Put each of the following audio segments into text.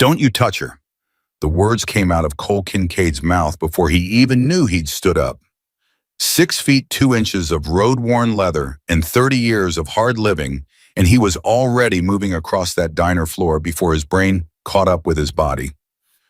Don't you touch her. The words came out of Cole Kincaid's mouth before he even knew he'd stood up. 6 feet 2 inches of road-worn leather and 30 years of hard living, and he was already moving across that diner floor before his brain caught up with his body.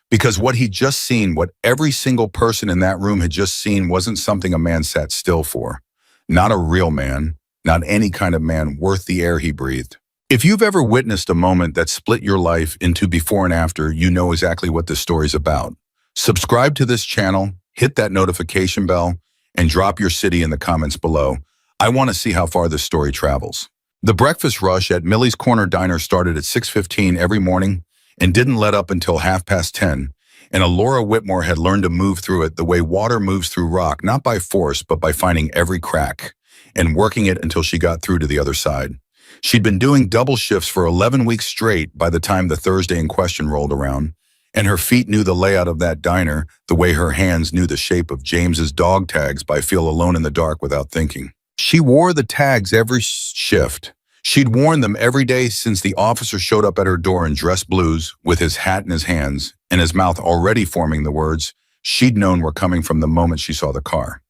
Because what he'd just seen, what every single person in that room had just seen, wasn't something a man sat still for. Not a real man, not any kind of man worth the air he breathed. If you've ever witnessed a moment that split your life into before and after, you know exactly what this story's about. Subscribe to this channel, hit that notification bell, and drop your city in the comments below. I want to see how far this story travels. The breakfast rush at Millie's Corner Diner started at 6:15 every morning and didn't let up until 10:30, and Alora Whitmore had learned to move through it the way water moves through rock, not by force, but by finding every crack and working it until she got through to the other side. She'd been doing double shifts for 11 weeks straight by the time the Thursday in question rolled around, and her feet knew the layout of that diner the way her hands knew the shape of James's dog tags by feel alone in the dark without thinking. She wore the tags every shift. She'd worn them every day since the officer showed up at her door in dress blues with his hat in his hands and his mouth already forming the words she'd known were coming from the moment she saw the car.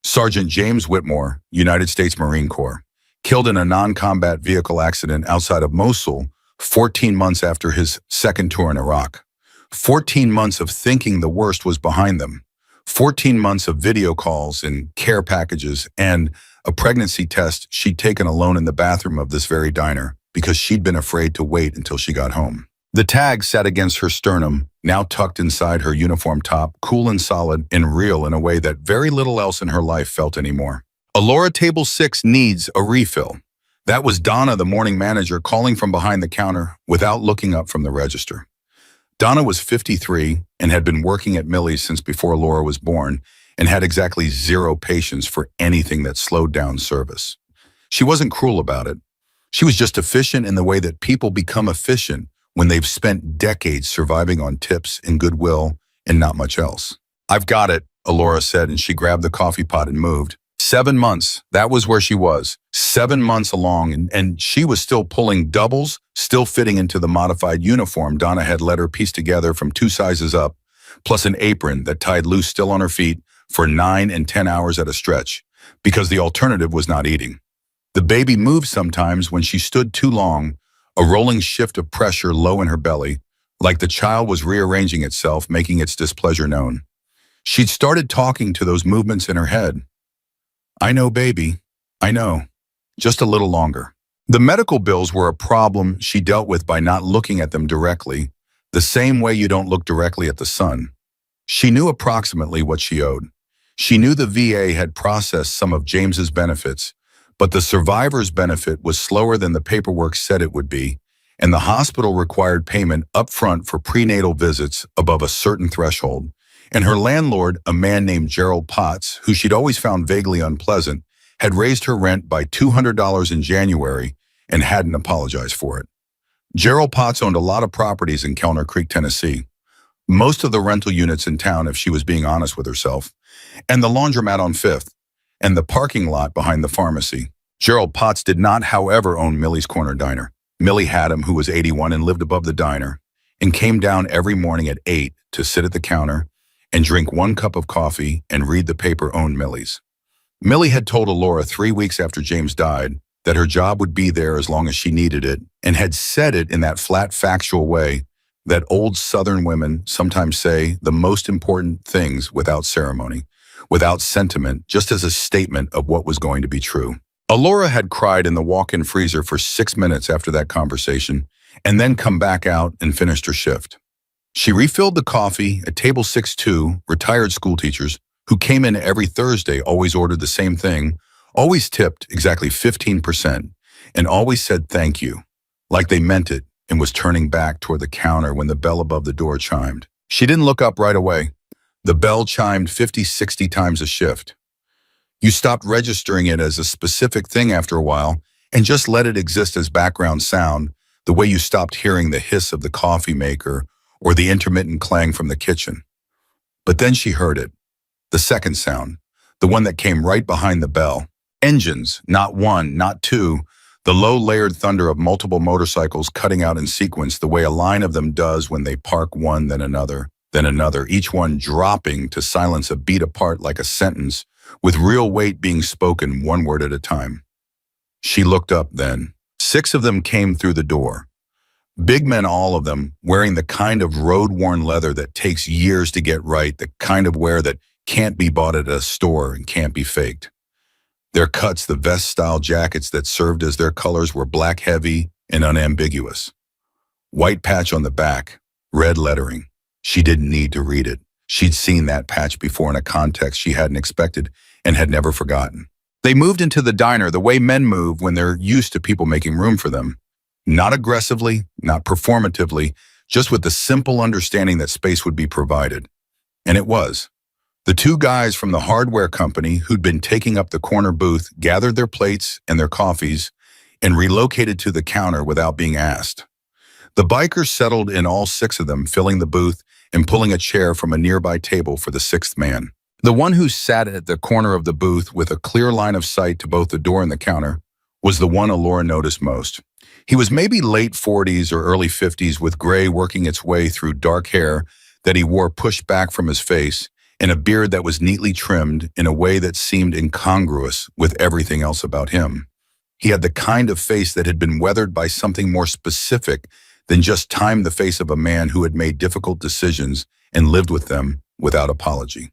Sergeant James Whitmore, United States Marine Corps, killed in a non-combat vehicle accident outside of Mosul 14 months after his second tour in Iraq. 14 months of thinking the worst was behind them. 14 months of video calls and care packages and a pregnancy test she'd taken alone in the bathroom of this very diner because she'd been afraid to wait until she got home. The tag sat against her sternum, now tucked inside her uniform top, cool and solid and real in a way that very little else in her life felt anymore. Alora Table 6 needs a refill. That was Donna, the morning manager, calling from behind the counter without looking up from the register. Donna was 53 and had been working at Millie's since before Laura was born and had exactly zero patience for anything that slowed down service. She wasn't cruel about it. She was just efficient in the way that people become efficient when they've spent decades surviving on tips and goodwill and not much else. "I've got it," Alora said, and she grabbed the coffee pot and moved. 7 months, that was where she was. 7 months along, and she was still pulling doubles, still fitting into the modified uniform Donna had let her piece together from 2 sizes up, plus an apron that tied loose still on her feet for 9 and 10 hours at a stretch, because the alternative was not eating. The baby moved sometimes when she stood too long, a rolling shift of pressure low in her belly, like the child was rearranging itself, making its displeasure known. She'd started talking to those movements in her head. "I know, baby. I know. Just a little longer." The medical bills were a problem she dealt with by not looking at them directly, the same way you don't look directly at the sun. She knew approximately what she owed. She knew the VA had processed some of James's benefits, but the survivor's benefit was slower than the paperwork said it would be, and the hospital required payment up front for prenatal visits above a certain threshold. And her landlord, a man named Gerald Potts, who she'd always found vaguely unpleasant, had raised her rent by $200 in January and hadn't apologized for it. Gerald Potts owned a lot of properties in Kellner Creek, Tennessee, most of the rental units in town if she was being honest with herself, and the laundromat on 5th, and the parking lot behind the pharmacy. Gerald Potts did not, however, own Millie's Corner Diner. Millie had him, who was 81 and lived above the diner, and came down every morning at 8 to sit at the counter and drink 1 cup of coffee and read the paper owned Millie's. Millie had told Alora 3 weeks after James died that her job would be there as long as she needed it, and had said it in that flat, factual way that old Southern women sometimes say the most important things without ceremony, without sentiment, just as a statement of what was going to be true. Alora had cried in the walk-in freezer for 6 minutes after that conversation, and then come back out and finished her shift. She refilled the coffee at Table 6-2, retired school teachers, who came in every Thursday, always ordered the same thing, always tipped exactly 15%, and always said thank you, like they meant it, and was turning back toward the counter when the bell above the door chimed. She didn't look up right away. The bell chimed 50, 60 times a shift. You stopped registering it as a specific thing after a while and just let it exist as background sound, the way you stopped hearing the hiss of the coffee maker or the intermittent clang from the kitchen. But then she heard it, the second sound, the one that came right behind the bell. Engines, not 1, not 2, The low layered thunder of multiple motorcycles cutting out in sequence the way a line of them does when they park one, then another, each one dropping to silence a beat apart like a sentence, with real weight being spoken one word at a time. She looked up then. 6 of them came through the door. Big men, all of them, wearing the kind of road-worn leather that takes years to get right, the kind of wear that can't be bought at a store and can't be faked. Their cuts, the vest-style jackets that served as their colors, were black heavy and unambiguous. White patch on the back, red lettering. She didn't need to read it. She'd seen that patch before in a context she hadn't expected and had never forgotten. They moved into the diner the way men move when they're used to people making room for them. Not aggressively, not performatively, just with the simple understanding that space would be provided. And it was. The 2 guys from the hardware company who'd been taking up the corner booth gathered their plates and their coffees and relocated to the counter without being asked. The bikers settled in, all 6 of them, filling the booth and pulling a chair from a nearby table for the 6th man. The one who sat at the corner of the booth with a clear line of sight to both the door and the counter was the one Alora noticed most. He was maybe late 40s or early 50s, with gray working its way through dark hair that he wore pushed back from his face and a beard that was neatly trimmed in a way that seemed incongruous with everything else about him. He had the kind of face that had been weathered by something more specific than just time, the face of a man who had made difficult decisions and lived with them without apology.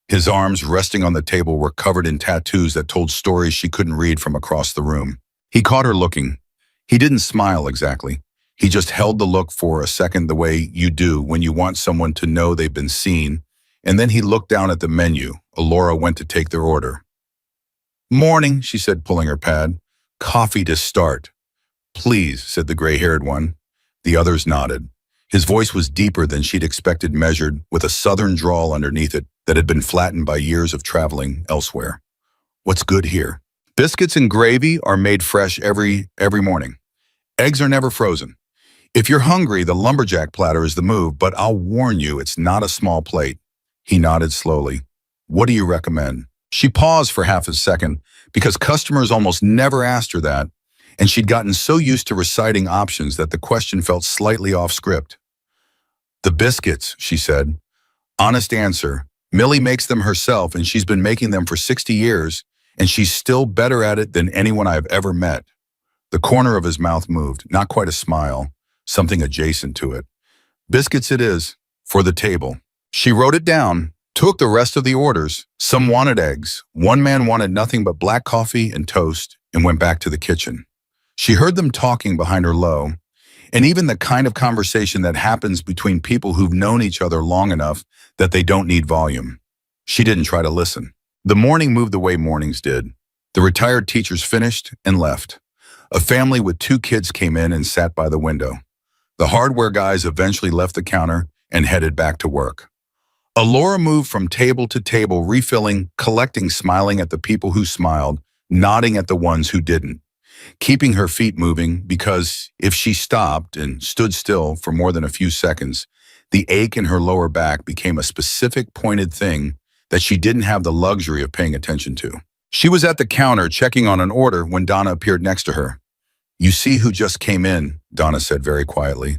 His arms, resting on the table, were covered in tattoos that told stories she couldn't read from across the room. He caught her looking. He didn't smile exactly. He just held the look for a second, the way you do when you want someone to know they've been seen, and then he looked down at the menu. Alora went to take their order. "Morning," she said, pulling her pad. "Coffee to start." "Please," said the gray-haired one. The others nodded. His voice was deeper than she'd expected, measured, with a southern drawl underneath it that had been flattened by years of traveling elsewhere. "What's good here?" "Biscuits and gravy are made fresh every morning. Eggs are never frozen. If you're hungry, the lumberjack platter is the move, but I'll warn you, it's not a small plate." He nodded slowly. "What do you recommend?" She paused for half a second because customers almost never asked her that, and she'd gotten so used to reciting options that the question felt slightly off script. "The biscuits," she said. "Honest answer. Millie makes them herself, and she's been making them for 60 years, and she's still better at it than anyone I've ever met." The corner of his mouth moved, not quite a smile, something adjacent to it. "Biscuits it is, for the table." She wrote it down, took the rest of the orders. Some wanted eggs. One man wanted nothing but black coffee and toast, and went back to the kitchen. She heard them talking behind her low, and even the kind of conversation that happens between people who've known each other long enough that they don't need volume. She didn't try to listen. The morning moved the way mornings did. The retired teachers finished and left. A family with 2 kids came in and sat by the window. The hardware guys eventually left the counter and headed back to work. Alora moved from table to table, refilling, collecting, smiling at the people who smiled, nodding at the ones who didn't, keeping her feet moving, because if she stopped and stood still for more than a few seconds, the ache in her lower back became a specific, pointed thing that she didn't have the luxury of paying attention to. She was at the counter checking on an order when Donna appeared next to her. "You see who just came in," Donna said very quietly.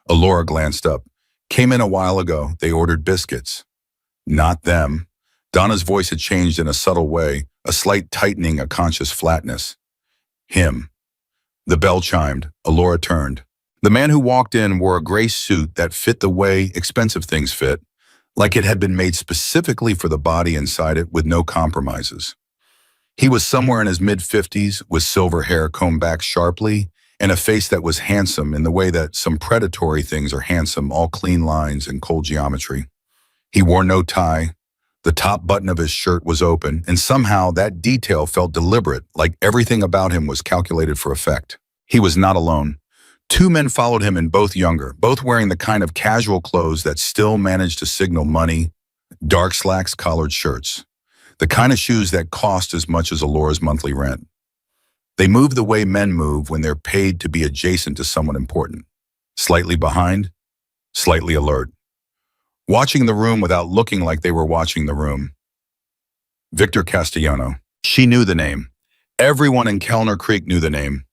Alora glanced up. "Came in a while ago. They ordered biscuits." "Not them." Donna's voice had changed in a subtle way, a slight tightening, a conscious flatness. "Him." The bell chimed. Alora turned. The man who walked in wore a gray suit that fit the way expensive things fit, like it had been made specifically for the body inside it, with no compromises. He was somewhere in his mid-50s, with silver hair combed back sharply, and a face that was handsome in the way that some predatory things are handsome, all clean lines and cold geometry. He wore no tie. The top button of his shirt was open, and somehow that detail felt deliberate, like everything about him was calculated for effect. He was not alone. 2 men followed him, and both younger, both wearing the kind of casual clothes that still managed to signal money: dark slacks, collared shirts, the kind of shoes that cost as much as Alora's monthly rent. They moved the way men move when they're paid to be adjacent to someone important, slightly behind, slightly alert, watching the room without looking like they were watching the room. Victor Castellano. She knew the name. Everyone in Kellner Creek knew the name.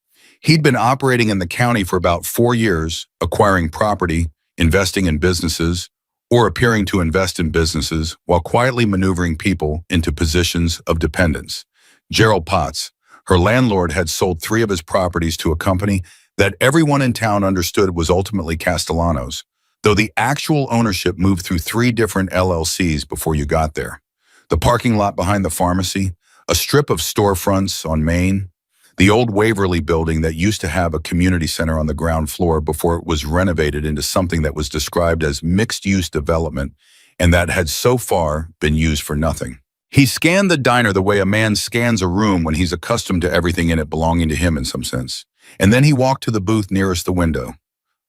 He'd been operating in the county for about 4 years, acquiring property, investing in businesses, or appearing to invest in businesses while quietly maneuvering people into positions of dependence. Gerald Potts, her landlord, had sold 3 of his properties to a company that everyone in town understood was ultimately Castellano's, though the actual ownership moved through 3 different LLCs before you got there. The parking lot behind the pharmacy, a strip of storefronts on Main, the old Waverly building that used to have a community center on the ground floor before it was renovated into something that was described as mixed-use development and that had so far been used for nothing. He scanned the diner the way a man scans a room when he's accustomed to everything in it belonging to him in some sense. And then he walked to the booth nearest the window,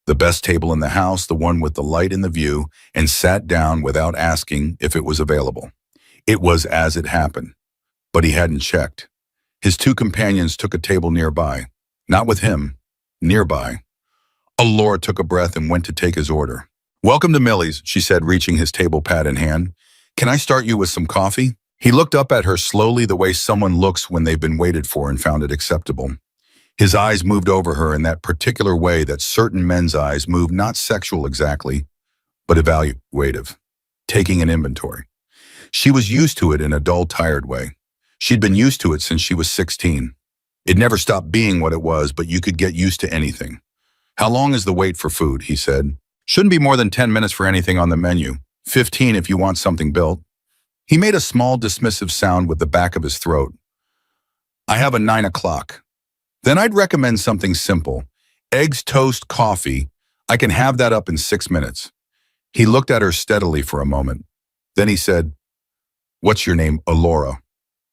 the best table in the house, the one with the light in the view, and sat down without asking if it was available. It was as it happened, but he hadn't checked. His 2 companions took a table nearby. Not with him. Nearby. Alora took a breath and went to take his order. "Welcome to Millie's," she said, reaching his table pad in hand. "Can I start you with some coffee?" He looked up at her slowly, the way someone looks when they've been waited for and found it acceptable. His eyes moved over her in that particular way that certain men's eyes move, not sexual exactly, but evaluative, taking an inventory. She was used to it in a dull, tired way. She'd been used to it since she was 16. It never stopped being what it was, but you could get used to anything. "How long is the wait for food?" he said. "Shouldn't be more than 10 minutes for anything on the menu. 15 if you want something built." He made a small dismissive sound with the back of his throat. "I have a 9 o'clock. Then I'd recommend something simple. Eggs, toast, coffee. I can have that up in 6 minutes." He looked at her steadily for a moment. Then he said, "What's your name?" "Alora."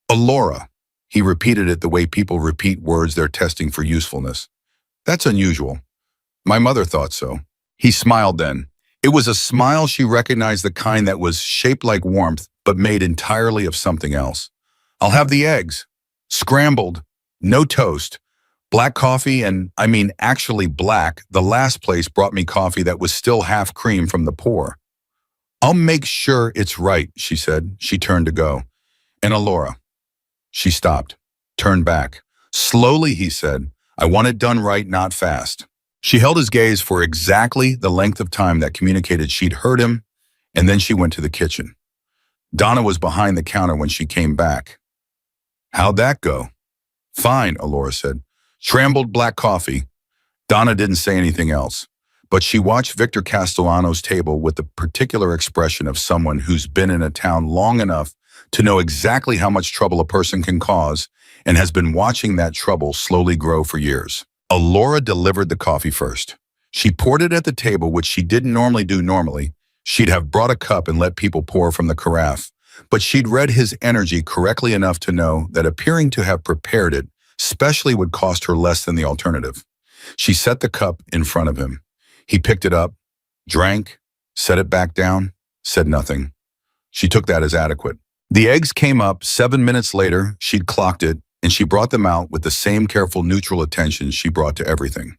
"Alora." He repeated it the way people repeat words they're testing for usefulness. "That's unusual. My mother thought so." He smiled then. It was a smile she recognized, the kind that was shaped like warmth, but made entirely of something else. "I'll have the eggs. Scrambled. No toast. Black coffee, and I mean actually black. The last place brought me coffee that was still half cream from the pour." "I'll make sure it's right," she said. She turned to go. "And Alora." She stopped, turned back. "Slowly," he said. "I want it done right, not fast." She held his gaze for exactly the length of time that communicated she'd heard him, and then she went to the kitchen. Donna was behind the counter when she came back. "How'd that go?" "Fine," Alora said. "Scrambled black coffee." Donna didn't say anything else, but she watched Victor Castellano's table with the particular expression of someone who's been in a town long enough to know exactly how much trouble a person can cause and has been watching that trouble slowly grow for years. Alora delivered the coffee first. She poured it at the table, which she didn't normally do. Normally, she'd have brought a cup and let people pour from the carafe, but she'd read his energy correctly enough to know that appearing to have prepared it specially would cost her less than the alternative. She set the cup in front of him. He picked it up, drank, set it back down, said nothing. She took that as adequate. The eggs came up 7 minutes later. She'd clocked it, and she brought them out with the same careful, neutral attention she brought to everything.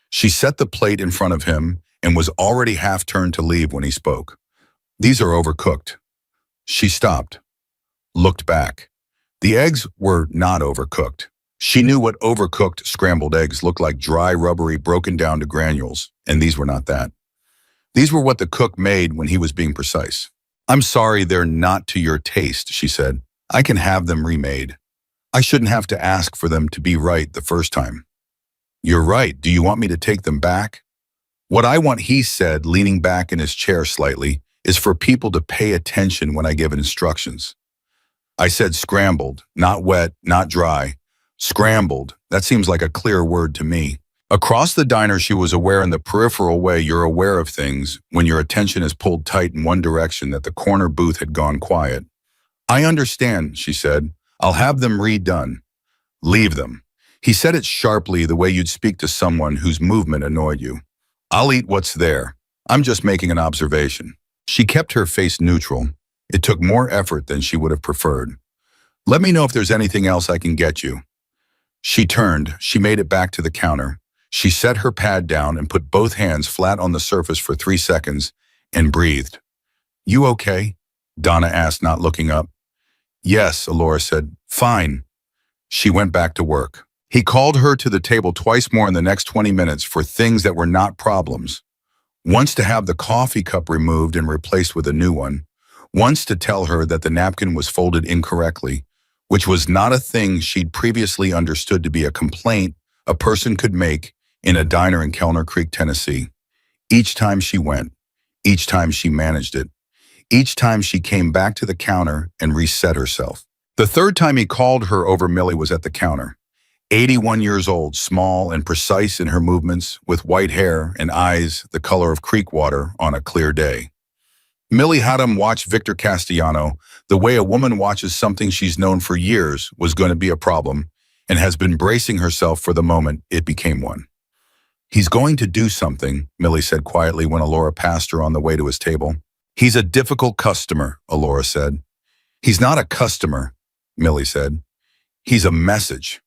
She set the plate in front of him and was already half turned to leave when he spoke. "These are overcooked." She stopped, looked back. The eggs were not overcooked. She knew what overcooked scrambled eggs looked like: dry, rubbery, broken down to granules, and these were not that. These were what the cook made when he was being precise. "I'm sorry they're not to your taste," she said. "I can have them remade. I shouldn't have to ask for them to be right the first time." "You're right. Do you want me to take them back?" "What I want," he said, leaning back in his chair slightly, "is for people to pay attention when I give instructions. I said scrambled, not wet, not dry. Scrambled. That seems like a clear word to me." Across the diner, she was aware in the peripheral way you're aware of things when your attention is pulled tight in one direction that the corner booth had gone quiet. "I understand," she said. "I'll have them redone." "Leave them." He said it sharply, the way you'd speak to someone whose movement annoyed you. "I'll eat what's there. I'm just making an observation." She kept her face neutral. It took more effort than she would have preferred. "Let me know if there's anything else I can get you." She turned. She made it back to the counter. She set her pad down and put both hands flat on the surface for 3 seconds and breathed. "You okay?" Donna asked, not looking up. "Yes," Alora said. "Fine." She went back to work. He called her to the table twice more in the next 20 minutes for things that were not problems. Once to have the coffee cup removed and replaced with a new one. Once to tell her that the napkin was folded incorrectly, which was not a thing she'd previously understood to be a complaint a person could make in a diner in Kellner Creek, Tennessee. Each time she went, each time she managed it, each time she came back to the counter and reset herself. The third time he called her over, Millie was at the counter. 81 years old, small and precise in her movements, with white hair and eyes the color of creek water on a clear day. Millie had him watch Victor Castellano the way a woman watches something she's known for years was going to be a problem and has been bracing herself for the moment it became one. He's going to do something, Millie said quietly when Alora passed her on the way to his table. He's a difficult customer, Alora said. He's not a customer, Millie said. He's a message.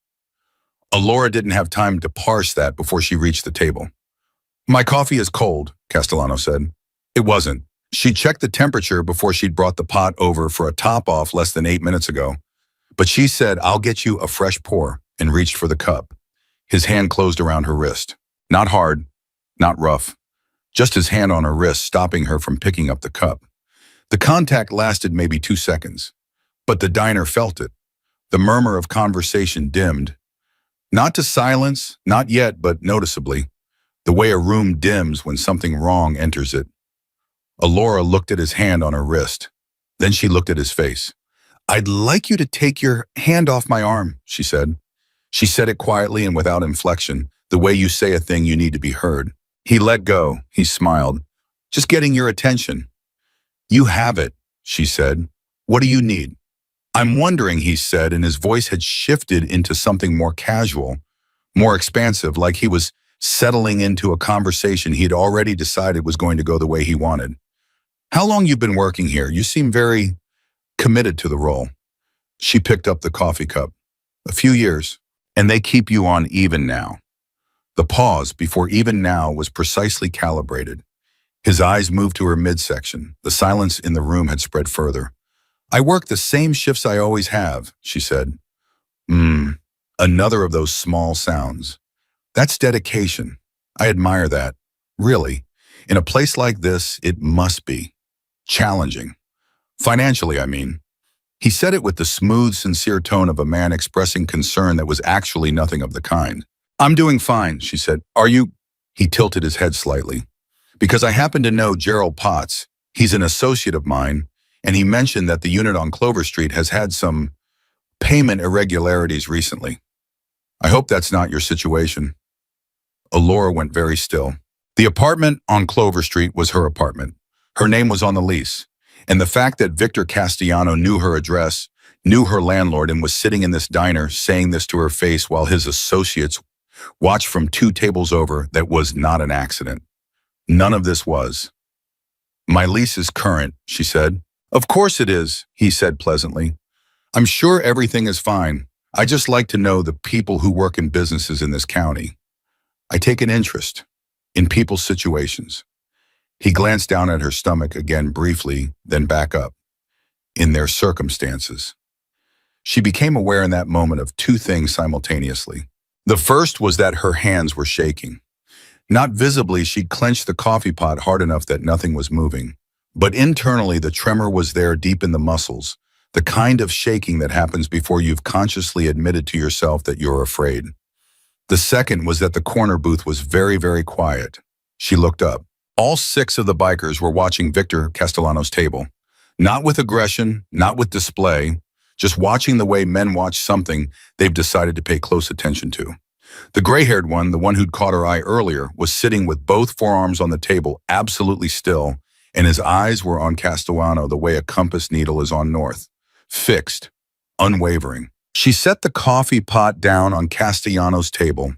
Alora didn't have time to parse that before she reached the table. My coffee is cold, Castellano said. It wasn't. She checked the temperature before she'd brought the pot over for a top-off less than 8 minutes ago. But she said, I'll get you a fresh pour, and reached for the cup. His hand closed around her wrist. Not hard, not rough. Just his hand on her wrist, stopping her from picking up the cup. The contact lasted maybe 2 seconds. But the diner felt it. The murmur of conversation dimmed. Not to silence, not yet, but noticeably. The way a room dims when something wrong enters it. Alora looked at his hand on her wrist. Then she looked at his face. I'd like you to take your hand off my arm, she said. She said it quietly and without inflection, the way you say a thing you need to be heard. He let go. He smiled. Just getting your attention. You have it, she said. What do you need? I'm wondering, he said, and his voice had shifted into something more casual, more expansive, like he was settling into a conversation he'd already decided was going to go the way he wanted. How long you've been working here? You seem very committed to the role. She picked up the coffee cup. A few years, and they keep you on even now. The pause before even now was precisely calibrated. His eyes moved to her midsection. The silence in the room had spread further. I work the same shifts I always have, she said. Another of those small sounds. That's dedication. I admire that. Really. In a place like this, it must be. Challenging. Financially, I mean. He said it with the smooth, sincere tone of a man expressing concern that was actually nothing of the kind. I'm doing fine, she said. Are you? He tilted his head slightly. Because I happen to know Gerald Potts. He's an associate of mine, and he mentioned that the unit on Clover Street has had some payment irregularities recently. I hope that's not your situation. Alora went very still. The apartment on Clover Street was her apartment. Her name was on the lease. And the fact that Victor Castellano knew her address, knew her landlord, and was sitting in this diner saying this to her face while his associates watched from 2 tables over, that was not an accident. None of this was. My lease is current, she said. Of course it is, he said pleasantly. I'm sure everything is fine. I just like to know the people who work in businesses in this county. I take an interest in people's situations. He glanced down at her stomach again briefly, then back up. In their circumstances. She became aware in that moment of 2 things simultaneously. The first was that her hands were shaking. Not visibly, she'd clenched the coffee pot hard enough that nothing was moving. But internally, the tremor was there deep in the muscles, the kind of shaking that happens before you've consciously admitted to yourself that you're afraid. The second was that the corner booth was very, very quiet. She looked up. All 6 of the bikers were watching Victor Castellano's table. Not with aggression, not with display, just watching the way men watch something they've decided to pay close attention to. The gray-haired one, the one who'd caught her eye earlier, was sitting with both forearms on the table, absolutely still, and his eyes were on Castellano the way a compass needle is on north. Fixed, unwavering. She set the coffee pot down on Castellano's table,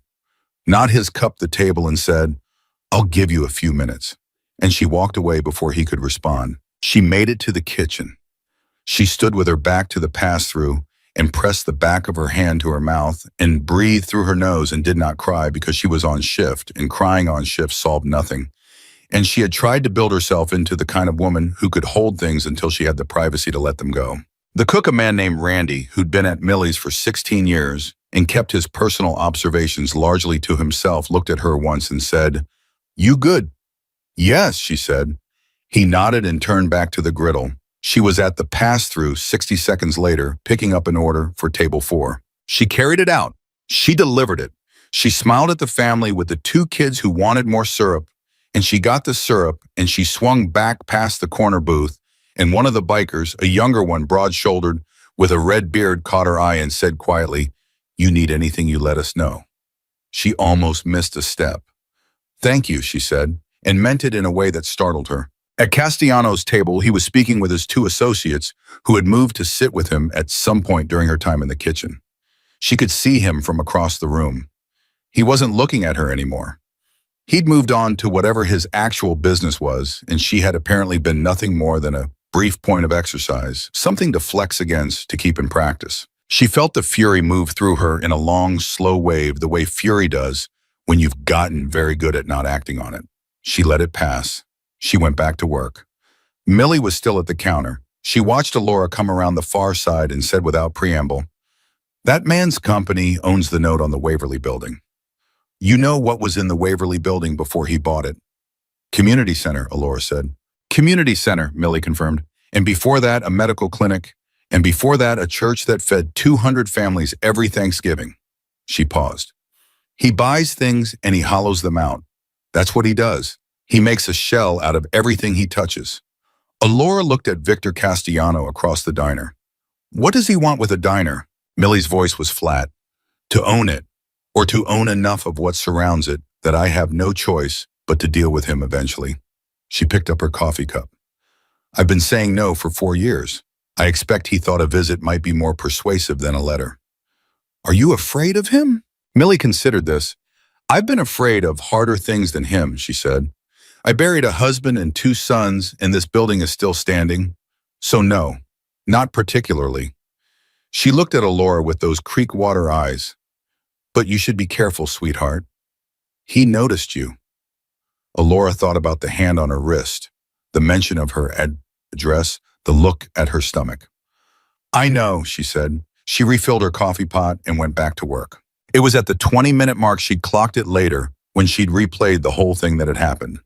not his cup the table, and said, I'll give you a few minutes. And she walked away before he could respond. She made it to the kitchen. She stood with her back to the pass-through and pressed the back of her hand to her mouth and breathed through her nose and did not cry because she was on shift, and crying on shift solved nothing. And she had tried to build herself into the kind of woman who could hold things until she had the privacy to let them go. The cook, a man named Randy, who'd been at Millie's for 16 years, and kept his personal observations largely to himself, looked at her once and said, "You good?" "Yes," she said. He nodded and turned back to the griddle. She was at the pass-through 60 seconds later, picking up an order for table 4. She carried it out. She delivered it. She smiled at the family with the 2 kids who wanted more syrup, and she got the syrup, and she swung back past the corner booth, and one of the bikers, a younger one, broad-shouldered, with a red beard, caught her eye and said quietly, "You need anything, you let us know." She almost missed a step. "Thank you," she said, and meant it in a way that startled her. At Castellano's table, he was speaking with his 2 associates who had moved to sit with him at some point during her time in the kitchen. She could see him from across the room. He wasn't looking at her anymore. He'd moved on to whatever his actual business was, and she had apparently been nothing more than a brief point of exercise, something to flex against to keep in practice. She felt the fury move through her in a long, slow wave, the way fury does when you've gotten very good at not acting on it. She let it pass. She went back to work. Millie was still at the counter. She watched Alora come around the far side and said without preamble, "That man's company owns the note on the Waverly Building. You know what was in the Waverly Building before he bought it?" "Community center," Alora said. "Community center," Millie confirmed. "And before that, a medical clinic. And before that, a church that fed 200 families every Thanksgiving." She paused. "He buys things and he hollows them out. That's what he does. He makes a shell out of everything he touches." Alora looked at Victor Castellano across the diner. "What does he want with a diner?" Millie's voice was flat. "To own it, or to own enough of what surrounds it that I have no choice but to deal with him eventually." She picked up her coffee cup. "I've been saying no for 4 years. I expect he thought a visit might be more persuasive than a letter." "Are you afraid of him?" Millie considered this. "I've been afraid of harder things than him," she said. "I buried a husband and 2 sons, and this building is still standing. So no, not particularly." She looked at Alora with those creek-water eyes. "But you should be careful, sweetheart. He noticed you." Alora thought about the hand on her wrist, the mention of her address, the look at her stomach. "I know," she said. She refilled her coffee pot and went back to work. It was at the 20-minute mark she'd clocked it later when she'd replayed the whole thing that had happened.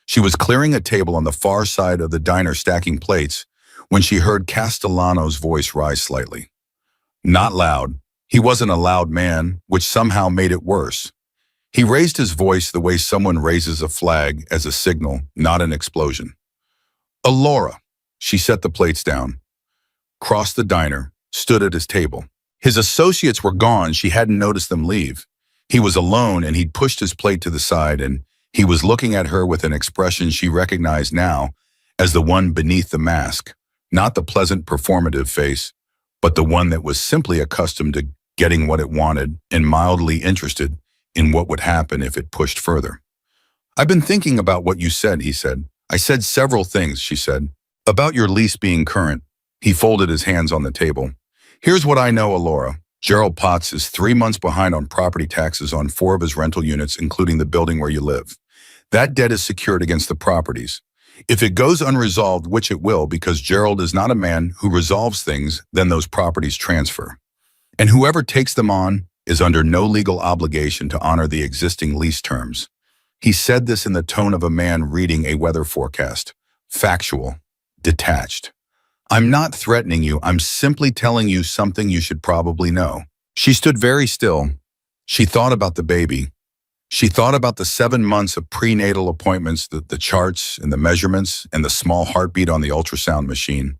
She was clearing a table on the far side of the diner stacking plates when she heard Castellano's voice rise slightly. Not loud. He wasn't a loud man, which somehow made it worse. He raised his voice the way someone raises a flag as a signal, not an explosion. "Alora." She set the plates down, crossed the diner, stood at his table. His associates were gone. She hadn't noticed them leave. He was alone, and he'd pushed his plate to the side, and he was looking at her with an expression she recognized now as the one beneath the mask, not the pleasant performative face, but the one that was simply accustomed to getting what it wanted and mildly interested in what would happen if it pushed further. "I've been thinking about what you said," he said. "I said several things," she said. "About your lease being current." He folded his hands on the table. "Here's what I know, Alora. Gerald Potts is 3 months behind on property taxes on 4 of his rental units, including the building where you live. That debt is secured against the properties. If it goes unresolved, which it will because Gerald is not a man who resolves things, then those properties transfer. And whoever takes them on is under no legal obligation to honor the existing lease terms." He said this in the tone of a man reading a weather forecast. Factual. Detached. "I'm not threatening you. I'm simply telling you something you should probably know." She stood very still. She thought about the baby. She thought about the 7 months of prenatal appointments, the charts and the measurements and the small heartbeat on the ultrasound machine,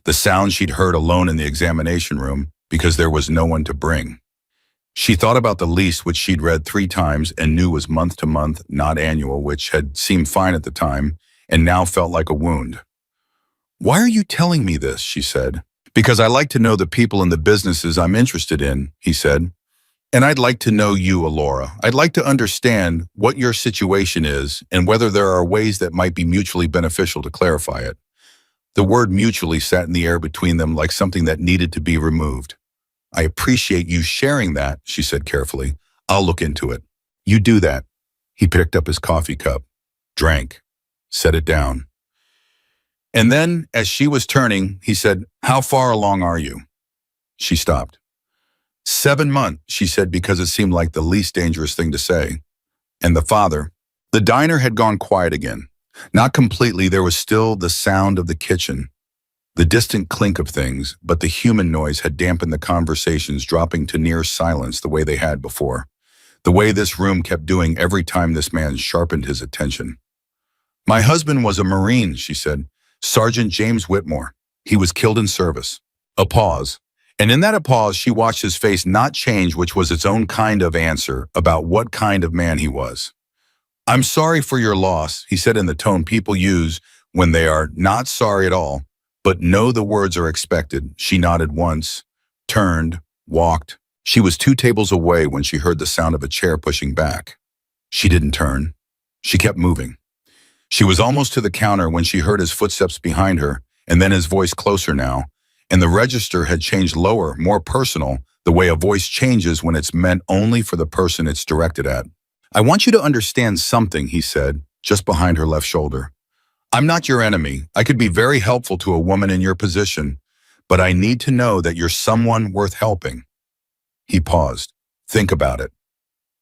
the sound she'd heard alone in the examination room because there was no one to bring. She thought about the lease, which she'd read 3 times and knew was month to month, not annual, which had seemed fine at the time and now felt like a wound. "Why are you telling me this?" she said. "Because I like to know the people and the businesses I'm interested in," he said. "And I'd like to know you, Alora. I'd like to understand what your situation is and whether there are ways that might be mutually beneficial to clarify it." The word mutually sat in the air between them like something that needed to be removed. "I appreciate you sharing that," she said carefully. "I'll look into it." "You do that." He picked up his coffee cup, drank, set it down. And then, as she was turning, he said, "How far along are you?" She stopped. 7 months, she said because it seemed like the least dangerous thing to say. And the father? The diner had gone quiet again. Not completely, there was still the sound of the kitchen, the distant clink of things, but the human noise had dampened the conversations, dropping to near silence the way they had before. The way this room kept doing every time this man sharpened his attention. My husband was a Marine, she said. Sergeant James Whitmore. He was killed in service. A pause. And in that pause, she watched his face not change, which was its own kind of answer about what kind of man he was. I'm sorry for your loss, he said in the tone people use when they are not sorry at all, but know the words are expected. She nodded once, turned, walked. She was 2 tables away when she heard the sound of a chair pushing back. She didn't turn. She kept moving. She was almost to the counter when she heard his footsteps behind her, and then his voice closer now, and the register had changed lower, more personal, the way a voice changes when it's meant only for the person it's directed at. I want you to understand something, he said, just behind her left shoulder. I'm not your enemy. I could be very helpful to a woman in your position, but I need to know that you're someone worth helping. He paused. Think about it.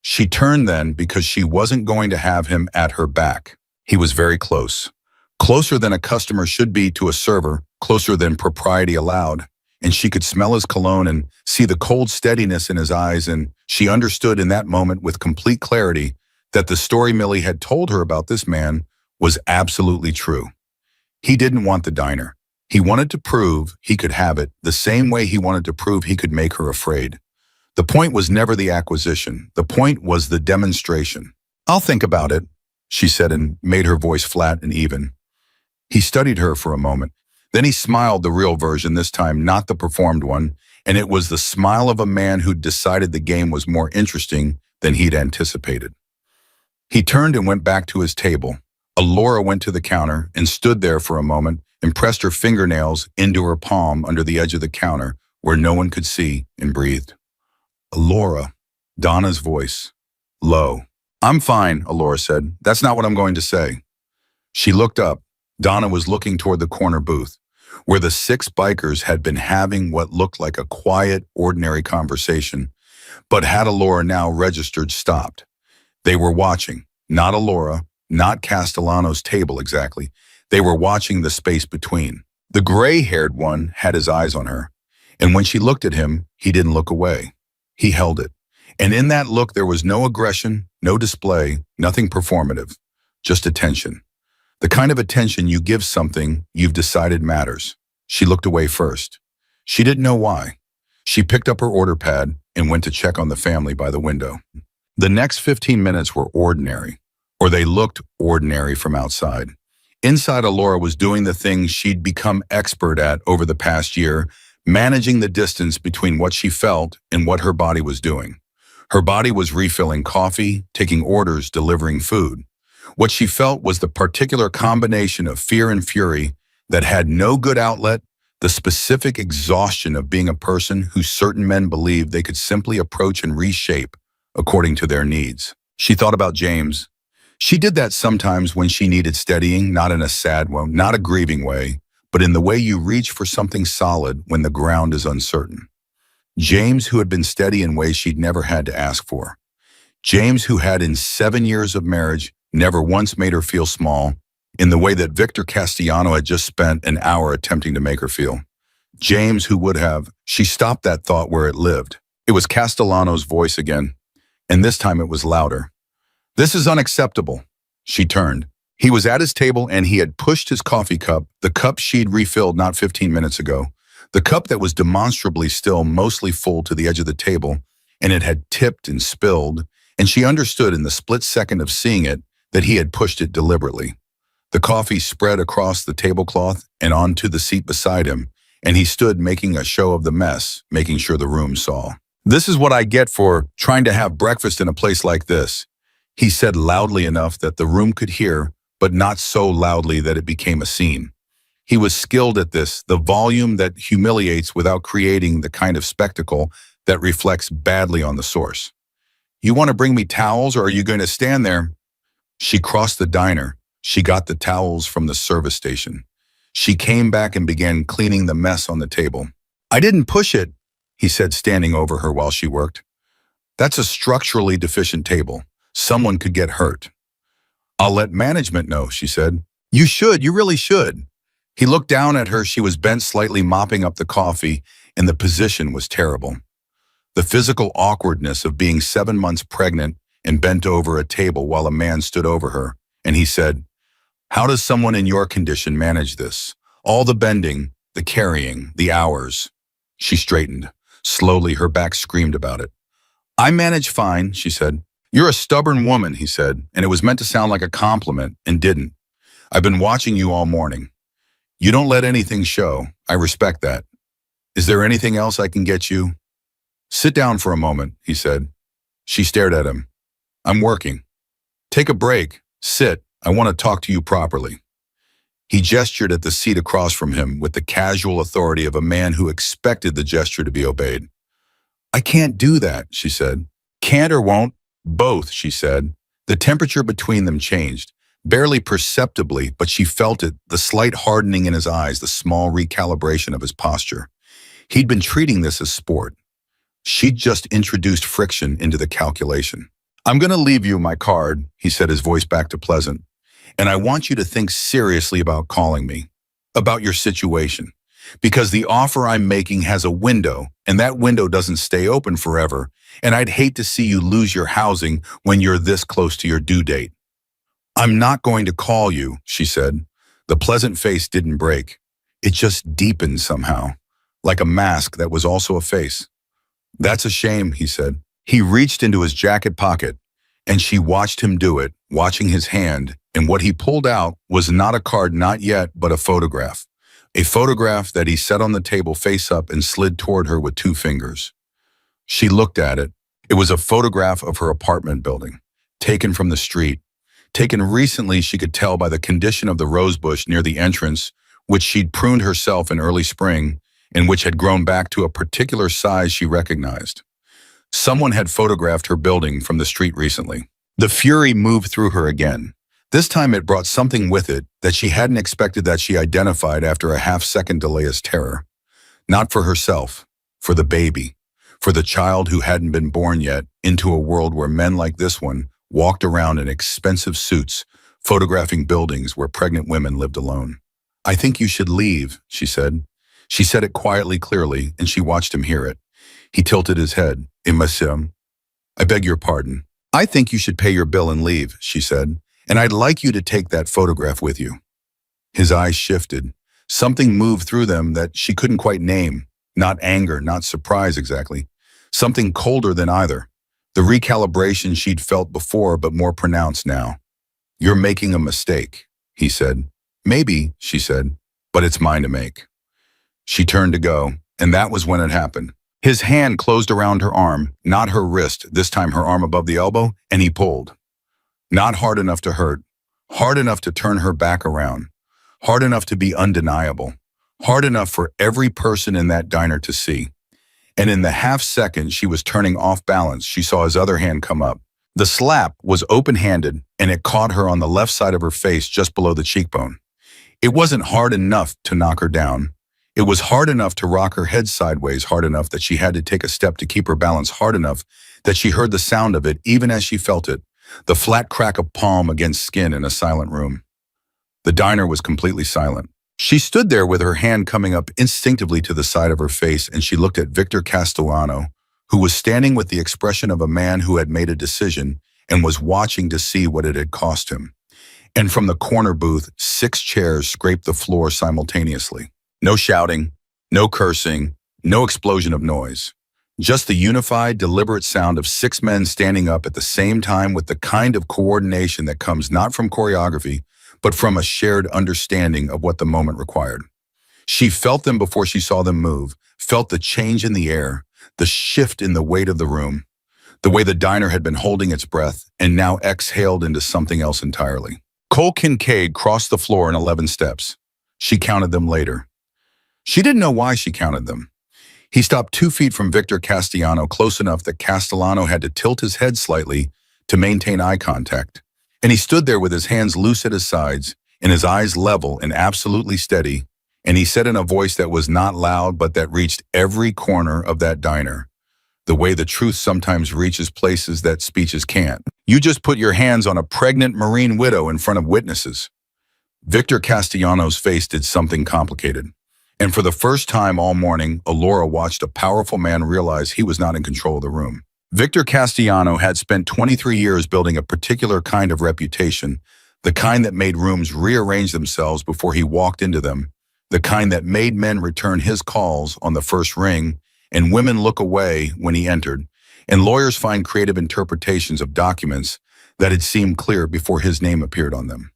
She turned then because she wasn't going to have him at her back. He was very close. Closer than a customer should be to a server, closer than propriety allowed. And she could smell his cologne and see the cold steadiness in his eyes, and she understood in that moment with complete clarity that the story Millie had told her about this man was absolutely true. He didn't want the diner. He wanted to prove he could have it the same way he wanted to prove he could make her afraid. The point was never the acquisition. The point was the demonstration. I'll think about it, she said and made her voice flat and even. He studied her for a moment. Then he smiled, the real version this time, not the performed one, and it was the smile of a man who'd decided the game was more interesting than he'd anticipated. He turned and went back to his table. Alora went to the counter and stood there for a moment and pressed her fingernails into her palm under the edge of the counter where no one could see, and breathed. Alora, Donna's voice, low. I'm fine, Alora said. That's not what I'm going to say. She looked up. Donna was looking toward the corner booth, where the 6 bikers had been having what looked like a quiet, ordinary conversation, but had Alora now registered stopped. They were watching, not Alora, not Castellano's table exactly. They were watching the space between. The gray-haired one had his eyes on her, and when she looked at him, he didn't look away. He held it. And in that look, there was no aggression, no display, nothing performative, just attention. The kind of attention you give something you've decided matters. She looked away first. She didn't know why. She picked up her order pad and went to check on the family by the window. The next 15 minutes were ordinary, or they looked ordinary from outside. Inside, Alora was doing the things she'd become expert at over the past year, managing the distance between what she felt and what her body was doing. Her body was refilling coffee, taking orders, delivering food. What she felt was the particular combination of fear and fury that had no good outlet, the specific exhaustion of being a person who certain men believed they could simply approach and reshape according to their needs. She thought about James. She did that sometimes when she needed steadying, not in a sad way, not a grieving way, but in the way you reach for something solid when the ground is uncertain. James, who had been steady in ways she'd never had to ask for. James, who had in 7 years of marriage never once made her feel small, in the way that Victor Castellano had just spent an hour attempting to make her feel. James, who would have. She stopped that thought where it lived. It was Castellano's voice again, and this time it was louder. This is unacceptable. She turned. He was at his table and he had pushed his coffee cup, the cup she'd refilled not 15 minutes ago, the cup that was demonstrably still mostly full to the edge of the table, and it had tipped and spilled, and she understood in the split second of seeing it that he had pushed it deliberately. The coffee spread across the tablecloth and onto the seat beside him, and he stood making a show of the mess, making sure the room saw. This is what I get for trying to have breakfast in a place like this, he said loudly enough that the room could hear, but not so loudly that it became a scene. He was skilled at this, the volume that humiliates without creating the kind of spectacle that reflects badly on the source. You want to bring me towels, or are you going to stand there? She crossed the diner. She got the towels from the service station. She came back and began cleaning the mess on the table. I didn't push it, he said, standing over her while she worked. That's a structurally deficient table. Someone could get hurt. I'll let management know, she said. You should, you really should. He looked down at her. She was bent slightly, mopping up the coffee, and the position was terrible. The physical awkwardness of being 7 months pregnant and bent over a table while a man stood over her, and he said, how does someone in your condition manage this? All the bending, the carrying, the hours. She straightened. Slowly, her back screamed about it. I manage fine, she said. You're a stubborn woman, he said, and it was meant to sound like a compliment and didn't. I've been watching you all morning. You don't let anything show. I respect that. Is there anything else I can get you? Sit down for a moment, he said. She stared at him. I'm working. Take a break. Sit. I want to talk to you properly. He gestured at the seat across from him with the casual authority of a man who expected the gesture to be obeyed. I can't do that, she said. Can't or won't? Both, she said. The temperature between them changed, barely perceptibly, but she felt it, the slight hardening in his eyes, the small recalibration of his posture. He'd been treating this as sport. She'd just introduced friction into the calculation. I'm going to leave you my card, he said, his voice back to pleasant. And I want you to think seriously about calling me, about your situation, because the offer I'm making has a window, and that window doesn't stay open forever, and I'd hate to see you lose your housing when you're this close to your due date. I'm not going to call you, she said. The pleasant face didn't break. It just deepened somehow, like a mask that was also a face. That's a shame, he said. He reached into his jacket pocket, and she watched him do it, watching his hand, and what he pulled out was not a card, not yet, but a photograph. A photograph that he set on the table face up and slid toward her with 2 fingers. She looked at it. It was a photograph of her apartment building, taken from the street. Taken recently, she could tell by the condition of the rosebush near the entrance, which she'd pruned herself in early spring, and which had grown back to a particular size she recognized. Someone had photographed her building from the street recently. The fury moved through her again. This time it brought something with it that she hadn't expected, that she identified after a half-second delay as terror. Not for herself, for the baby, for the child who hadn't been born yet into a world where men like this one walked around in expensive suits, photographing buildings where pregnant women lived alone. I think you should leave, she said. She said it quietly, clearly, and she watched him hear it. He tilted his head. Monsieur, I beg your pardon. I think you should pay your bill and leave, she said, and I'd like you to take that photograph with you. His eyes shifted. Something moved through them that she couldn't quite name. Not anger, not surprise exactly. Something colder than either. The recalibration she'd felt before, but more pronounced now. You're making a mistake, he said. Maybe, she said, but it's mine to make. She turned to go, and that was when it happened. His hand closed around her arm, not her wrist, this time her arm above the elbow, and he pulled. Not hard enough to hurt, hard enough to turn her back around, hard enough to be undeniable, hard enough for every person in that diner to see. And in the half-second she was turning off balance, she saw his other hand come up. The slap was open-handed, and it caught her on the left side of her face just below the cheekbone. It wasn't hard enough to knock her down. It was hard enough to rock her head sideways, hard enough that she had to take a step to keep her balance, hard enough that she heard the sound of it even as she felt it, the flat crack of palm against skin in a silent room. The diner was completely silent. She stood there with her hand coming up instinctively to the side of her face, and she looked at Victor Castellano, who was standing with the expression of a man who had made a decision and was watching to see what it had cost him. And from the corner booth, 6 chairs scraped the floor simultaneously. No shouting, no cursing, no explosion of noise. Just the unified, deliberate sound of 6 men standing up at the same time with the kind of coordination that comes not from choreography, but from a shared understanding of what the moment required. She felt them before she saw them move, felt the change in the air, the shift in the weight of the room, the way the diner had been holding its breath and now exhaled into something else entirely. Cole Kincaid crossed the floor in 11 steps. She counted them later. She didn't know why she counted them. He stopped 2 feet from Victor Castellano, close enough that Castellano had to tilt his head slightly to maintain eye contact. And he stood there with his hands loose at his sides and his eyes level and absolutely steady, And he said in a voice that was not loud but that reached every corner of that diner, the way the truth sometimes reaches places that speeches can't. You just put your hands on a pregnant Marine widow in front of witnesses. Victor Castellanos' face did something complicated. And for the first time all morning, Alora watched a powerful man realize he was not in control of the room. Victor Castellano had spent 23 years building a particular kind of reputation, the kind that made rooms rearrange themselves before he walked into them, the kind that made men return his calls on the first ring, and women look away when he entered, and lawyers find creative interpretations of documents that had seemed clear before his name appeared on them.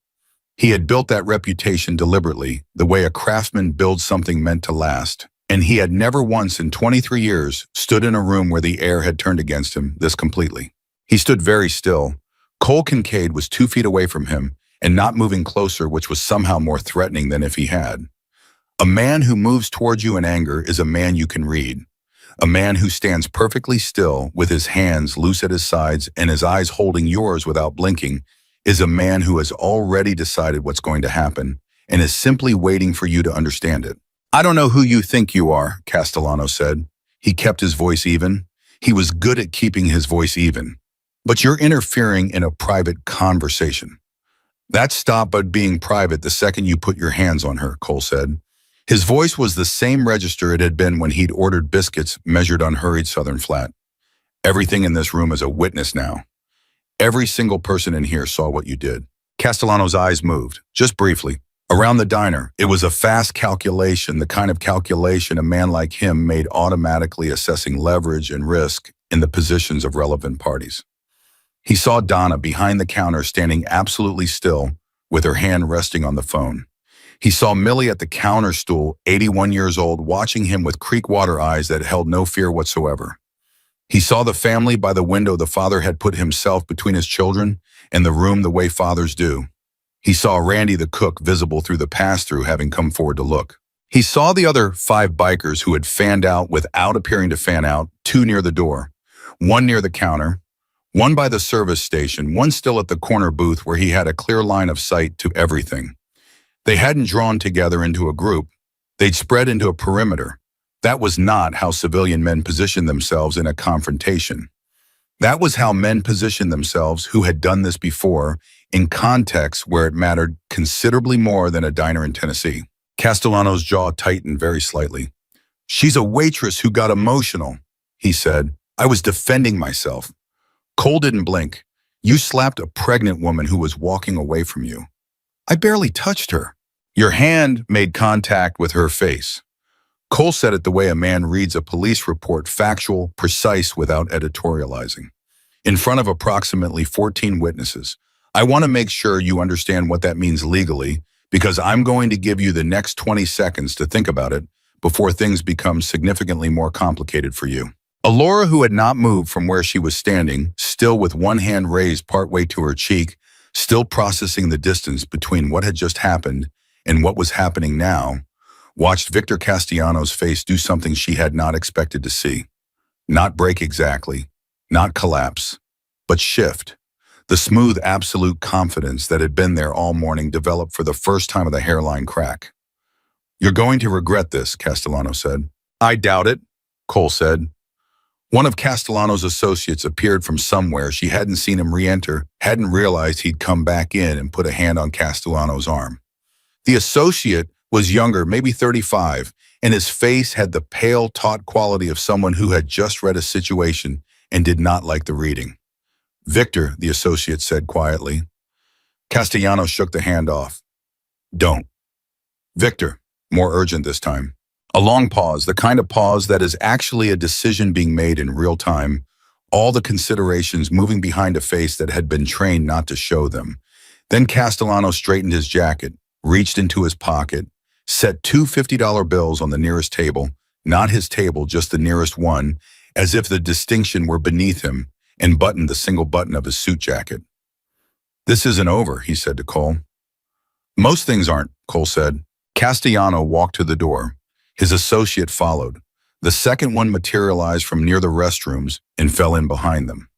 He had built that reputation deliberately, the way a craftsman builds something meant to last, and he had never once in 23 years stood in a room where the air had turned against him this completely. He stood very still. Cole Kincaid was 2 feet away from him and not moving closer, which was somehow more threatening than if he had. A man who moves towards you in anger is a man you can read. A man who stands perfectly still with his hands loose at his sides and his eyes holding yours without blinking is a man who has already decided what's going to happen and is simply waiting for you to understand it. "I don't know who you think you are," Castellano said. He kept his voice even. He was good at keeping his voice even. "But you're interfering in a private conversation." "That stopped but being private the second you put your hands on her," Cole said. His voice was the same register it had been when he'd ordered biscuits measured on hurried Southern flat. "Everything in this room is a witness now. Every single person in here saw what you did." Castellano's eyes moved, just briefly, around the diner. It was a fast calculation, the kind of calculation a man like him made automatically, assessing leverage and risk in the positions of relevant parties. He saw Donna behind the counter standing absolutely still, with her hand resting on the phone. He saw Millie at the counter stool, 81 years old, watching him with creekwater eyes that held no fear whatsoever. He saw the family by the window. The father had put himself between his children and the room the way fathers do. He saw Randy the cook visible through the pass-through, having come forward to look. He saw the other 5 bikers who had fanned out without appearing to fan out, 2 near the door, 1 near the counter, 1 by the service station, 1 still at the corner booth where he had a clear line of sight to everything. They hadn't drawn together into a group. They'd spread into a perimeter. That was not how civilian men positioned themselves in a confrontation. That was how men positioned themselves who had done this before, in contexts where it mattered considerably more than a diner in Tennessee. Castellano's jaw tightened very slightly. "She's a waitress who got emotional," he said. "I was defending myself." Cole didn't blink. "You slapped a pregnant woman who was walking away from you." "I barely touched her." "Your hand made contact with her face." Cole said it the way a man reads a police report, factual, precise, without editorializing. "In front of approximately 14 witnesses. I want to make sure you understand what that means legally, because I'm going to give you the next 20 seconds to think about it before things become significantly more complicated for you." Alora, who had not moved from where she was standing, still with one hand raised partway to her cheek, still processing the distance between what had just happened and what was happening now, watched Victor Castellanos' face do something she had not expected to see. Not break exactly, not collapse, but shift. The smooth, absolute confidence that had been there all morning developed for the first time with a hairline crack. "You're going to regret this," Castellano said. "I doubt it," Cole said. One of Castellano's associates appeared from somewhere. She hadn't seen him re-enter, hadn't realized he'd come back in, and put a hand on Castellano's arm. The associate was younger, maybe 35, and his face had the pale, taut quality of someone who had just read a situation and did not like the reading. "Victor," the associate said quietly. Castellanos shook the hand off. "Don't." "Victor," more urgent this time. A long pause, the kind of pause that is actually a decision being made in real time, all the considerations moving behind a face that had been trained not to show them. Then Castellano straightened his jacket, reached into his pocket, set 2 $50 bills on the nearest table, not his table, just the nearest one, as if the distinction were beneath him, and buttoned the single button of his suit jacket. "This isn't over," he said to Cole. "Most things aren't," Cole said. Castellano walked to the door. His associate followed. The second one materialized from near the restrooms and fell in behind them.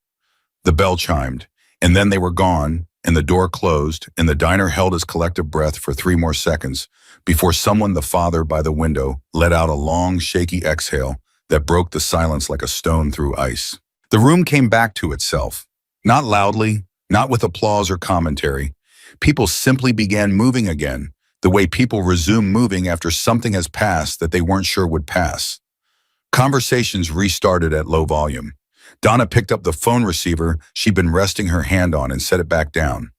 The bell chimed, and then they were gone, and the door closed, and the diner held its collective breath for 3 more seconds before someone, the father by the window, let out a long, shaky exhale that broke the silence like a stone through ice. The room came back to itself. Not loudly, not with applause or commentary. People simply began moving again, the way people resume moving after something has passed that they weren't sure would pass. Conversations restarted at low volume. Donna picked up the phone receiver she'd been resting her hand on and set it back down.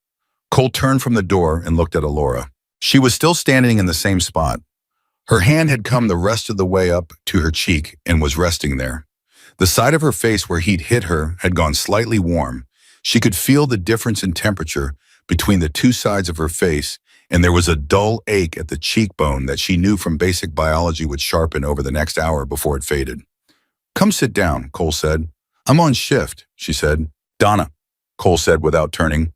Cole turned from the door and looked at Alora. She was still standing in the same spot. Her hand had come the rest of the way up to her cheek and was resting there. The side of her face where he'd hit her had gone slightly warm. She could feel the difference in temperature between the two sides of her face, and there was a dull ache at the cheekbone that she knew from basic biology would sharpen over the next hour before it faded. "Come sit down," Cole said. "I'm on shift," she said. "Donna," Cole said without turning.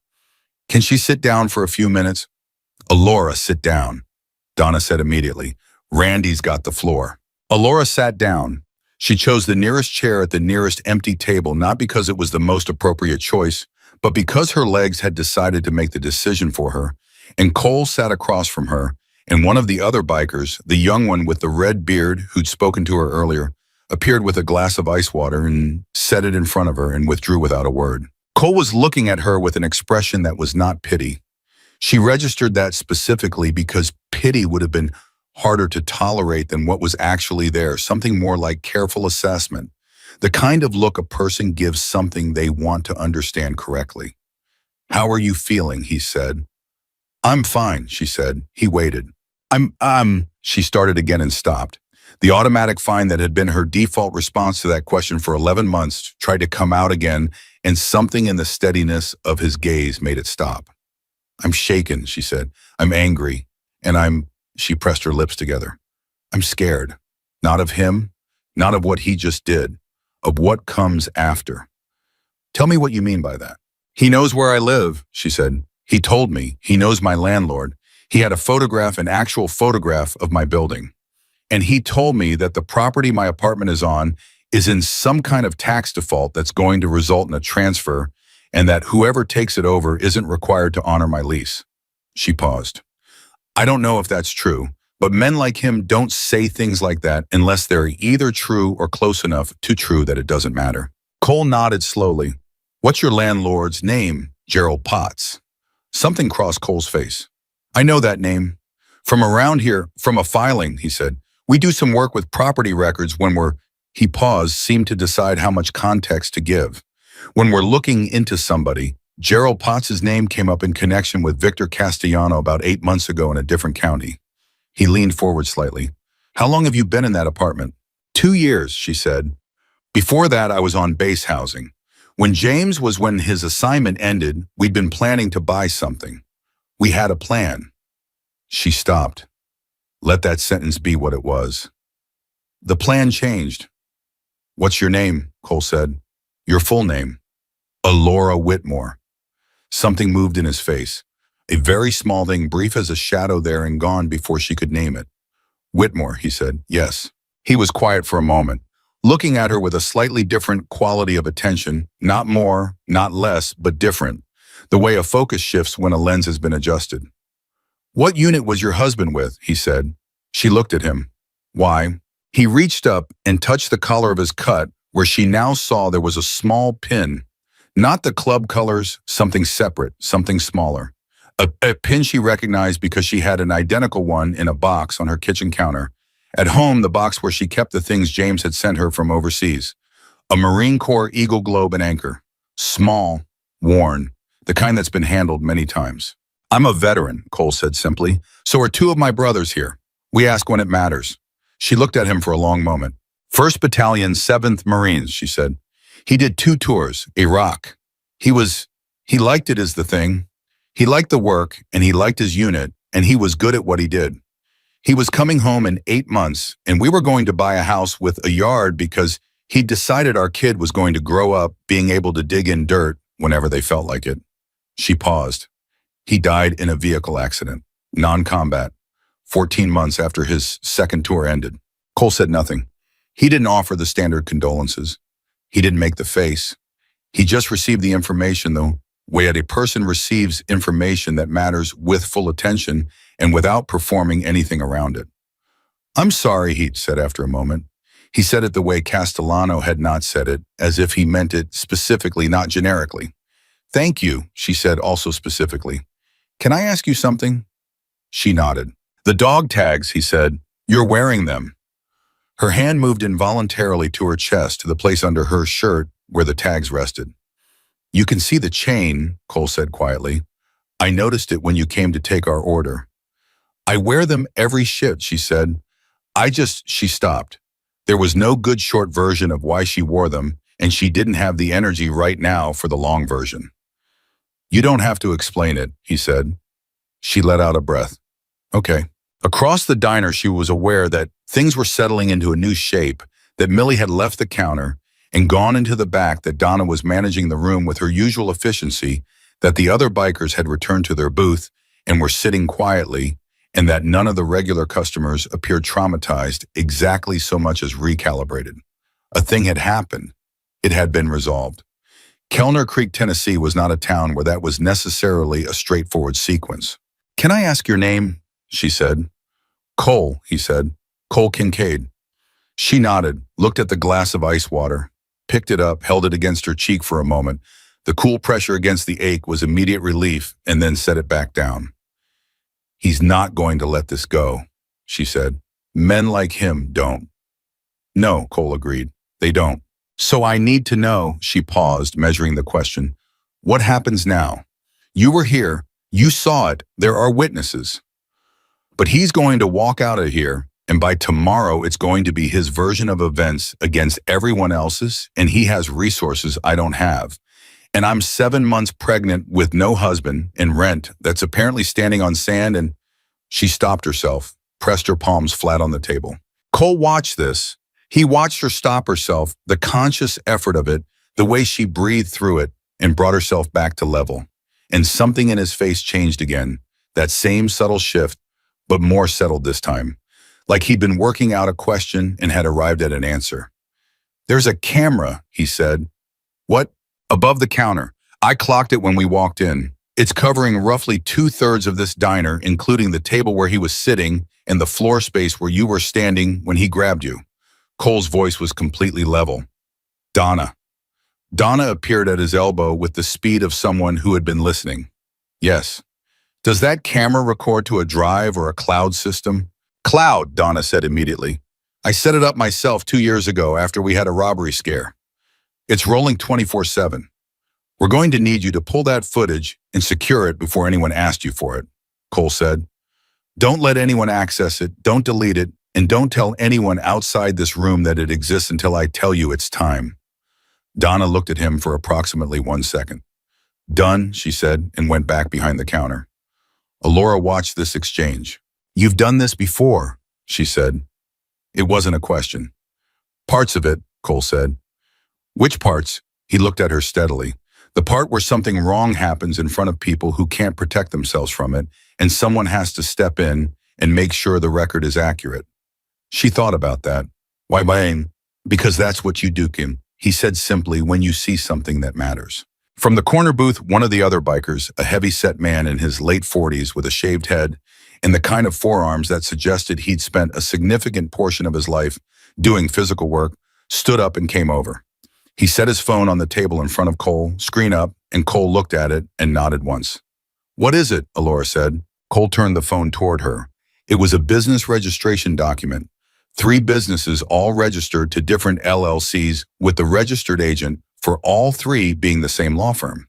"Can she sit down for a few minutes?" "Alora, sit down," Donna said immediately. "Randy's got the floor." Alora sat down. She chose the nearest chair at the nearest empty table, not because it was the most appropriate choice, but because her legs had decided to make the decision for her, and Cole sat across from her, and one of the other bikers, the young one with the red beard who'd spoken to her earlier, appeared with a glass of ice water and set it in front of her and withdrew without a word. Cole was looking at her with an expression that was not pity. She registered that specifically because pity would have been harder to tolerate than what was actually there, something more like careful assessment, the kind of look a person gives something they want to understand correctly. "How are you feeling?" he said. "I'm fine," she said. He waited. She started again and stopped. The automatic fine that had been her default response to that question for 11 months tried to come out again, and something in the steadiness of his gaze made it stop. "I'm shaken," she said. "I'm angry, and she pressed her lips together. "I'm scared. Not of him, not of what he just did, of what comes after." "Tell me what you mean by that." "He knows where I live," she said. "He told me. He knows my landlord. He had a photograph, an actual photograph of my building. And he told me that the property my apartment is on is in some kind of tax default that's going to result in a transfer, and that whoever takes it over isn't required to honor my lease." She paused. "I don't know if that's true, but men like him don't say things like that unless they're either true or close enough to true that it doesn't matter." Cole nodded slowly. "What's your landlord's name?" "Gerald Potts." Something crossed Cole's face. "I know that name. From around here, from a filing," he said. "We do some work with property records when we're—" He paused, seemed to decide how much context to give. "When we're looking into somebody." Gerald Potts' name came up in connection with Victor Castellano about 8 months ago in a different county. He leaned forward slightly. "How long have you been in that apartment?" 2 years, she said. "Before that, I was on base housing. When his assignment ended, we'd been planning to buy something. We had a plan." She stopped. Let that sentence be what it was. "The plan changed." "What's your name?" Cole said. "Your full name." "Alora Whitmore." Something moved in his face. A very small thing, brief as a shadow there and gone before she could name it. "Whitmore," he said. "Yes." He was quiet for a moment, looking at her with a slightly different quality of attention, not more, not less, but different, the way a focus shifts when a lens has been adjusted. "What unit was your husband with?" he said. She looked at him. "Why?" He reached up and touched the collar of his cut, where she now saw there was a small pin. Not the club colors, something separate, something smaller. A pin she recognized because she had an identical one in a box on her kitchen counter. At home, the box where she kept the things James had sent her from overseas. A Marine Corps Eagle Globe and anchor. Small, worn, the kind that's been handled many times. "I'm a veteran," Cole said simply. "So are 2 of my brothers here. We ask when it matters." She looked at him for a long moment. "1st Battalion, 7th Marines," she said. "He did 2 tours, Iraq. He liked it is the thing. He liked the work, and he liked his unit, and he was good at what he did. He was coming home in 8 months, and we were going to buy a house with a yard because he'd decided our kid was going to grow up being able to dig in dirt whenever they felt like it." She paused. "He died in a vehicle accident, non-combat, 14 months after his 2nd tour ended." Cole said nothing. He didn't offer the standard condolences. He didn't make the face. He just received the information, though, where a person receives information that matters with full attention and without performing anything around it. I'm sorry, he said after a moment. He said it the way Castellano had not said it, as if he meant it specifically, not generically. Thank you, she said also specifically. Can I ask you something? She nodded. The dog tags, he said. You're wearing them. Her hand moved involuntarily to her chest, to the place under her shirt where the tags rested. You can see the chain, Cole said quietly. I noticed it when you came to take our order. I wear them every shift, she said. She stopped. There was no good short version of why she wore them, and she didn't have the energy right now for the long version. You don't have to explain it, he said. She let out a breath. Okay. Across the diner, she was aware that things were settling into a new shape, that Millie had left the counter and gone into the back, that Donna was managing the room with her usual efficiency, that the other bikers had returned to their booth and were sitting quietly, and that none of the regular customers appeared traumatized exactly so much as recalibrated. A thing had happened. It had been resolved. Kellner Creek, Tennessee was not a town where that was necessarily a straightforward sequence. Can I ask your name? She said. Cole, he said. Cole Kincaid. She nodded, looked at the glass of ice water, picked it up, held it against her cheek for a moment. The cool pressure against the ache was immediate relief, and then set it back down. He's not going to let this go, she said. Men like him don't. No, Cole agreed. They don't. So I need to know, she paused, measuring the question. What happens now? You were here. You saw it. There are witnesses. But he's going to walk out of here, and by tomorrow it's going to be his version of events against everyone else's, and he has resources I don't have. And I'm 7 months pregnant with no husband and rent that's apparently standing on sand, and she stopped herself, pressed her palms flat on the table. Cole watched this. He watched her stop herself, the conscious effort of it, the way she breathed through it and brought herself back to level. And something in his face changed again, that same subtle shift, but more settled this time, like he'd been working out a question and had arrived at an answer. There's a camera, he said. What? Above the counter. I clocked it when we walked in. It's covering roughly 2/3 of this diner, including the table where he was sitting and the floor space where you were standing when he grabbed you. Cole's voice was completely level. Donna. Donna appeared at his elbow with the speed of someone who had been listening. Yes. Does that camera record to a drive or a cloud system? Cloud, Donna said immediately. I set it up myself 2 years ago after we had a robbery scare. It's rolling 24/7. We're going to need you to pull that footage and secure it before anyone asked you for it, Cole said. Don't let anyone access it, don't delete it, and don't tell anyone outside this room that it exists until I tell you it's time. Donna looked at him for approximately 1 second. Done, she said, and went back behind the counter. Alora watched this exchange. You've done this before, she said. It wasn't a question. Parts of it, Cole said. Which parts? He looked at her steadily. The part where something wrong happens in front of people who can't protect themselves from it, and someone has to step in and make sure the record is accurate. She thought about that. Why, Blaine? Because that's what you do, Kim, he said simply, when you see something that matters. From the corner booth, one of the other bikers, a heavy-set man in his late 40s with a shaved head and the kind of forearms that suggested he'd spent a significant portion of his life doing physical work, stood up and came over. He set his phone on the table in front of Cole, screen up, and Cole looked at it and nodded once. What is it? Alora said. Cole turned the phone toward her. It was a business registration document. 3 businesses all registered to different LLCs with the registered agent for all 3 being the same law firm.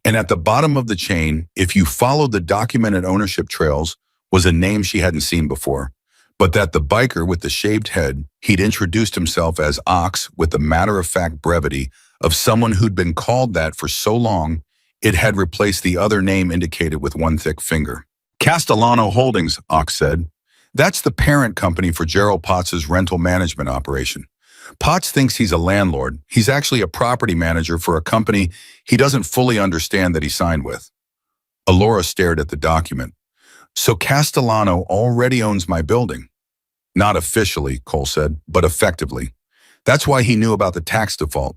And at the bottom of the chain, if you followed the documented ownership trails, was a name she hadn't seen before. But that the biker with the shaved head, he'd introduced himself as Ox with the matter-of-fact brevity of someone who'd been called that for so long, it had replaced the other name indicated with one thick finger. Castellano Holdings, Ox said. That's the parent company for Gerald Potts's rental management operation. Potts thinks he's a landlord. He's actually a property manager for a company he doesn't fully understand that he signed with. Alora stared at the document. So Castellano already owns my building. Not officially, Cole said, but effectively. That's why he knew about the tax default.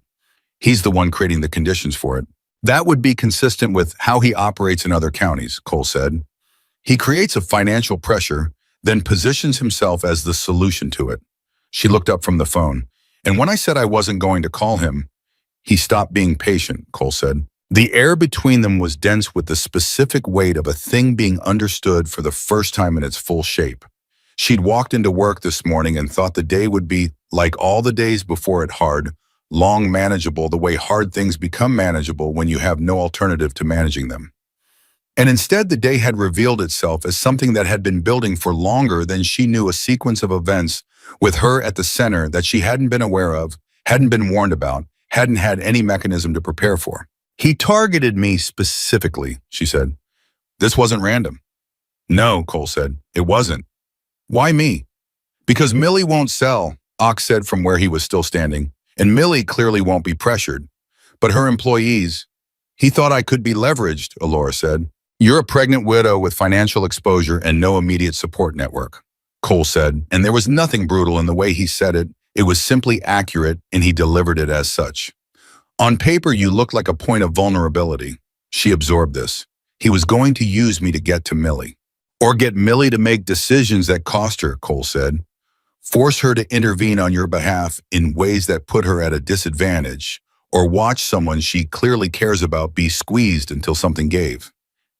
He's the one creating the conditions for it. That would be consistent with how he operates in other counties, Cole said. He creates a financial pressure, then positions himself as the solution to it. She looked up from the phone. And when I said I wasn't going to call him, he stopped being patient, Cole said. The air between them was dense with the specific weight of a thing being understood for the first time in its full shape. She'd walked into work this morning and thought the day would be like all the days before it, hard, long, manageable, the way hard things become manageable when you have no alternative to managing them. And instead, the day had revealed itself as something that had been building for longer than she knew, a sequence of events with her at the center that she hadn't been aware of, hadn't been warned about, hadn't had any mechanism to prepare for. He targeted me specifically, she said. This wasn't random. No, Cole said. It wasn't. Why me? Because Millie won't sell, Ox said from where he was still standing, and Millie clearly won't be pressured. But her employees, he thought I could be leveraged, Alora said. You're a pregnant widow with financial exposure and no immediate support network, Cole said, and there was nothing brutal in the way he said it. It was simply accurate, and he delivered it as such. On paper, you look like a point of vulnerability. She absorbed this. He was going to use me to get to Millie. Or get Millie to make decisions that cost her, Cole said. Force her to intervene on your behalf in ways that put her at a disadvantage, or watch someone she clearly cares about be squeezed until something gave.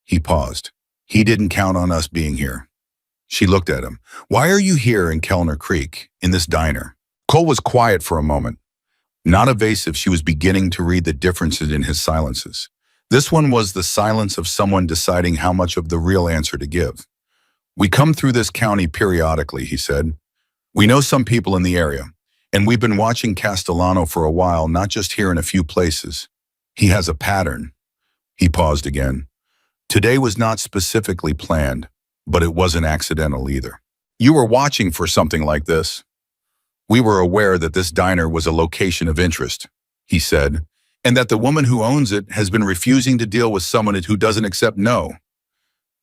He paused. He didn't count on us being here. She looked at him. Why are you here in Kellner Creek, in this diner? Cole was quiet for a moment. Not evasive, she was beginning to read the differences in his silences. This one was the silence of someone deciding how much of the real answer to give. We come through this county periodically, he said. We know some people in the area, and we've been watching Castellano for a while, not just here in a few places. He has a pattern. He paused again. Today was not specifically planned, but it wasn't accidental either. You were watching for something like this. We were aware that this diner was a location of interest, he said, and that the woman who owns it has been refusing to deal with someone who doesn't accept no.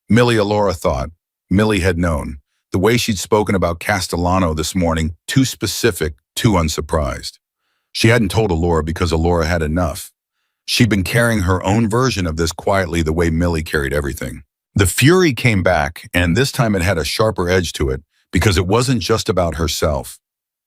Millie, Alora thought. Millie had known. The way she'd spoken about Castellano this morning, too specific, too unsurprised. She hadn't told Alora because Alora had enough. She'd been carrying her own version of this quietly the way Millie carried everything. The fury came back, and this time it had a sharper edge to it because it wasn't just about herself.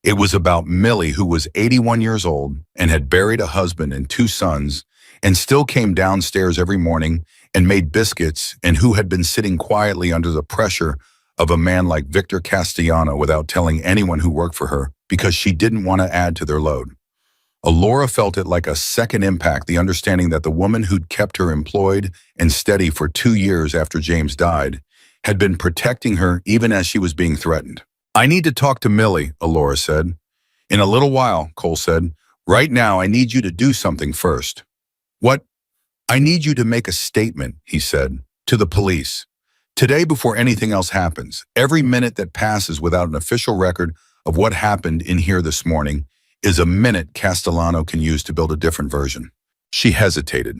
It was about Millie, who was 81 years old and had buried a husband and 2 sons and still came downstairs every morning and made biscuits, and who had been sitting quietly under the pressure of a man like Victor Castellano without telling anyone who worked for her because she didn't want to add to their load. Alora felt it like a second impact, the understanding that the woman who'd kept her employed and steady for 2 years after James died had been protecting her even as she was being threatened. I need to talk to Millie, Alora said. In a little while, Cole said. Right now, I need you to do something first. What? I need you to make a statement, he said, to the police. Today, before anything else happens, every minute that passes without an official record of what happened in here this morning is a minute Castellano can use to build a different version. She hesitated.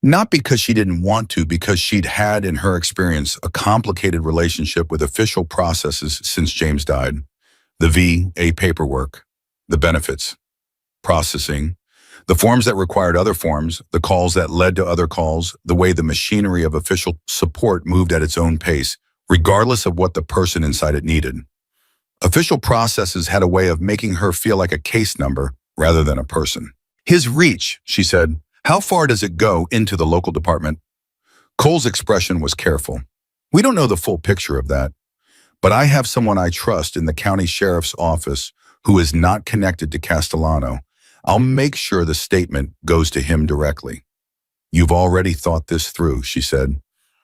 Not because she didn't want to, because she'd had, in her experience, a complicated relationship with official processes since James died. The VA paperwork, the benefits, processing, the forms that required other forms, the calls that led to other calls, the way the machinery of official support moved at its own pace, regardless of what the person inside it needed. Official processes had a way of making her feel like a case number rather than a person. His reach, she said. How far does it go into the local department? Cole's expression was careful. We don't know the full picture of that, but I have someone I trust in the county sheriff's office who is not connected to Castellano. I'll make sure the statement goes to him directly. You've already thought this through, she said.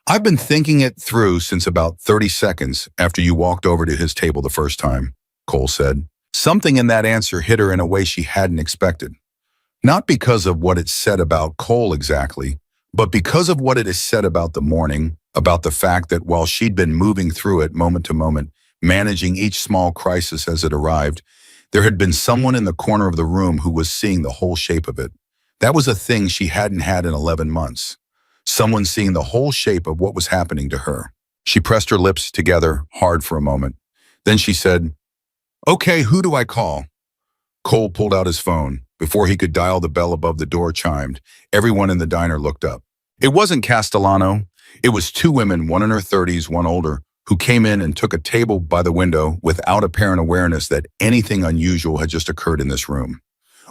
I've been thinking it through since about 30 seconds after you walked over to his table the first time, Cole said. Something in that answer hit her in a way she hadn't expected. Not because of what it said about Cole exactly, but because of what it has said about the morning, about the fact that while she'd been moving through it moment to moment, managing each small crisis as it arrived, there had been someone in the corner of the room who was seeing the whole shape of it. That was a thing she hadn't had in 11 months. Someone seeing the whole shape of what was happening to her. She pressed her lips together hard for a moment. Then she said, "Okay, who do I call?" Cole pulled out his phone. Before he could dial, the bell above the door chimed. Everyone in the diner looked up. It wasn't Castellano. It was two women, one in her 30s, one older, who came in and took a table by the window without apparent awareness that anything unusual had just occurred in this room.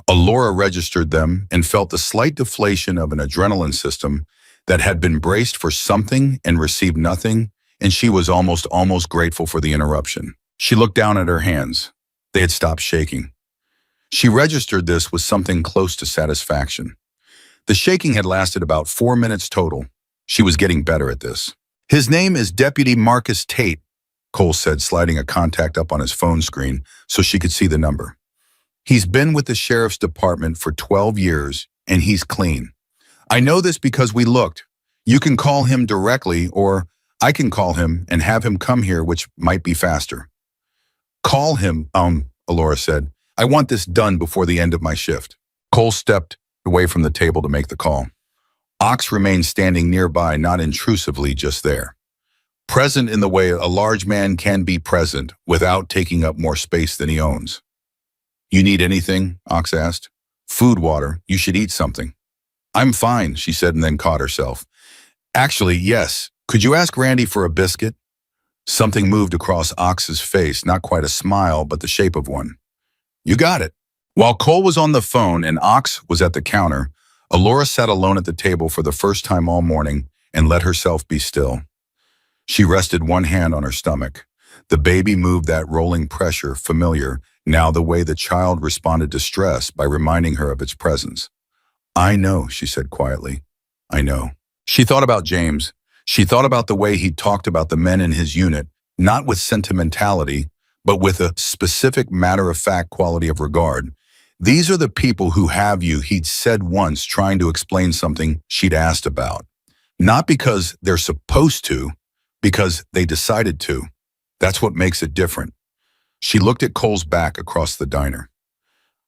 Alora registered them and felt the slight deflation of an adrenaline system that had been braced for something and received nothing, and she was almost grateful for the interruption. She looked down at her hands. They had stopped shaking. She registered this with something close to satisfaction. The shaking had lasted about 4 minutes total. She was getting better at this. His name is Deputy Marcus Tate, Cole said, sliding a contact up on his phone screen so she could see the number. He's been with the sheriff's department for 12 years, and he's clean. I know this because we looked. You can call him directly, or I can call him and have him come here, which might be faster. Call him, Alora said. I want this done before the end of my shift. Cole stepped away from the table to make the call. Ox remained standing nearby, not intrusively, just there. Present in the way a large man can be present without taking up more space than he owns. You need anything? Ox asked. Food, water. You should eat something. I'm fine, she said, and then caught herself. Actually, yes. Could you ask Randy for a biscuit? Something moved across Ox's face, not quite a smile, but the shape of one. You got it. While Cole was on the phone and Ox was at the counter, Alora sat alone at the table for the first time all morning and let herself be still. She rested one hand on her stomach. The baby moved, that rolling pressure, familiar, now the way the child responded to stress by reminding her of its presence. I know, she said quietly. I know. She thought about James. She thought about the way he talked about the men in his unit, not with sentimentality, but with a specific matter-of-fact quality of regard. These are the people who have you, he'd said once, trying to explain something she'd asked about. Not because they're supposed to, because they decided to. That's what makes it different. She looked at Cole's back across the diner.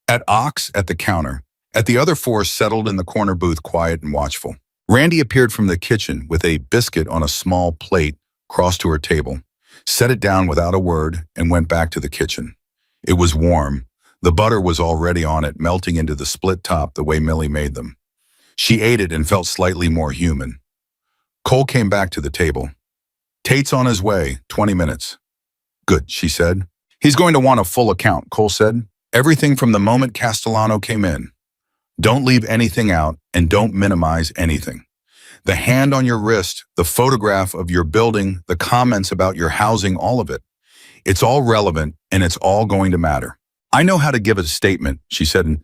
At Ox at the counter, at the other four settled in the corner booth, quiet and watchful. Randy appeared from the kitchen with a biscuit on a small plate, crossed to her table, set it down without a word, and went back to the kitchen. It was warm. The butter was already on it, melting into the split top the way Millie made them. She ate it and felt slightly more human. Cole came back to the table. Tate's on his way, 20 minutes. Good, she said. He's going to want a full account, Cole said. Everything from the moment Castellano came in. Don't leave anything out and don't minimize anything. The hand on your wrist, the photograph of your building, the comments about your housing, all of it. It's all relevant and it's all going to matter. I know how to give a statement, she said, and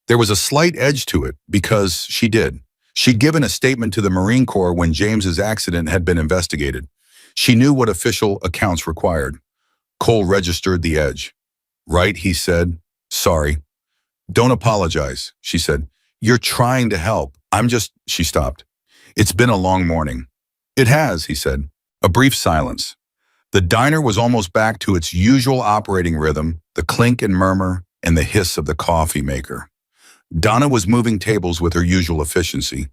there was a slight edge to it because she did. She'd given a statement to the Marine Corps when James's accident had been investigated. She knew what official accounts required. Cole registered the edge. Right, he said. Sorry. Don't apologize, she said. You're trying to help. She stopped. It's been a long morning. It has, he said. A brief silence. The diner was almost back to its usual operating rhythm, the clink and murmur and the hiss of the coffee maker. Donna was moving tables with her usual efficiency.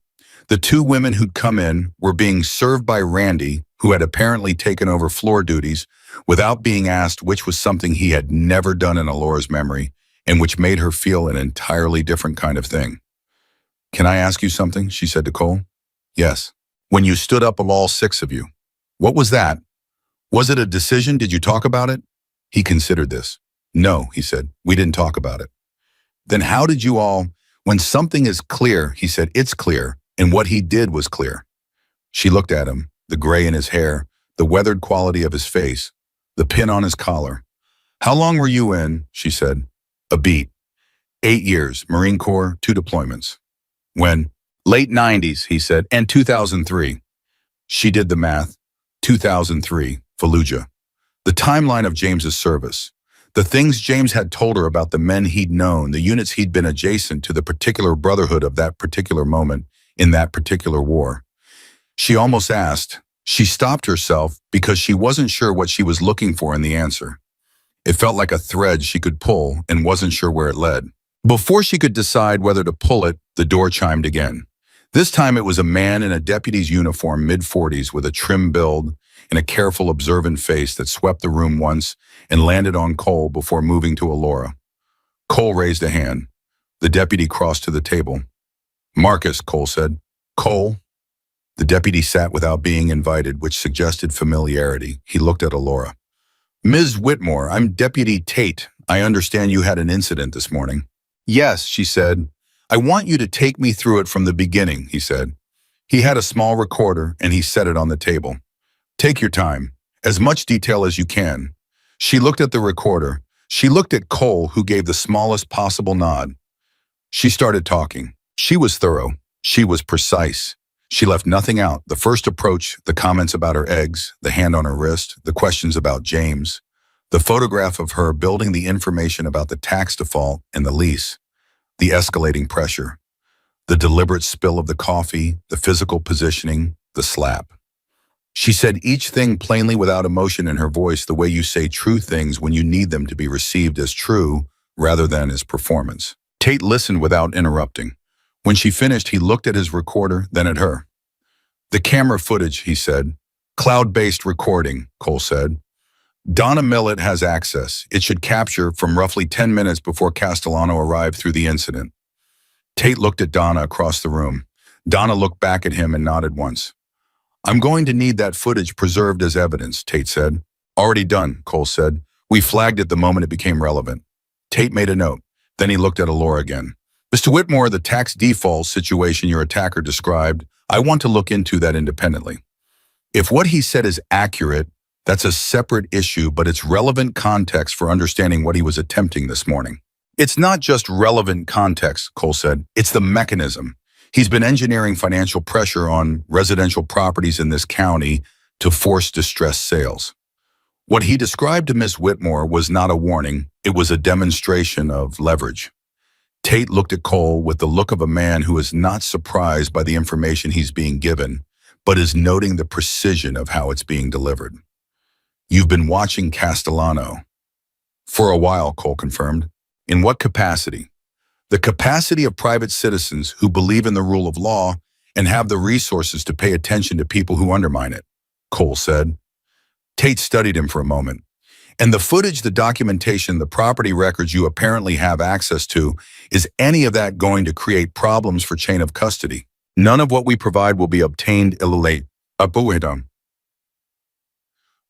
The two women who'd come in were being served by Randy, who had apparently taken over floor duties without being asked, which was something he had never done in Alora's memory, and which made her feel an entirely different kind of thing. Can I ask you something? She said to Cole. Yes. When you stood up, of all six of you, what was that? Was it a decision? Did you talk about it? He considered this. No, he said. We didn't talk about it. Then how did you all, when something is clear, he said, it's clear, and what he did was clear. She looked at him, the gray in his hair, the weathered quality of his face, the pin on his collar. How long were you in? She said. A beat. 8 years, Marine Corps, 2 deployments. When? Late 90s, he said, and 2003. She did the math. 2003, Fallujah. The timeline of James's service. The things James had told her about the men he'd known, the units he'd been adjacent to, the particular brotherhood of that particular moment in that particular war. She almost asked. She stopped herself because she wasn't sure what she was looking for in the answer. It felt like a thread she could pull and wasn't sure where it led. Before she could decide whether to pull it, the door chimed again. This time it was a man in a deputy's uniform, mid-40s, with a trim build and a careful, observant face that swept the room once and landed on Cole before moving to Alora. Cole raised a hand. The deputy crossed to the table. Marcus, Cole said. Cole? The deputy sat without being invited, which suggested familiarity. He looked at Alora. Ms. Whitmore, I'm Deputy Tate. I understand you had an incident this morning. Yes, she said. I want you to take me through it from the beginning, he said. He had a small recorder and he set it on the table. Take your time, as much detail as you can. She looked at the recorder. She looked at Cole, who gave the smallest possible nod. She started talking. She was thorough. She was precise. She left nothing out. The first approach, the comments about her eggs, the hand on her wrist, the questions about James, the photograph of her building the information about the tax default and the lease, the escalating pressure, the deliberate spill of the coffee, the physical positioning, the slap. She said each thing plainly without emotion in her voice, the way you say true things when you need them to be received as true rather than as performance. Tate listened without interrupting. When she finished, he looked at his recorder, then at her. The camera footage, he said. Cloud-based recording, Cole said. Donna Millett has access. It should capture from roughly 10 minutes before Castellano arrived through the incident. Tate looked at Donna across the room. Donna looked back at him and nodded once. I'm going to need that footage preserved as evidence, Tate said. Already done, Cole said. We flagged it the moment it became relevant. Tate made a note. Then he looked at Alora again. Mr. Whitmore, the tax default situation your attacker described, I want to look into that independently. If what he said is accurate, that's a separate issue, but it's relevant context for understanding what he was attempting this morning. It's not just relevant context, Cole said. It's the mechanism. He's been engineering financial pressure on residential properties in this county to force distressed sales. What he described to Miss Whitmore was not a warning. It was a demonstration of leverage. Tate looked at Cole with the look of a man who is not surprised by the information he's being given, but is noting the precision of how it's being delivered. You've been watching Castellano. For a while, Cole confirmed. In what capacity? The capacity of private citizens who believe in the rule of law and have the resources to pay attention to people who undermine it, Cole said. Tate studied him for a moment. And the footage, the documentation, the property records you apparently have access to, is any of that going to create problems for chain of custody? None of what we provide will be obtained illicitly.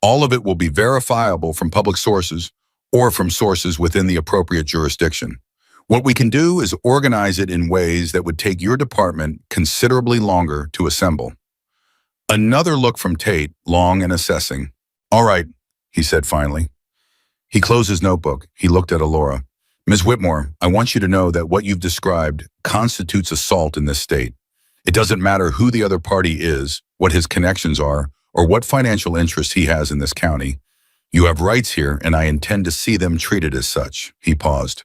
All of it will be verifiable from public sources or from sources within the appropriate jurisdiction. What we can do is organize it in ways that would take your department considerably longer to assemble. Another look from Tate, long and assessing. All right, he said finally. He closed his notebook. He looked at Alora. Ms. Whitmore, I want you to know that what you've described constitutes assault in this state. It doesn't matter who the other party is, what his connections are, or what financial interests he has in this county. You have rights here, and I intend to see them treated as such. He paused.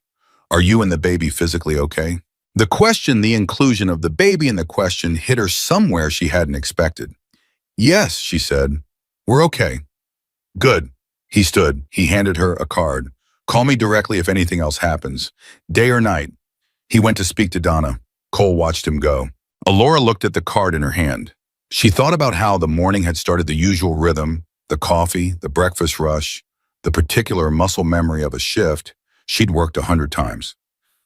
Are you and the baby physically okay? The question, the inclusion of the baby in the question, hit her somewhere she hadn't expected. Yes, she said. We're okay. Good. He stood. He handed her a card. Call me directly if anything else happens. Day or night. He went to speak to Donna. Cole watched him go. Alora looked at the card in her hand. She thought about how the morning had started, the usual rhythm, the coffee, the breakfast rush, the particular muscle memory of a shift she'd worked 100 times.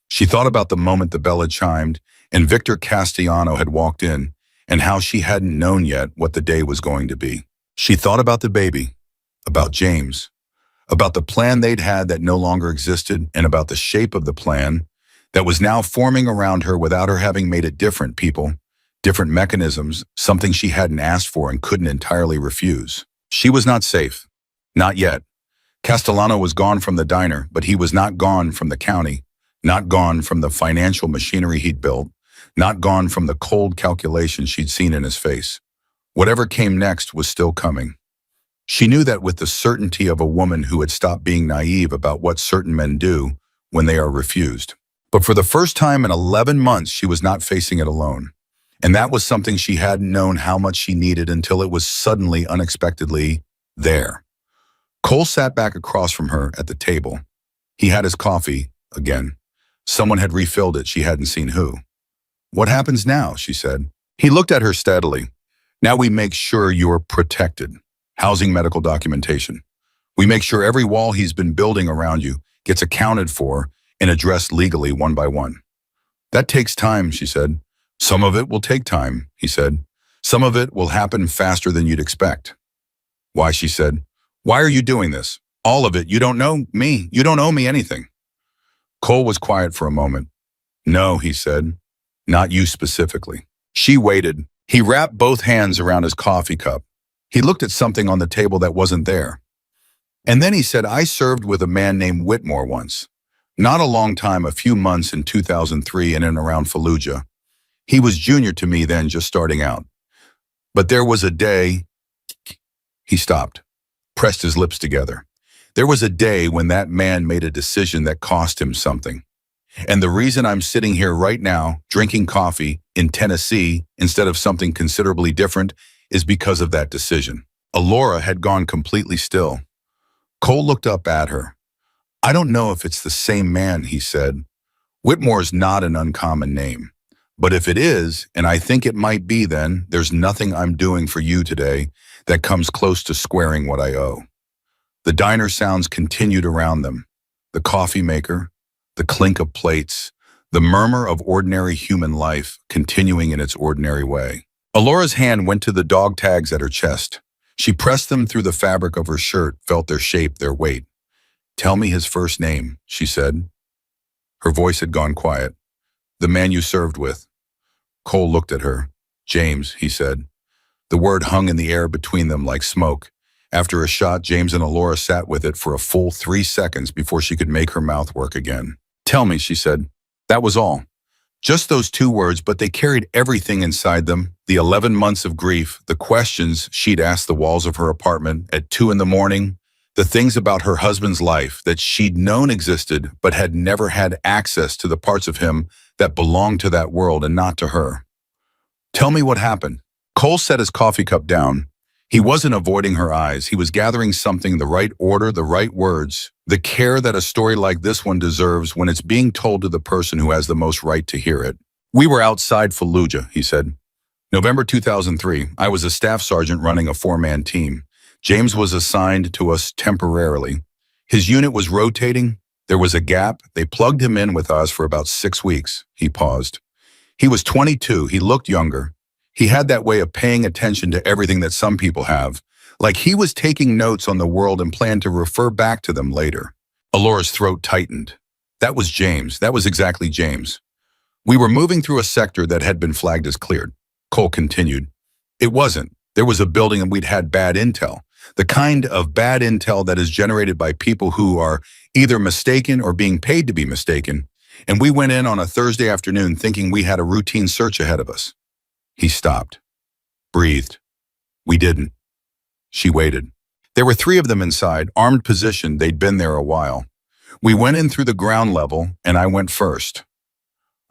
She thought about the moment the bell had chimed and Victor Castellano had walked in and how she hadn't known yet what the day was going to be. She thought about the baby, about James, about the plan they'd had that no longer existed, and about the shape of the plan that was now forming around her without her having made it different people, different mechanisms, something she hadn't asked for and couldn't entirely refuse. She was not safe. Not yet. Castellano was gone from the diner, but he was not gone from the county, not gone from the financial machinery he'd built, not gone from the cold calculation she'd seen in his face. Whatever came next was still coming. She knew that with the certainty of a woman who had stopped being naive about what certain men do when they are refused. But for the first time in 11 months, she was not facing it alone. And that was something she hadn't known how much she needed until it was suddenly, unexpectedly, there. Cole sat back across from her at the table. He had his coffee, again. Someone had refilled it, she hadn't seen who. What happens now, she said. He looked at her steadily. Now we make sure you're protected. Housing, medical documentation. We make sure every wall he's been building around you gets accounted for and addressed legally one by one. That takes time, she said. Some of it will take time, he said. Some of it will happen faster than you'd expect. Why, she said. Why are you doing this? All of it. You don't know me. You don't owe me anything. Cole was quiet for a moment. No, he said. Not you specifically. She waited. He wrapped both hands around his coffee cup. He looked at something on the table that wasn't there. And then he said, I served with a man named Whitmore once. Not a long time, a few months in 2003 in and around Fallujah. He was junior to me then, just starting out. But there was a day. He stopped, pressed his lips together. There was a day when that man made a decision that cost him something. And the reason I'm sitting here right now, drinking coffee in Tennessee instead of something considerably different, is because of that decision. Alora had gone completely still. Cole looked up at her. I don't know if it's the same man, he said. Whitmore's not an uncommon name. But if it is, and I think it might be, then there's nothing I'm doing for you today that comes close to squaring what I owe. The diner sounds continued around them. The coffee maker, the clink of plates, the murmur of ordinary human life continuing in its ordinary way. Alora's hand went to the dog tags at her chest. She pressed them through the fabric of her shirt, felt their shape, their weight. Tell me his first name, she said. Her voice had gone quiet. The man you served with. Cole looked at her. James, he said. The word hung in the air between them like smoke. After a shot, James and Alora sat with it for a full 3 seconds before she could make her mouth work again. Tell me, she said. That was all. Just those 2 words, but they carried everything inside them. The 11 months of grief, the questions she'd asked the walls of her apartment at 2 a.m, the things about her husband's life that she'd known existed but had never had access to the parts of him that belonged to that world and not to her. Tell me what happened. Cole set his coffee cup down. He wasn't avoiding her eyes. He was gathering something, the right order, the right words, the care that a story like this one deserves when it's being told to the person who has the most right to hear it. We were outside Fallujah, he said. November 2003, I was a staff sergeant running a 4-man team. James was assigned to us temporarily. His unit was rotating. There was a gap. They plugged him in with us for about 6 weeks. He paused. He was 22. He looked younger. He had that way of paying attention to everything that some people have, like he was taking notes on the world and planned to refer back to them later. Alora's throat tightened. That was James. That was exactly James. We were moving through a sector that had been flagged as cleared. Cole continued. It wasn't. There was a building and we'd had bad intel. The kind of bad intel that is generated by people who are either mistaken or being paid to be mistaken. And we went in on a Thursday afternoon thinking we had a routine search ahead of us. He stopped, breathed. We didn't. She waited. There were 3 of them inside, armed position. They'd been there a while. We went in through the ground level, and I went first.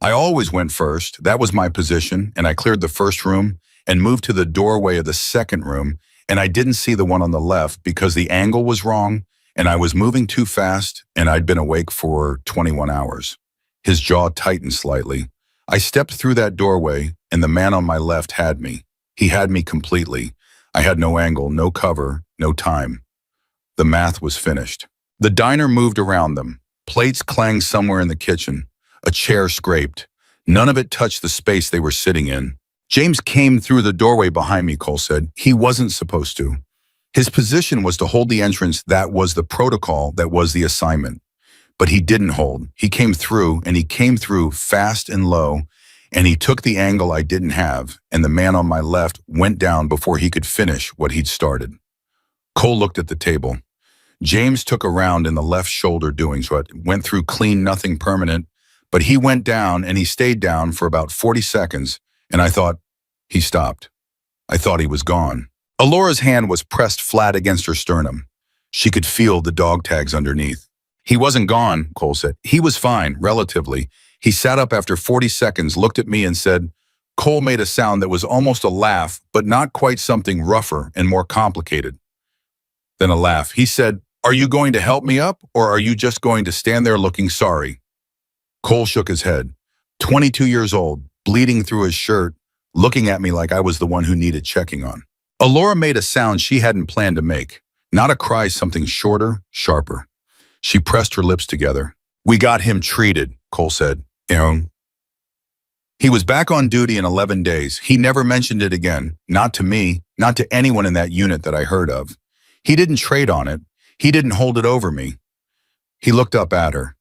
I always went first. That was my position, and I cleared the first room and moved to the doorway of the second room, and I didn't see the one on the left because the angle was wrong, and I was moving too fast, and I'd been awake for 21 hours. His jaw tightened slightly. I stepped through that doorway, and the man on my left had me. He had me completely. I had no angle, no cover, no time. The math was finished. The diner moved around them. Plates clanged somewhere in the kitchen. A chair scraped. None of it touched the space they were sitting in. James came through the doorway behind me, Cole said. He wasn't supposed to. His position was to hold the entrance. That was the protocol. That was the assignment. But he didn't hold. He came through, and he came through fast and low, and he took the angle I didn't have, and the man on my left went down before he could finish what he'd started. Cole looked at the table. James took a round in the left shoulder doing so. It went through clean, nothing permanent, but he went down, and he stayed down for about 40 seconds, and I thought, he stopped. I thought he was gone. Alora's hand was pressed flat against her sternum. She could feel the dog tags underneath. He wasn't gone, Cole said. He was fine, relatively. He sat up after 40 seconds, looked at me and said, Cole made a sound that was almost a laugh, but not quite something rougher and more complicated than a laugh. He said, are you going to help me up, or are you just going to stand there looking sorry? Cole shook his head. 22 years old, bleeding through his shirt, looking at me like I was the one who needed checking on. Alora made a sound she hadn't planned to make. Not a cry, something shorter, sharper. She pressed her lips together. We got him treated, Cole said. He was back on duty in 11 days. He never mentioned it again. Not to me, not to anyone in that unit that I heard of. He didn't trade on it. He didn't hold it over me. He looked up at her.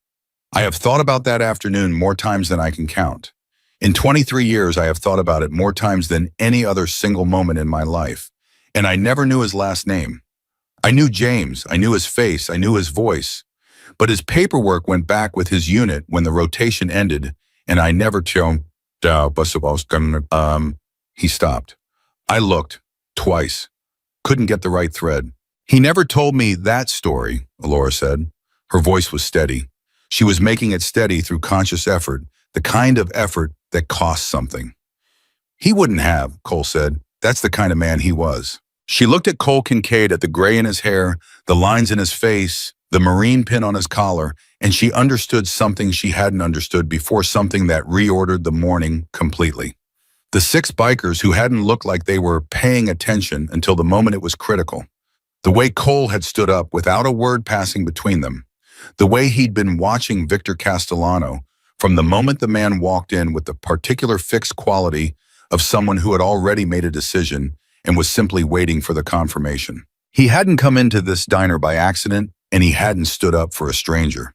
I have thought about that afternoon more times than I can count. In 23 years, I have thought about it more times than any other single moment in my life. And I never knew his last name. I knew James. I knew his face. I knew his voice. But his paperwork went back with his unit when the rotation ended, and I never he stopped. I looked, twice. Couldn't get the right thread. He never told me that story, Alora said. Her voice was steady. She was making it steady through conscious effort, the kind of effort that costs something. He wouldn't have, Cole said. That's the kind of man he was. She looked at Cole Kincaid, at the gray in his hair, the lines in his face, the marine pin on his collar, and she understood something she hadn't understood before, something that reordered the morning completely. The 6 bikers who hadn't looked like they were paying attention until the moment it was critical. The way Cole had stood up without a word passing between them. The way he'd been watching Victor Castellano from the moment the man walked in, with the particular fixed quality of someone who had already made a decision and was simply waiting for the confirmation. He hadn't come into this diner by accident, and he hadn't stood up for a stranger.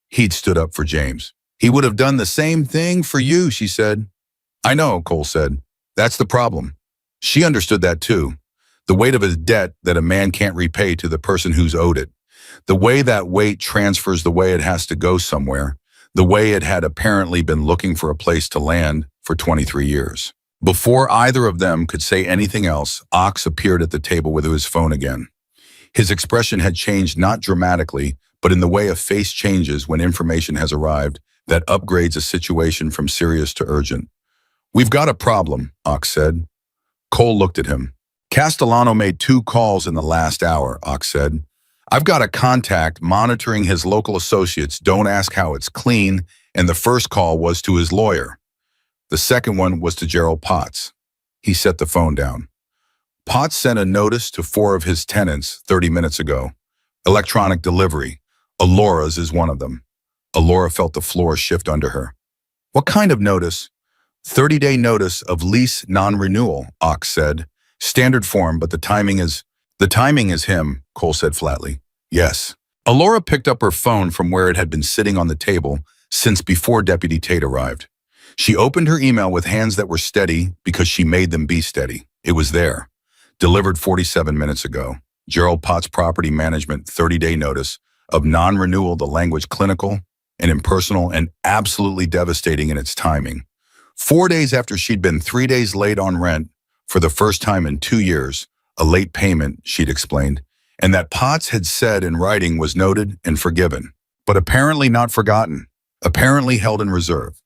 He'd stood up for James. He would have done the same thing for you, she said. I know, Cole said. That's the problem. She understood that too. The weight of a debt that a man can't repay to the person who's owed it. The way that weight transfers, the way it has to go somewhere, the way it had apparently been looking for a place to land for 23 years. Before either of them could say anything else, Ox appeared at the table with his phone again. His expression had changed, not dramatically, but in the way a face changes when information has arrived that upgrades a situation from serious to urgent. We've got a problem, Ox said. Cole looked at him. Castellano made 2 calls in the last hour, Ox said. I've got a contact monitoring his local associates. Don't ask how it's clean. And the first call was to his lawyer. The second one was to Gerald Potts. He set the phone down. Potts sent a notice to 4 of his tenants 30 minutes ago. Electronic delivery. Alora's is one of them. Alora felt the floor shift under her. What kind of notice? 30-day notice of lease non-renewal, Ox said. Standard form, but the timing is him, Cole said flatly. Yes. Alora picked up her phone from where it had been sitting on the table since before Deputy Tate arrived. She opened her email with hands that were steady because she made them be steady. It was there. Delivered 47 minutes ago. Gerald Potts Property Management 30-day notice of non-renewal, the language clinical and impersonal and absolutely devastating in its timing. 4 days after she'd been 3 days late on rent for the first time in 2 years, a late payment, she'd explained, and that Potts had said in writing was noted and forgiven, but apparently not forgotten, apparently held in reserve.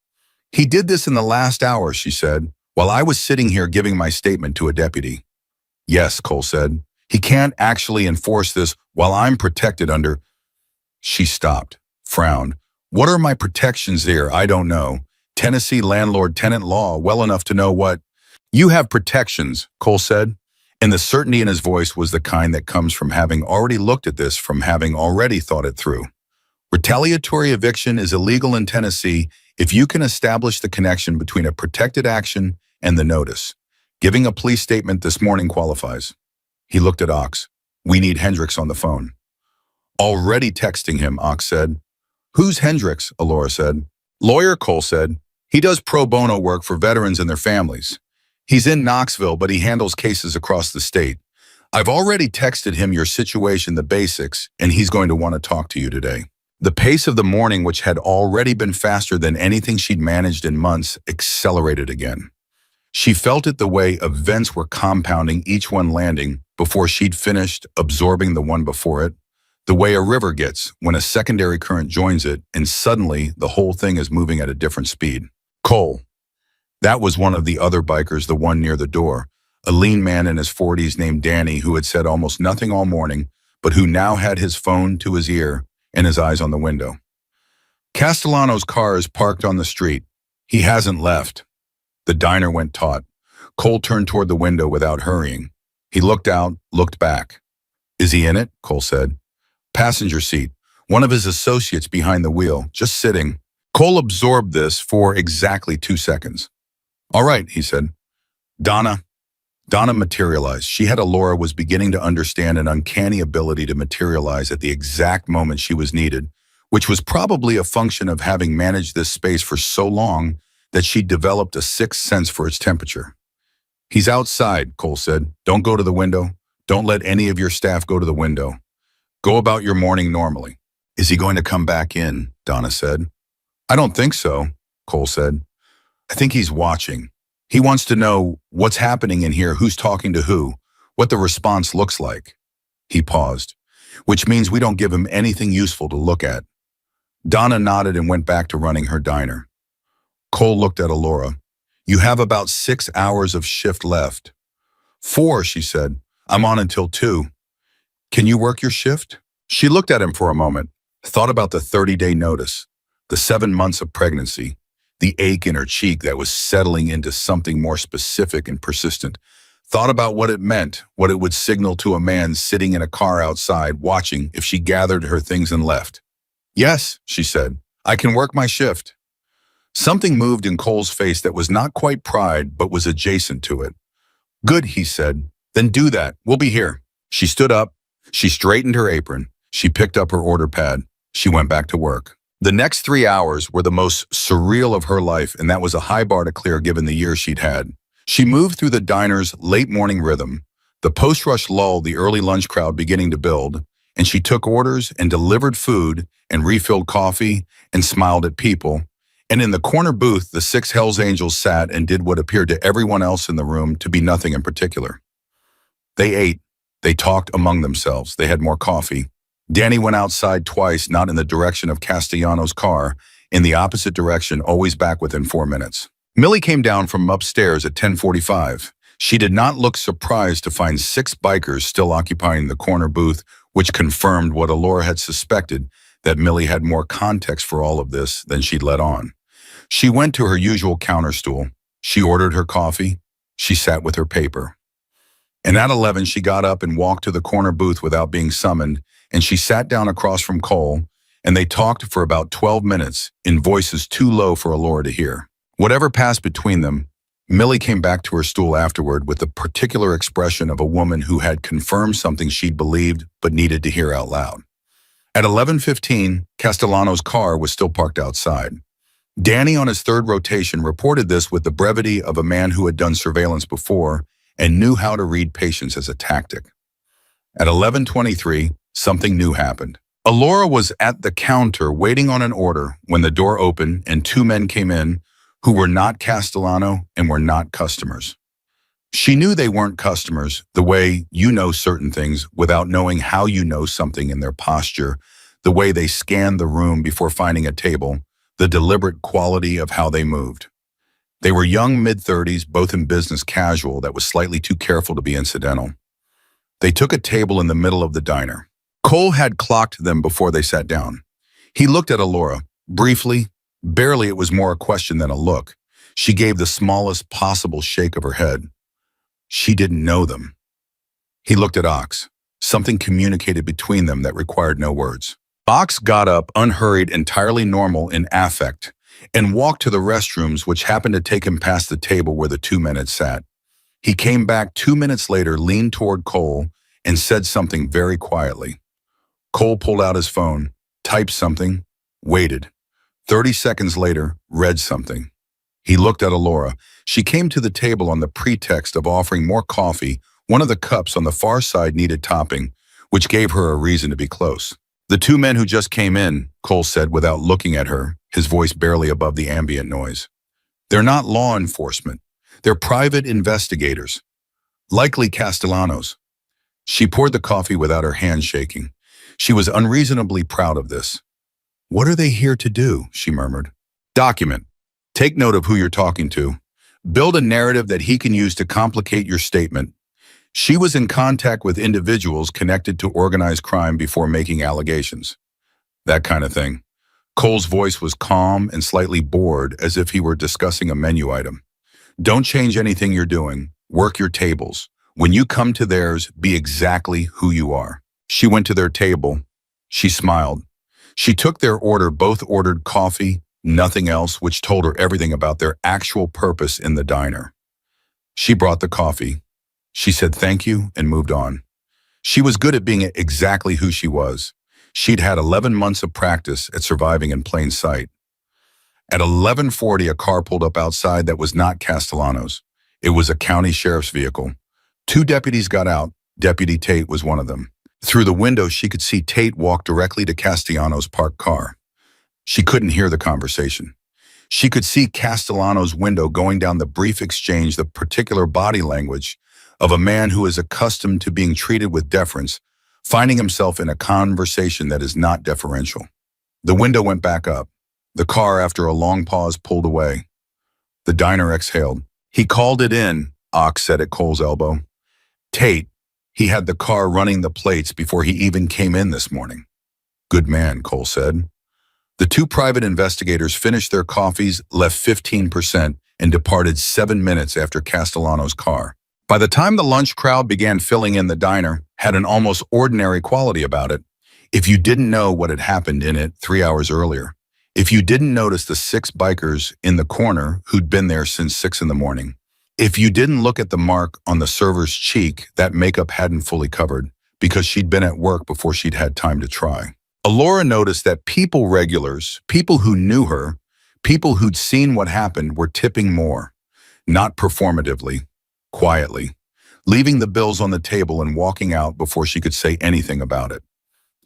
He did this in the last hour, she said, while I was sitting here giving my statement to a deputy. Yes, Cole said. He can't actually enforce this while I'm protected under... She stopped, frowned. What are my protections here? I don't know. Tennessee landlord-tenant law, well enough to know what... You have protections, Cole said. And the certainty in his voice was the kind that comes from having already looked at this, from having already thought it through. Retaliatory eviction is illegal in Tennessee if you can establish the connection between a protected action and the notice. Giving a police statement this morning qualifies. He looked at Ox. We need Hendricks on the phone. Already texting him, Ox said. Who's Hendricks? Alora said. Lawyer, Cole said. He does pro bono work for veterans and their families. He's in Knoxville, but he handles cases across the state. I've already texted him your situation, the basics, and he's going to want to talk to you today. The pace of the morning, which had already been faster than anything she'd managed in months, accelerated again. She felt it the way events were compounding, each one landing before she'd finished absorbing the one before it, the way a river gets when a secondary current joins it, and suddenly the whole thing is moving at a different speed. Cole. That was one of the other bikers, the one near the door, a lean man in his 40s named Danny who had said almost nothing all morning, but who now had his phone to his ear and his eyes on the window. Castellano's car is parked on the street. He hasn't left. The diner went taut. Cole turned toward the window without hurrying. He looked out, looked back. Is he in it? Cole said. Passenger seat. One of his associates behind the wheel, just sitting. Cole absorbed this for exactly 2 seconds. All right, he said. Donna. Donna materialized. She had Alora was beginning to understand an uncanny ability to materialize at the exact moment she was needed, which was probably a function of having managed this space for so long that she'd developed a sixth sense for its temperature. He's outside, Cole said. Don't go to the window. Don't let any of your staff go to the window. Go about your morning normally. Is he going to come back in? Donna said. I don't think so, Cole said. I think he's watching. He wants to know what's happening in here, who's talking to who, what the response looks like. He paused, which means we don't give him anything useful to look at. Donna nodded and went back to running her diner. Cole looked at Alora. You have about 6 hours of shift left. 4, she said. I'm on until 2. Can you work your shift? She looked at him for a moment, thought about the 30-day notice, the 7 months of pregnancy, the ache in her cheek that was settling into something more specific and persistent, thought about what it meant, what it would signal to a man sitting in a car outside watching if she gathered her things and left. Yes, she said, I can work my shift. Something moved in Cole's face that was not quite pride, but was adjacent to it. Good, he said. Then do that. We'll be here. She stood up. She straightened her apron. She picked up her order pad. She went back to work. The next 3 hours were the most surreal of her life, and that was a high bar to clear given the year she'd had. She moved through the diner's late morning rhythm, the post-rush lull, the early lunch crowd beginning to build, and she took orders and delivered food and refilled coffee and smiled at people. And in the corner booth, the 6 Hells Angels sat and did what appeared to everyone else in the room to be nothing in particular. They ate. They talked among themselves. They had more coffee. Danny went outside twice, not in the direction of Castellano's car, in the opposite direction, always back within 4 minutes. Millie came down from upstairs at 10:45. She did not look surprised to find 6 bikers still occupying the corner booth, which confirmed what Alora had suspected, that Millie had more context for all of this than she'd let on. She went to her usual counter stool. She ordered her coffee. She sat with her paper. And at 11, she got up and walked to the corner booth without being summoned, and she sat down across from Cole, and they talked for about 12 minutes in voices too low for Alora to hear. Whatever passed between them, Millie came back to her stool afterward with the particular expression of a woman who had confirmed something she'd believed but needed to hear out loud. At 11:15, Castellano's car was still parked outside. Danny, on his 3rd rotation, reported this with the brevity of a man who had done surveillance before and knew how to read patients as a tactic. At 11:23, something new happened. Alora was at the counter waiting on an order when the door opened and 2 men came in who were not Castellano and were not customers. She knew they weren't customers the way you know certain things without knowing how you know something in their posture, the way they scanned the room before finding a table, the deliberate quality of how they moved. They were young mid-30s, both in business casual that was slightly too careful to be incidental. They took a table in the middle of the diner. Cole had clocked them before they sat down. He looked at Alora, briefly, barely. It was more a question than a look. She gave the smallest possible shake of her head. She didn't know them. He looked at Ox. Something communicated between them that required no words. Ox got up, unhurried, entirely normal in affect, and walked to the restrooms, which happened to take him past the table where the 2 men had sat. He came back 2 minutes later, leaned toward Cole, and said something very quietly. Cole pulled out his phone, typed something, waited. 30 seconds later, read something. He looked at Alora. She came to the table on the pretext of offering more coffee. One of the cups on the far side needed topping, which gave her a reason to be close. The 2 men who just came in, Cole said without looking at her, his voice barely above the ambient noise. They're not law enforcement. They're private investigators. Likely Castellanos. She poured the coffee without her hand shaking. She was unreasonably proud of this. What are they here to do? She murmured. Document. Take note of who you're talking to. Build a narrative that he can use to complicate your statement. She was in contact with individuals connected to organized crime before making allegations. That kind of thing. Cole's voice was calm and slightly bored, as if he were discussing a menu item. Don't change anything you're doing. Work your tables. When you come to theirs, be exactly who you are. She went to their table. She smiled. She took their order. Both ordered coffee, Nothing else, which told her everything about their actual purpose in the diner. She brought the coffee. She said thank you and moved on. She was good at being exactly who she was. She'd had 11 months of practice at surviving in plain sight. At 11:40, a car pulled up outside that was not Castellano's. It was a county sheriff's vehicle. Two deputies got out. Deputy Tate was one of them. Through the window, she could see Tate walk directly to Castellano's parked car. She couldn't hear the conversation. She could see Castellano's window going down the brief exchange, the particular body language of a man who is accustomed to being treated with deference, finding himself in a conversation that is not deferential. The window went back up. The car, after a long pause, pulled away. The diner exhaled. He called it in, Ox said at Cole's elbow. Tate, he had the car running the plates before he even came in this morning. Good man, Cole said. The two private investigators finished their coffees, left 15%, and departed 7 minutes after Castellano's car. By the time the lunch crowd began filling in, the diner had an almost ordinary quality about it. If you didn't know what had happened in it 3 hours earlier, if you didn't notice the 6 bikers in the corner who'd been there since 6 in the morning, if you didn't look at the mark on the server's cheek that makeup hadn't fully covered because she'd been at work before she'd had time to try. Alora noticed that people regulars, people who knew her, people who'd seen what happened were tipping more, not performatively, quietly, leaving the bills on the table and walking out before she could say anything about it.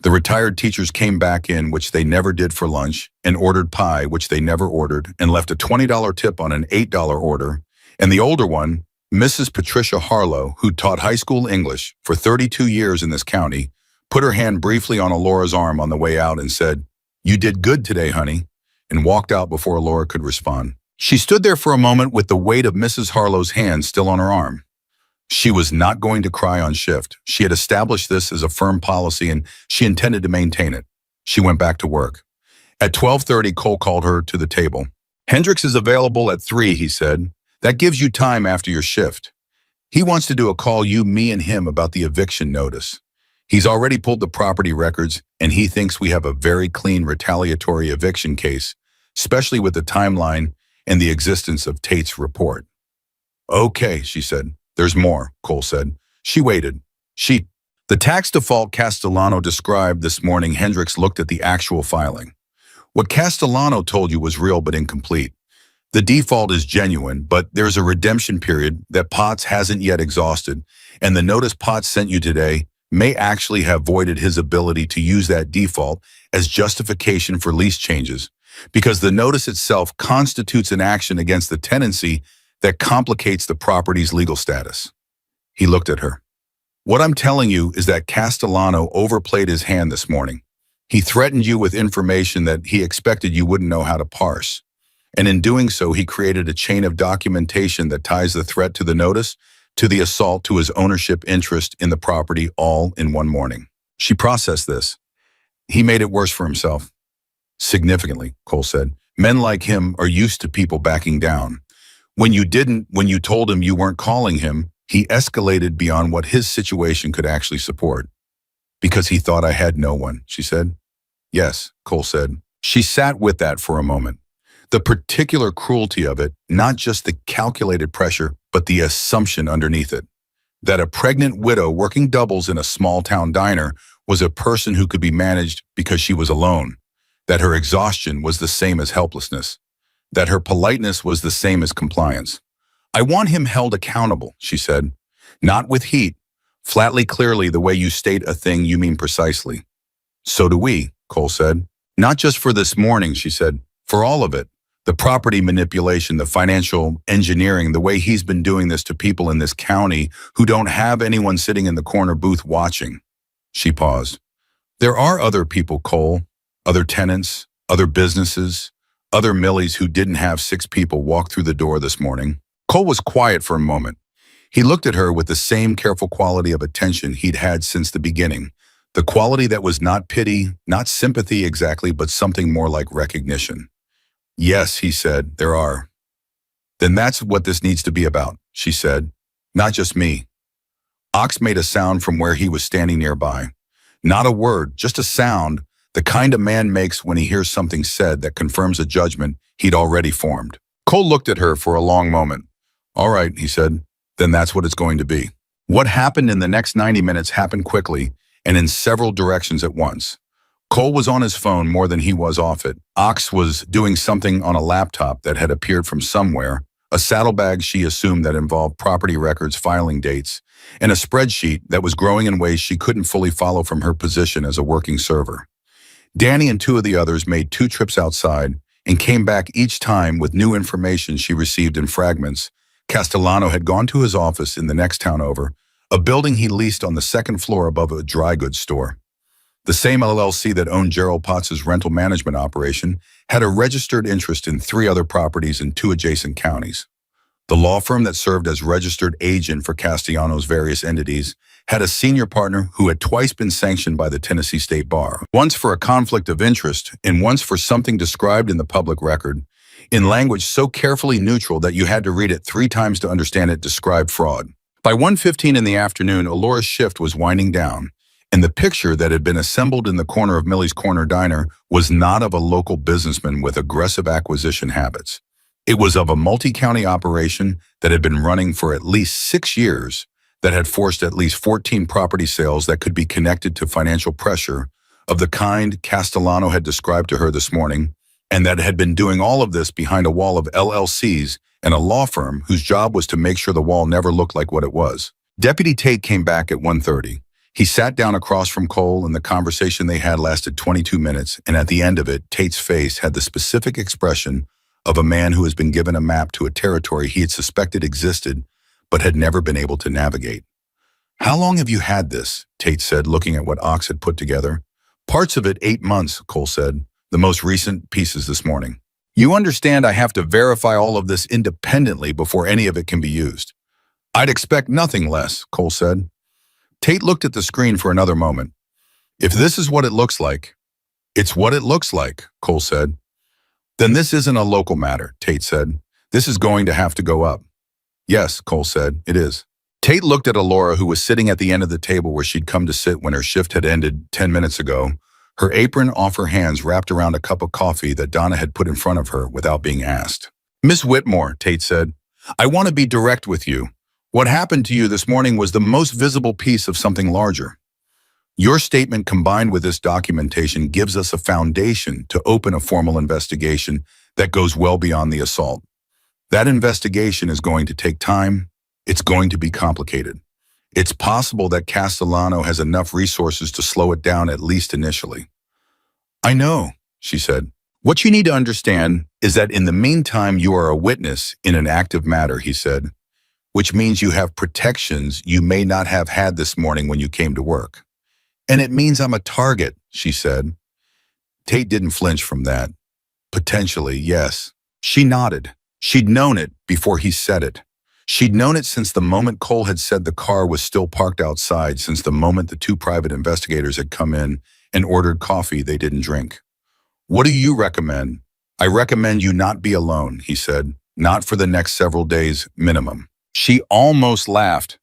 The retired teachers came back in, which they never did for lunch, and ordered pie, which they never ordered, and left a $20 tip on an $8 order. And the older one, Mrs. Patricia Harlow, who taught high school English for 32 years in this county, put her hand briefly on Alora's arm on the way out and said, "You did good today, honey," and walked out before Alora could respond. She stood there for a moment with the weight of Mrs. Harlow's hand still on her arm. She was not going to cry on shift. She had established this as a firm policy and she intended to maintain it. She went back to work. At 12:30, Cole called her to the table. "Hendricks is available at 3, he said. "That gives you time after your shift. He wants to do a call me and him about the eviction notice. He's already pulled the property records and he thinks we have a very clean retaliatory eviction case, especially with the timeline and the existence of Tate's report." "Okay," she said. "There's more," Cole said. She waited. The tax default Castellano described this morning, Hendricks looked at the actual filing. What Castellano told you was real but incomplete. The default is genuine, but there's a redemption period that Potts hasn't yet exhausted, and the notice Potts sent you today may actually have voided his ability to use that default as justification for lease changes, because the notice itself constitutes an action against the tenancy that complicates the property's legal status. He looked at her. "What I'm telling you is that Castellano overplayed his hand this morning. He threatened you with information that he expected you wouldn't know how to parse. And in doing so, he created a chain of documentation that ties the threat to the notice, to the assault, to his ownership interest in the property, all in one morning." She processed this. "He made it worse for himself." "Significantly," Cole said. "Men like him are used to people backing down. When you told him you weren't calling him, he escalated beyond what his situation could actually support." "Because he thought I had no one," she said. "Yes," Cole said. She sat with that for a moment. The particular cruelty of it, not just the calculated pressure, but the assumption underneath it. That a pregnant widow working doubles in a small-town diner was a person who could be managed because she was alone. That her exhaustion was the same as helplessness. That her politeness was the same as compliance. "I want him held accountable," she said. "Not with heat. Flatly, clearly, the way you state a thing you mean precisely." "So do we," Cole said. "Not just for this morning," she said. "For all of it. The property manipulation, the financial engineering, the way he's been doing this to people in this county who don't have anyone sitting in the corner booth watching." She paused. "There are other people, Cole. Other tenants, other businesses, other Millies who didn't have 6 people walk through the door this morning." Cole was quiet for a moment. He looked at her with the same careful quality of attention he'd had since the beginning. The quality that was not pity, not sympathy exactly, but something more like recognition. "Yes," he said, "there are." "Then that's what this needs to be about," she said. "Not just me." Ox made a sound from where he was standing nearby. Not a word, just a sound The kind a man makes when he hears something said that confirms a judgment he'd already formed. Cole looked at her for a long moment. All right, he said, then that's what it's going to be. What happened in the next 90 minutes happened quickly and in several directions at once. Cole was on his phone more than he was off it. Ox was doing something on a laptop that had appeared from somewhere, a saddlebag she assumed that involved property records, filing dates, and a spreadsheet that was growing in ways she couldn't fully follow from her position as a working server. Danny and two of the others made 2 trips outside and came back each time with new information she received in fragments. Castellano had gone to his office in the next town over, a building he leased on the 2nd floor above a dry goods store. The same LLC that owned Gerald Potts's rental management operation had a registered interest in 3 other properties in 2 adjacent counties. The law firm that served as registered agent for Castellano's various entities had a senior partner who had twice been sanctioned by the Tennessee State Bar, once for a conflict of interest and once for something described in the public record, in language so carefully neutral that you had to read it 3 times to understand it described fraud. By 1:15 in the afternoon, Alora's shift was winding down, and the picture that had been assembled in the corner of Millie's Corner Diner was not of a local businessman with aggressive acquisition habits. It was of a multi-county operation that had been running for at least 6 years, that had forced at least 14 property sales that could be connected to financial pressure of the kind Castellano had described to her this morning, and that had been doing all of this behind a wall of LLCs and a law firm whose job was to make sure the wall never looked like what it was. Deputy Tate came back at 1:30. He sat down across from Cole, and the conversation they had lasted 22 minutes, and at the end of it, Tate's face had the specific expression of a man who has been given a map to a territory he had suspected existed, but had never been able to navigate. How long have you had this? Tate said, looking at what Ox had put together. Parts of it 8 months, Cole said, the most recent pieces this morning. You understand I have to verify all of this independently before any of it can be used. I'd expect nothing less, Cole said. Tate looked at the screen for another moment. If this is what it looks like, it's what it looks like, Cole said. Then this isn't a local matter, Tate said. This is going to have to go up. Yes, Cole said, it is. Tate looked at Alora, who was sitting at the end of the table where she'd come to sit when her shift had ended 10 minutes ago, her apron off her hands wrapped around a cup of coffee that Donna had put in front of her without being asked. Miss Whitmore, Tate said, I want to be direct with you. What happened to you this morning was the most visible piece of something larger. Your statement combined with this documentation gives us a foundation to open a formal investigation that goes well beyond the assault. That investigation is going to take time. It's going to be complicated. It's possible that Castellano has enough resources to slow it down, at least initially. I know, she said. What you need to understand is that in the meantime, you are a witness in an active matter, he said, which means you have protections you may not have had this morning when you came to work. And it means I'm a target, she said. Tate didn't flinch from that. Potentially, yes. She nodded. She'd known it before he said it. She'd known it since the moment Cole had said the car was still parked outside, since the moment the 2 private investigators had come in and ordered coffee they didn't drink. What do you recommend? I recommend you not be alone, he said. Not for the next several days, minimum. She almost laughed,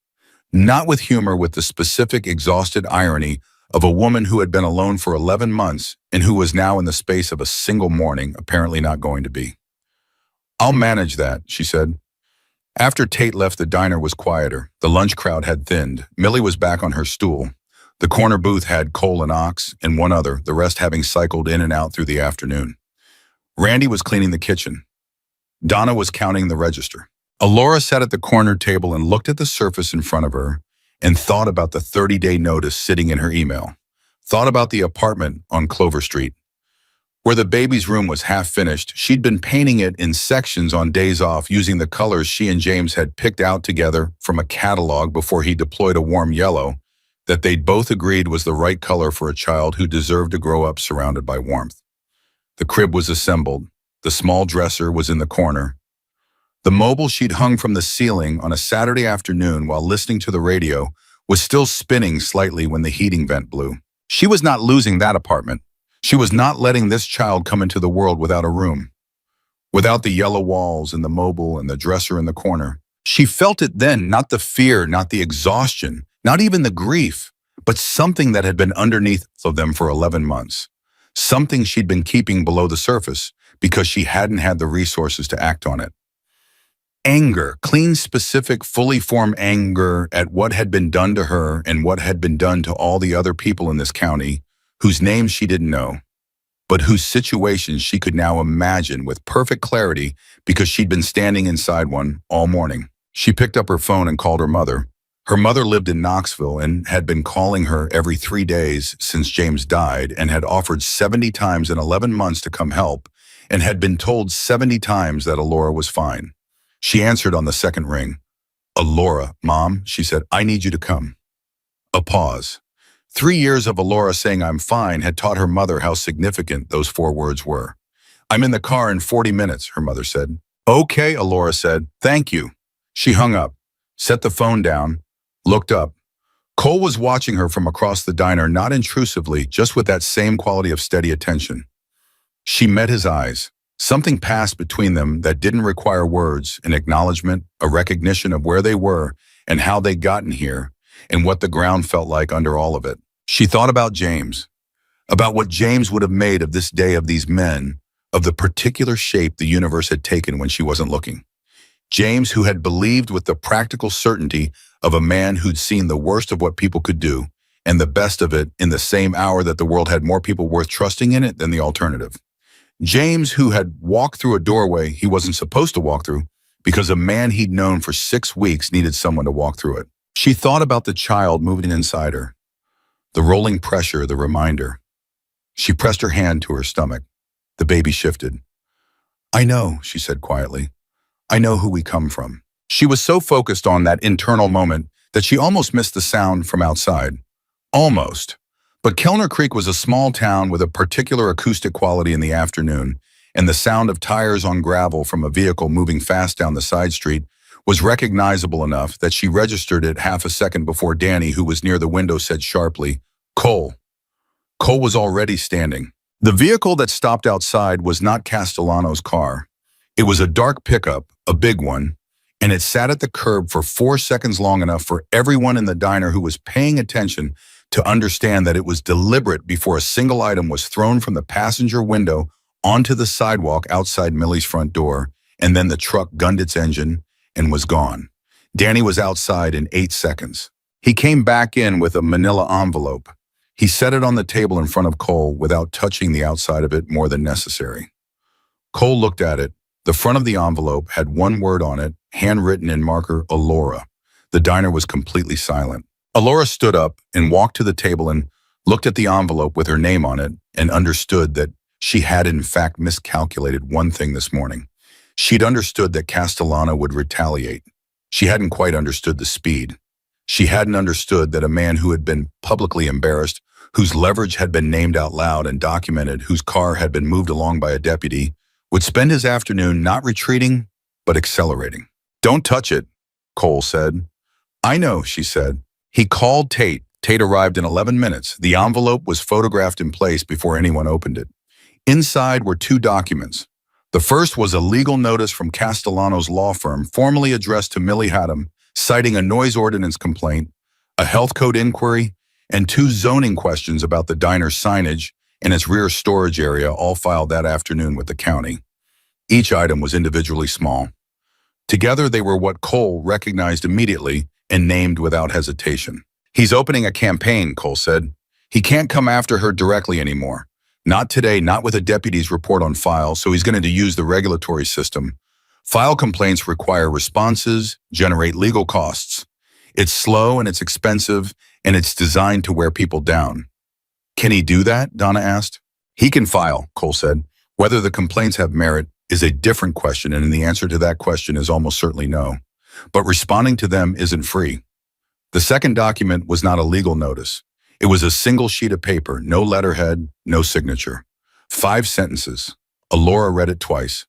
not with humor, with the specific, exhausted irony of a woman who had been alone for 11 months and who was now in the space of a single morning apparently not going to be. I'll manage that, she said. After Tate left, the diner was quieter. The lunch crowd had thinned. Millie was back on her stool. The corner booth had Cole and Ox and one other, the rest having cycled in and out through the afternoon. Randy was cleaning the kitchen. Donna was counting the register. Alora sat at the corner table and looked at the surface in front of her and thought about the 30-day notice sitting in her email. Thought about the apartment on Clover Street. Where the baby's room was half finished, she'd been painting it in sections on days off using the colors she and James had picked out together from a catalog before he deployed a warm yellow that they'd both agreed was the right color for a child who deserved to grow up surrounded by warmth. The crib was assembled. The small dresser was in the corner. The mobile she'd hung from the ceiling on a Saturday afternoon while listening to the radio was still spinning slightly when the heating vent blew. She was not losing that apartment. She was not letting this child come into the world without a room, without the yellow walls and the mobile and the dresser in the corner. She felt it then, not the fear, not the exhaustion, not even the grief, but something that had been underneath of them for 11 months. something she'd been keeping below the surface because she hadn't had the resources to act on it. Anger, clean, specific, fully formed anger at what had been done to her and what had been done to all the other people in this county, whose names she didn't know, but whose situations she could now imagine with perfect clarity because she'd been standing inside one all morning. She picked up her phone and called her mother. Her mother lived in Knoxville and had been calling her every 3 days since James died and had offered 70 times in 11 months to come help and had been told 70 times that Alora was fine. She answered on the second ring. "Alora, Mom," she said, "I need you to come." A pause. 3 years of Alora saying "I'm fine" had taught her mother how significant those 4 words were. "I'm in the car in 40 minutes, her mother said. "Okay," Alora said. "Thank you." She hung up, set the phone down, looked up. Cole was watching her from across the diner, not intrusively, just with that same quality of steady attention. She met his eyes. Something passed between them that didn't require words, an acknowledgement, a recognition of where they were and how they'd gotten here, and what the ground felt like under all of it. She thought about James, about what James would have made of this day, of these men, of the particular shape the universe had taken when she wasn't looking. James, who had believed with the practical certainty of a man who'd seen the worst of what people could do, and the best of it in the same hour that the world had more people worth trusting in it than the alternative. James, who had walked through a doorway he wasn't supposed to walk through because a man he'd known for 6 weeks needed someone to walk through it. She thought about the child moving inside her, the rolling pressure, the reminder. She pressed her hand to her stomach. The baby shifted. "I know," she said quietly. "I know who we come from." She was so focused on that internal moment that she almost missed the sound from outside. Almost. But Kellner Creek was a small town with a particular acoustic quality in the afternoon, and the sound of tires on gravel from a vehicle moving fast down the side street was recognizable enough that she registered it half a second before Danny, who was near the window, said sharply, "Cole." Cole was already standing. The vehicle that stopped outside was not Castellano's car. It was a dark pickup, a big one, and it sat at the curb for 4 seconds, long enough for everyone in the diner who was paying attention to understand that it was deliberate before a single item was thrown from the passenger window onto the sidewalk outside Millie's front door, and then the truck gunned its engine and was gone. Danny was outside in 8 seconds. He came back in with a manila envelope. He set it on the table in front of Cole without touching the outside of it more than necessary. Cole looked at it. The front of the envelope had one word on it, handwritten in marker, "Alora." The diner was completely silent. Alora stood up and walked to the table and looked at the envelope with her name on it and understood that she had in fact miscalculated one thing this morning. She'd understood that Castellano would retaliate. She hadn't quite understood the speed. She hadn't understood that a man who had been publicly embarrassed, whose leverage had been named out loud and documented, whose car had been moved along by a deputy, would spend his afternoon not retreating, but accelerating. "Don't touch it," Cole said. "I know," she said. He called Tate. Tate arrived in 11 minutes. The envelope was photographed in place before anyone opened it. Inside were 2 documents. The first was a legal notice from Castellano's law firm, formally addressed to Millie Haddam, citing a noise ordinance complaint, a health code inquiry, and 2 zoning questions about the diner's signage and its rear storage area, all filed that afternoon with the county. Each item was individually small. Together, they were what Cole recognized immediately and named without hesitation. "He's opening a campaign," Cole said. "He can't come after her directly anymore. Not today, not with a deputy's report on file, so he's going to use the regulatory system. File complaints require responses, generate legal costs. It's slow and it's expensive, and it's designed to wear people down." "Can he do that?" Donna asked. "He can file," Cole said. "Whether the complaints have merit is a different question, and the answer to that question is almost certainly no. But responding to them isn't free." The second document was not a legal notice. It was a single sheet of paper, no letterhead, no signature. 5 sentences. Alora read it twice.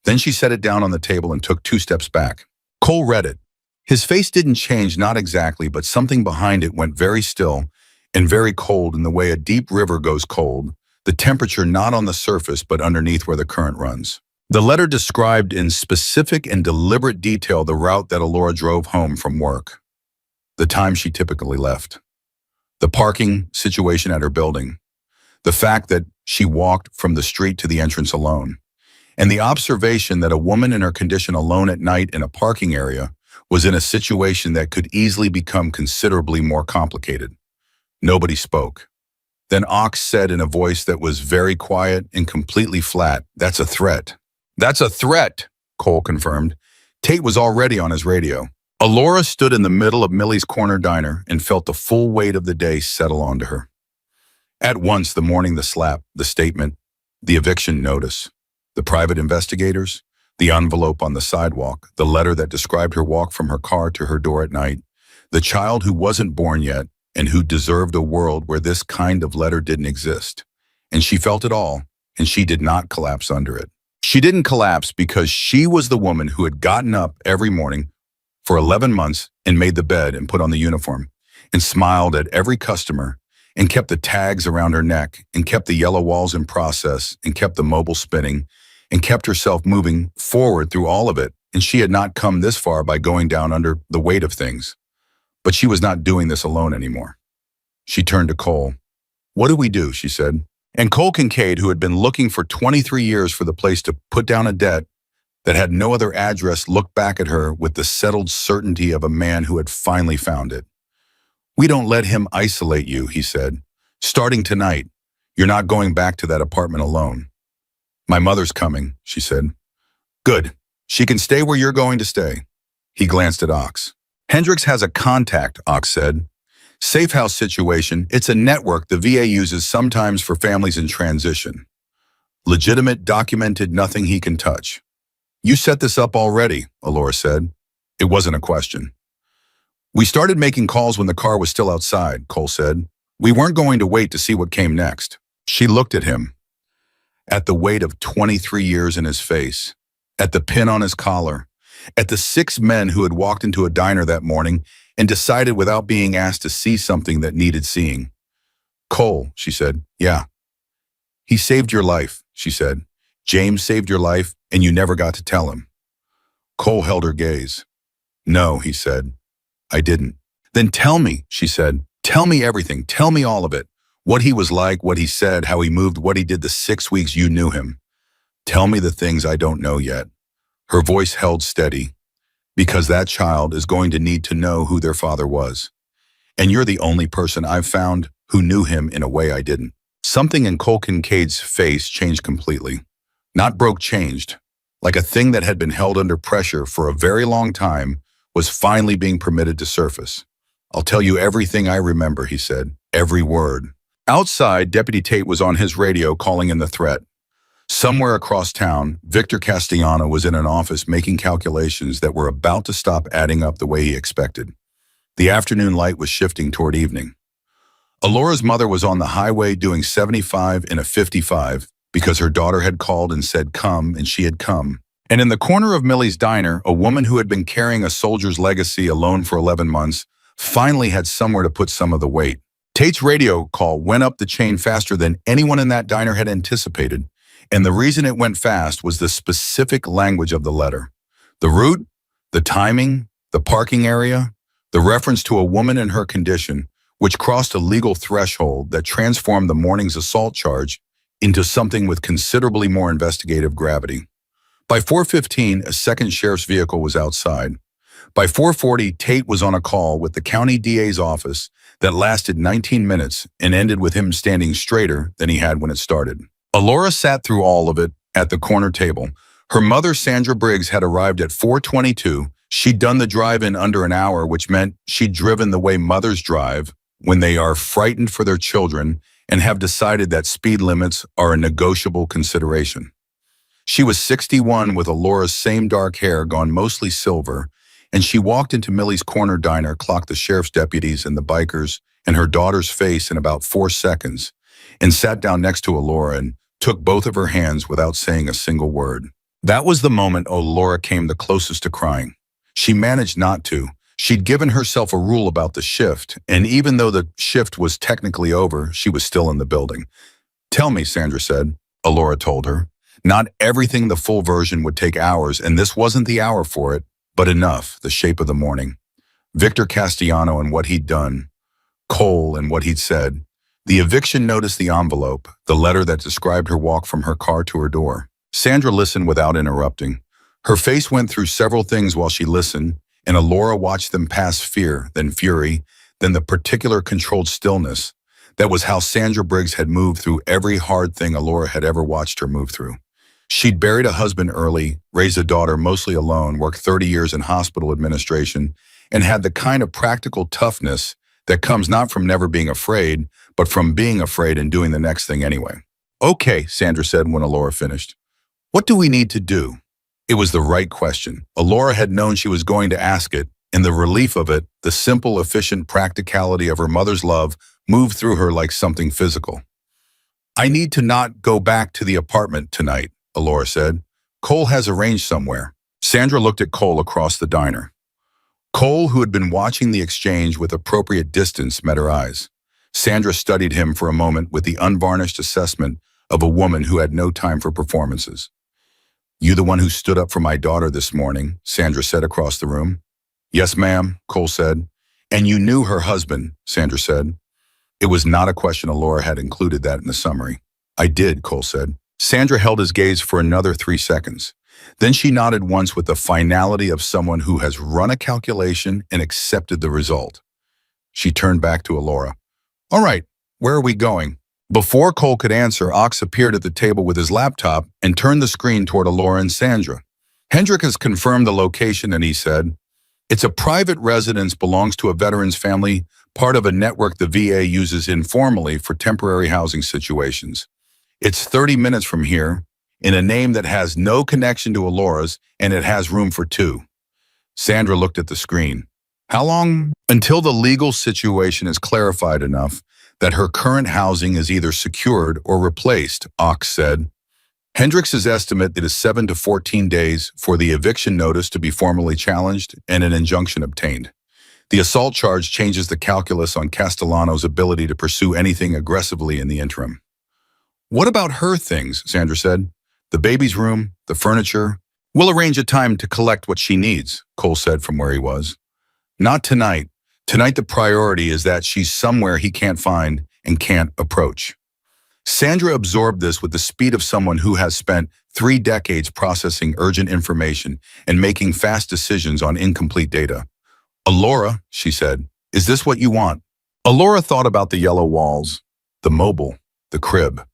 Then she set it down on the table and took 2 steps back. Cole read it. His face didn't change, not exactly, but something behind it went very still and very cold in the way a deep river goes cold, the temperature not on the surface but underneath where the current runs. The letter described in specific and deliberate detail the route that Alora drove home from work, the time she typically left, the parking situation at her building, The fact that she walked from the street to the entrance alone, and the observation that a woman in her condition alone at night in a parking area was in a situation that could easily become considerably more complicated. Nobody spoke. Then Ox said in a voice that was very quiet and completely flat, "That's a threat." "That's a threat," Cole confirmed. Tate was already on his radio. Alora stood in the middle of Millie's corner diner and felt the full weight of the day settle onto her. At once, the morning, the slap, the statement, the eviction notice, the private investigators, the envelope on the sidewalk, the letter that described her walk from her car to her door at night, the child who wasn't born yet and who deserved a world where this kind of letter didn't exist. And she felt it all, and she did not collapse under it. She didn't collapse because she was the woman who had gotten up every morning for 11 months and made the bed and put on the uniform and smiled at every customer and kept the tags around her neck and kept the yellow walls in process and kept the mobile spinning and kept herself moving forward through all of it. And she had not come this far by going down under the weight of things. But she was not doing this alone anymore. She turned to Cole. "What do we do?" she said. And Cole Kincaid, who had been looking for 23 years for the place to put down a debt that had no other address, looked back at her with the settled certainty of a man who had finally found it. "We don't let him isolate you," he said. "Starting tonight, you're not going back to that apartment alone." "My mother's coming," she said. "Good. She can stay where you're going to stay." He glanced at Ox. "Hendricks has a contact," Ox said. "Safe house situation. It's a network the VA uses sometimes for families in transition. Legitimate, documented, nothing he can touch." "You set this up already," Alora said. It wasn't a question. "We started making calls when the car was still outside," Cole said. "We weren't going to wait to see what came next." She looked at him, at the weight of 23 years in his face, at the pin on his collar, at the 6 men who had walked into a diner that morning and decided without being asked to see something that needed seeing. "Cole," she said. "Yeah." "He saved your life," she said. "James saved your life, and you never got to tell him." Cole held her gaze. "No," he said. "I didn't." "Then tell me," she said. "Tell me everything. Tell me all of it. What he was like, what he said, how he moved, what he did the 6 weeks you knew him. Tell me the things I don't know yet." Her voice held steady. "Because that child is going to need to know who their father was. And you're the only person I've found who knew him in a way I didn't." Something in Cole Kincaid's face changed completely. Not broke, changed. Like a thing that had been held under pressure for a very long time was finally being permitted to surface. "I'll tell you everything I remember," he said. "Every word." Outside, Deputy Tate was on his radio calling in the threat. Somewhere across town, Victor Castellano was in an office making calculations that were about to stop adding up the way he expected. The afternoon light was shifting toward evening. Alora's mother was on the highway doing 75 in a 55 because her daughter had called and said come, and she had come. And in the corner of Millie's diner, a woman who had been carrying a soldier's legacy alone for 11 months finally had somewhere to put some of the weight. Tate's radio call went up the chain faster than anyone in that diner had anticipated, and the reason it went fast was the specific language of the letter. The route, the timing, the parking area, the reference to a woman in her condition, which crossed a legal threshold that transformed the morning's assault charge into something with considerably more investigative gravity. By 4:15, a second sheriff's vehicle was outside. By 4:40, Tate was on a call with the county DA's office that lasted 19 minutes and ended with him standing straighter than he had when it started. Alora sat through all of it at the corner table. Her mother, Sandra Briggs, had arrived at 4:22. She'd done the drive in under an hour, which meant she'd driven the way mothers drive when they are frightened for their children and have decided that speed limits are a negotiable consideration. She was 61 with Alora's same dark hair gone mostly silver, and she walked into Millie's corner diner, clocked the sheriff's deputies and the bikers and her daughter's face in about 4 seconds, and sat down next to Alora and took both of her hands without saying a single word. That was the moment Alora came the closest to crying. She managed not to. She'd given herself a rule about the shift, and even though the shift was technically over, she was still in the building. "Tell me," Sandra said. Alora told her. Not everything, the full version, would take hours, and this wasn't the hour for it, but enough, the shape of the morning. Victor Castellano and what he'd done, Cole and what he'd said, The eviction notice, the envelope, the letter that described her walk from her car to her door. Sandra listened without interrupting. Her face went through several things while she listened, and Alora watched them pass: fear, then fury, then the particular controlled stillness. That was how Sandra Briggs had moved through every hard thing Alora had ever watched her move through. She'd buried a husband early, raised a daughter mostly alone, worked 30 years in hospital administration, and had the kind of practical toughness that comes not from never being afraid, but from being afraid and doing the next thing anyway. "Okay," Sandra said when Alora finished. "What do we need to do?" It was the right question. Alora had known she was going to ask it, and the relief of it, the simple, efficient practicality of her mother's love, moved through her like something physical. "I need to not go back to the apartment tonight," Alora said. "Cole has arranged somewhere." Sandra looked at Cole across the diner. Cole, who had been watching the exchange with appropriate distance, met her eyes. Sandra studied him for a moment with the unvarnished assessment of a woman who had no time for performances. "You the one who stood up for my daughter this morning," Sandra said across the room. "Yes, ma'am," Cole said. "And you knew her husband," Sandra said. It was not a question. Alora had included that in the summary. "I did," Cole said. Sandra held his gaze for another 3 seconds. Then she nodded once with the finality of someone who has run a calculation and accepted the result. She turned back to Alora. "All right, where are we going?" Before Cole could answer, Ox appeared at the table with his laptop and turned the screen toward Alora and Sandra. "Hendrik has confirmed the location," and he said, "It's a private residence, belongs to a veteran's family, part of a network the VA uses informally for temporary housing situations. It's 30 minutes from here, in a name that has no connection to Alora's, and it has room for 2. Sandra looked at the screen. "How long?" "Until the legal situation is clarified enough that her current housing is either secured or replaced," Ox said. "Hendrix's estimate is 7 to 14 days for the eviction notice to be formally challenged and an injunction obtained. The assault charge changes the calculus on Castellano's ability to pursue anything aggressively in the interim." "What about her things?" Sandra said. "The baby's room, the furniture." "We'll arrange a time to collect what she needs," Cole said from where he was. "Not tonight. Tonight the priority is that she's somewhere he can't find and can't approach." Sandra absorbed this with the speed of someone who has spent 3 decades processing urgent information and making fast decisions on incomplete data. "Alora," she said, "is this what you want?" Alora thought about the yellow walls, the mobile, the crib,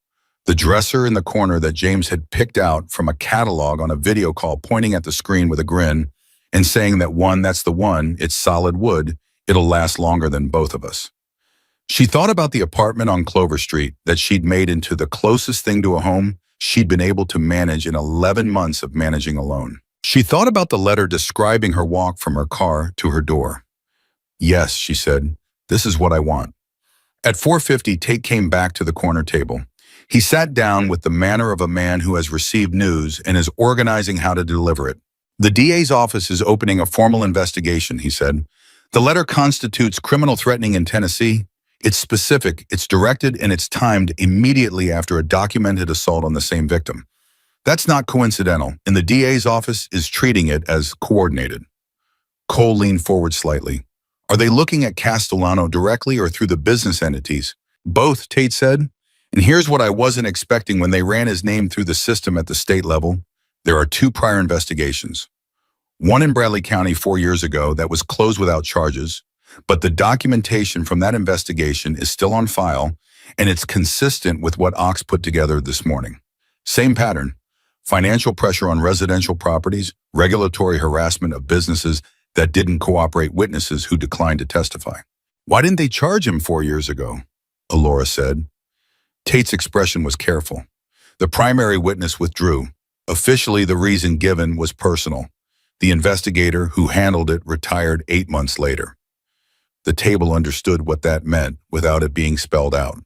the dresser in the corner that James had picked out from a catalog on a video call, pointing at the screen with a grin and saying that that's the one, it's solid wood, it'll last longer than both of us. She thought about the apartment on Clover Street that she'd made into the closest thing to a home she'd been able to manage in 11 months of managing alone. She thought about the letter describing her walk from her car to her door. "Yes," she said, "this is what I want." At 4:50, Tate came back to the corner table. He sat down with the manner of a man who has received news and is organizing how to deliver it. "The DA's office is opening a formal investigation," he said. "The letter constitutes criminal threatening in Tennessee. It's specific, it's directed, and it's timed immediately after a documented assault on the same victim. That's not coincidental, and the DA's office is treating it as coordinated." Cole leaned forward slightly. "Are they looking at Castellano directly or through the business entities?" "Both," Tate said. "And here's what I wasn't expecting when they ran his name through the system at the state level. There are 2 prior investigations. One in Bradley County 4 years ago that was closed without charges, but the documentation from that investigation is still on file, and it's consistent with what Ox put together this morning. Same pattern: financial pressure on residential properties, regulatory harassment of businesses that didn't cooperate, witnesses who declined to testify." "Why didn't they charge him 4 years ago?" Alora said. Tate's expression was careful. "The primary witness withdrew. Officially, the reason given was personal. The investigator who handled it retired 8 months later." The table understood what that meant without it being spelled out.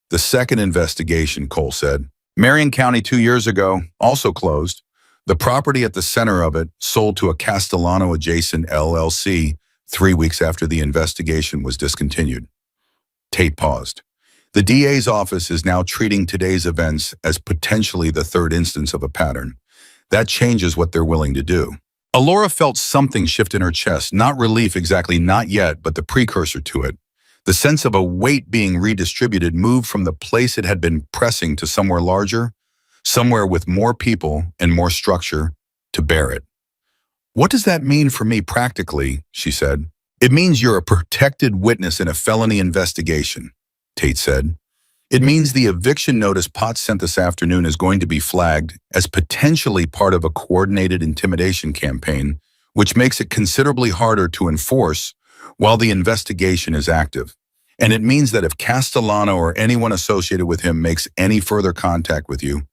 "The second investigation," Cole said. "Marion County 2 years ago, also closed. The property at the center of it sold to a Castellano-adjacent LLC 3 weeks after the investigation was discontinued." Tate paused. "The DA's office is now treating today's events as potentially the 3rd instance of a pattern. That changes what they're willing to do." Alora felt something shift in her chest, not relief exactly, not yet, but the precursor to it. The sense of a weight being redistributed moved from the place it had been pressing to somewhere larger, somewhere with more people and more structure to bear it. "What does that mean for me practically?" she said. "It means you're a protected witness in a felony investigation," Tate said. "It means the eviction notice Potts sent this afternoon is going to be flagged as potentially part of a coordinated intimidation campaign, which makes it considerably harder to enforce while the investigation is active. And it means that if Castellano or anyone associated with him makes any further contact with you,"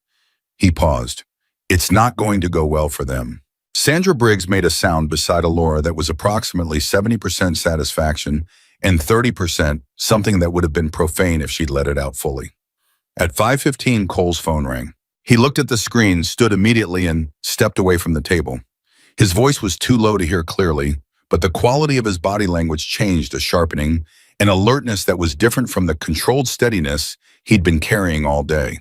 he paused, "it's not going to go well for them." Sandra Briggs made a sound beside Alora that was approximately 70% satisfaction and 30% something that would have been profane if she'd let it out fully. At 5:15, Cole's phone rang. He looked at the screen, stood immediately, and stepped away from the table. His voice was too low to hear clearly, but the quality of his body language changed, a sharpening, an alertness that was different from the controlled steadiness he'd been carrying all day.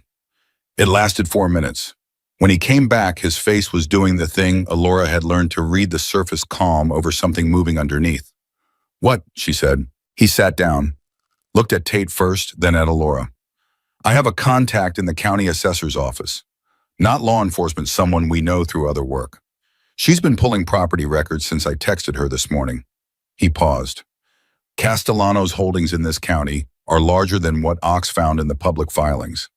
It lasted 4 minutes. When he came back, his face was doing the thing Alora had learned to read the surface calm over something moving underneath. "What?" she said. He sat down, looked at Tate first, then at Alora. "I have a contact in the county assessor's office. Not law enforcement, someone we know through other work. She's been pulling property records since I texted her this morning." He paused. "Castellano's holdings in this county are larger than what Ox found in the public filings.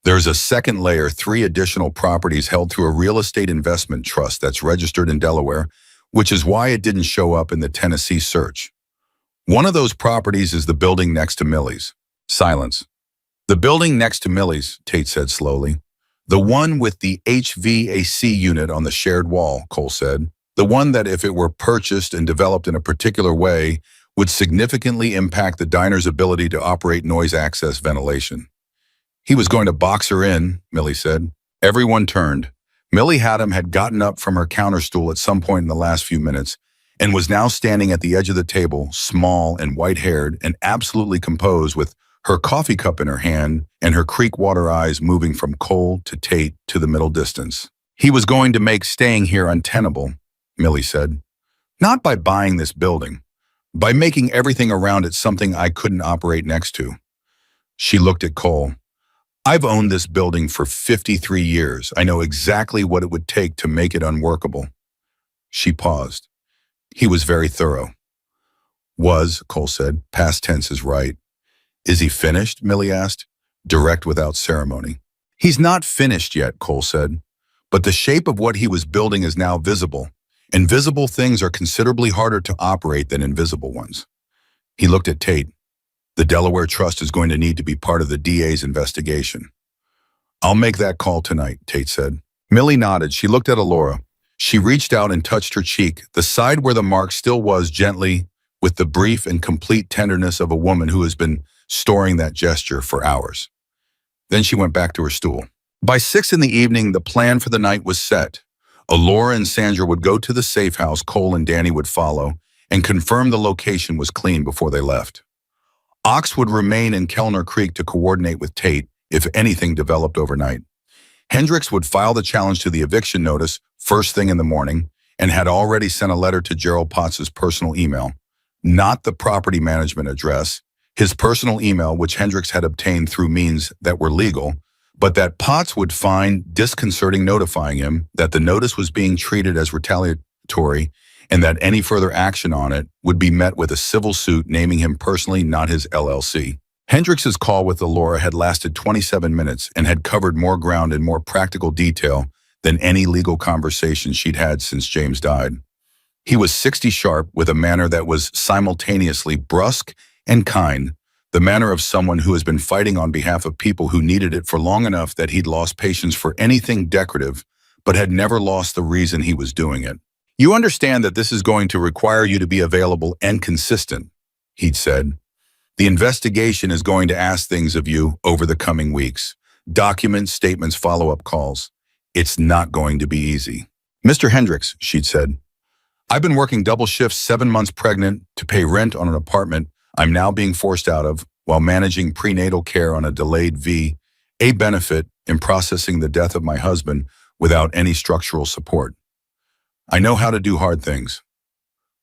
There's a second layer, 3 additional properties held through a real estate investment trust that's registered in Delaware, which is why it didn't show up in the Tennessee search. One of those properties is the building next to Millie's." Silence. "The building next to Millie's," Tate said slowly. "The one with the HVAC unit on the shared wall," Cole said. "The one that, if it were purchased and developed in a particular way, would significantly impact the diner's ability to operate noise access ventilation." "He was going to box her in," Millie said. Everyone turned. Millie Haddam had gotten up from her counter stool at some point in the last few minutes and was now standing at the edge of the table, small and white-haired and absolutely composed, with her coffee cup in her hand and her creek-water eyes moving from Cole to Tate to the middle distance. "He was going to make staying here untenable," Millie said. "Not by buying this building, by making everything around it something I couldn't operate next to." She looked at Cole. "I've owned this building for 53 years. I know exactly what it would take to make it unworkable." She paused. "He was very thorough." "Was," Cole said. "Past tense is right." "Is he finished?" Millie asked, direct without ceremony. "He's not finished yet," Cole said. "But the shape of what he was building is now visible. And visible things are considerably harder to operate than invisible ones." He looked at Tate. "The Delaware Trust is going to need to be part of the DA's investigation." "I'll make that call tonight," Tate said. Millie nodded. She looked at Alora. She reached out and touched her cheek, the side where the mark still was, gently, with the brief and complete tenderness of a woman who has been storing that gesture for hours. Then she went back to her stool. By 6 in the evening, the plan for the night was set. Alora and Sandra would go to the safe house, Cole and Danny would follow, and confirm the location was clean before they left. Ox would remain in Kellner Creek to coordinate with Tate if anything developed overnight. Hendricks would file the challenge to the eviction notice first thing in the morning and had already sent a letter to Gerald Potts's personal email, not the property management address, his personal email, which Hendricks had obtained through means that were legal, but that Potts would find disconcerting, notifying him that the notice was being treated as retaliatory and that any further action on it would be met with a civil suit naming him personally, not his LLC. Hendricks's call with Alora had lasted 27 minutes and had covered more ground in more practical detail than any legal conversation she'd had since James died. He was 60 sharp, with a manner that was simultaneously brusque and kind, the manner of someone who has been fighting on behalf of people who needed it for long enough that he'd lost patience for anything decorative, but had never lost the reason he was doing it. "You understand that this is going to require you to be available and consistent," he'd said. "The investigation is going to ask things of you over the coming weeks. Documents, statements, follow-up calls. It's not going to be easy." "Mr. Hendricks," she'd said, "I've been working double shifts, 7 months pregnant, to pay rent on an apartment I'm now being forced out of, while managing prenatal care on a delayed VA benefit in processing the death of my husband without any structural support. I know how to do hard things."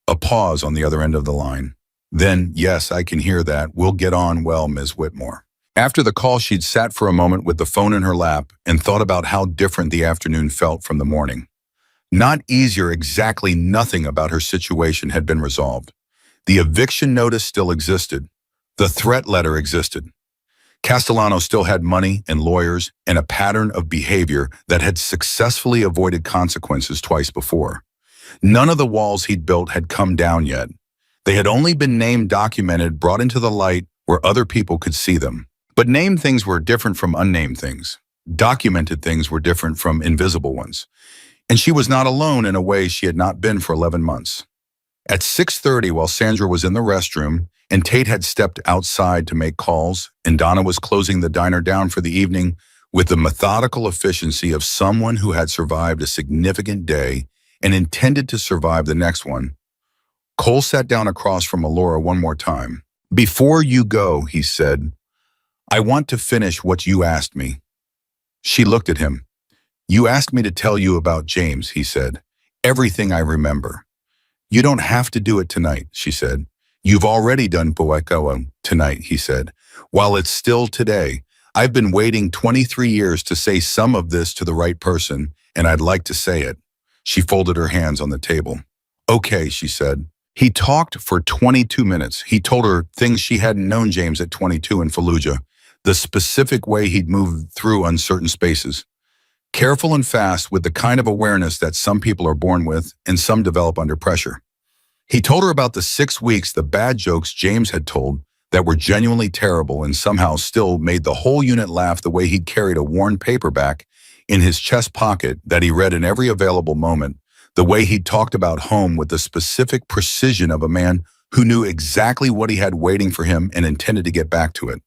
A pause on the other end of the line. Then, yes, I can hear that. We'll get on well, Ms. Whitmore. After the call, she'd sat for a moment with the phone in her lap and thought about how different the afternoon felt from the morning. Not easier, exactly nothing about her situation had been resolved. The eviction notice still existed. The threat letter existed. Castellano still had money and lawyers and a pattern of behavior that had successfully avoided consequences twice before. None of the walls he'd built had come down yet. They had only been named, documented, brought into the light where other people could see them. But named things were different from unnamed things. Documented things were different from invisible ones. And she was not alone in a way she had not been for 11 months. At 6:30, while Sandra was in the restroom and Tate had stepped outside to make calls and Donna was closing the diner down for the evening with the methodical efficiency of someone who had survived a significant day and intended to survive the next one, Cole sat down across from Alora one more time. "Before you go," he said, "I want to finish what you asked me." She looked at him. "You asked me to tell you about James," he said. "Everything I remember." "You don't have to do it tonight," she said. "You've already done Poecoa tonight," he said. "While it's still today, I've been waiting 23 years to say some of this to the right person, and I'd like to say it." She folded her hands on the table. "Okay," she said. He talked for 22 minutes. He told her things she hadn't known James at 22 in Fallujah, the specific way he'd moved through uncertain spaces. Careful and fast, with the kind of awareness that some people are born with and some develop under pressure. He told her about the 6 weeks, the bad jokes James had told that were genuinely terrible and somehow still made the whole unit laugh, the way he'd carried a worn paperback in his chest pocket that he read in every available moment, the way he talked about home with the specific precision of a man who knew exactly what he had waiting for him and intended to get back to it.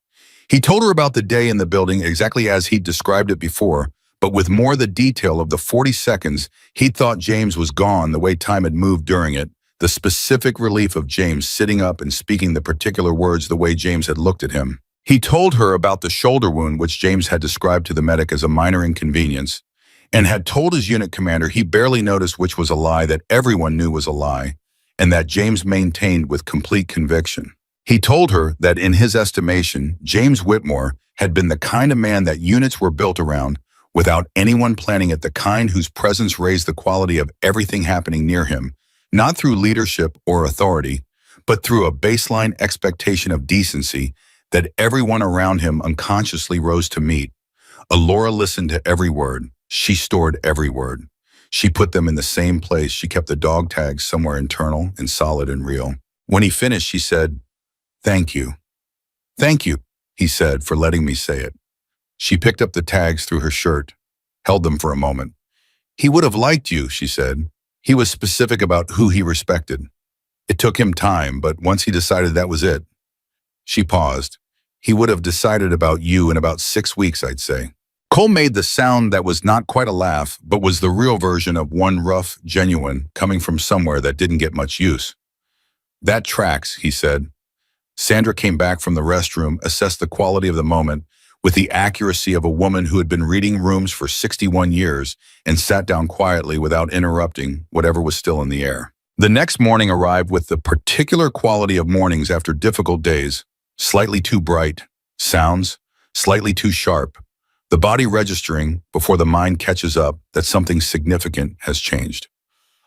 He told her about the day in the building exactly as he'd described it before, but with more the detail of the 40 seconds he'd thought James was gone, the way time had moved during it, the specific relief of James sitting up and speaking the particular words the way James had looked at him. He told her about the shoulder wound which James had described to the medic as a minor inconvenience, and had told his unit commander he barely noticed which was a lie that everyone knew was a lie, and that James maintained with complete conviction. He told her that in his estimation, James Whitmore had been the kind of man that units were built around, without anyone planning it, the kind whose presence raised the quality of everything happening near him, not through leadership or authority, but through a baseline expectation of decency that everyone around him unconsciously rose to meet. Alora listened to every word. She stored every word. She put them in the same place. She kept the dog tags somewhere internal and solid and real. When he finished, she said, "Thank you." "Thank you," he said, "for letting me say it." She picked up the tags through her shirt, held them for a moment. "He would have liked you," she said. "He was specific about who he respected. It took him time, but once he decided that was it." She paused. "He would have decided about you in about 6 weeks, I'd say." Cole made the sound that was not quite a laugh, but was the real version of one rough, genuine, coming from somewhere that didn't get much use. "That tracks," he said. Sandra came back from the restroom, assessed the quality of the moment with the accuracy of a woman who had been reading rooms for 61 years, and sat down quietly without interrupting whatever was still in the air. The next morning arrived with the particular quality of mornings after difficult days, slightly too bright, sounds slightly too sharp, the body registering before the mind catches up that something significant has changed.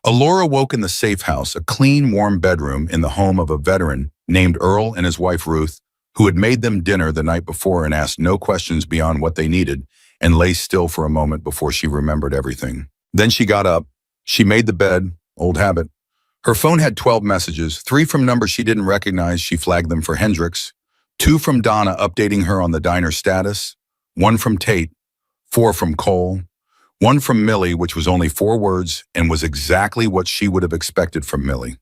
Alora woke in the safe house, a clean, warm bedroom in the home of a veteran named Earl and his wife Ruth, who had made them dinner the night before and asked no questions beyond what they needed, and lay still for a moment before she remembered everything. Then she got up. She made the bed, old habit. Her phone had 12 messages, 3 from numbers she didn't recognize. She flagged them for Hendricks, 2 from Donna updating her on the diner status, 1 from Tate, 4 from Cole, 1 from Millie, which was only 4 words and was exactly what she would have expected from Millie.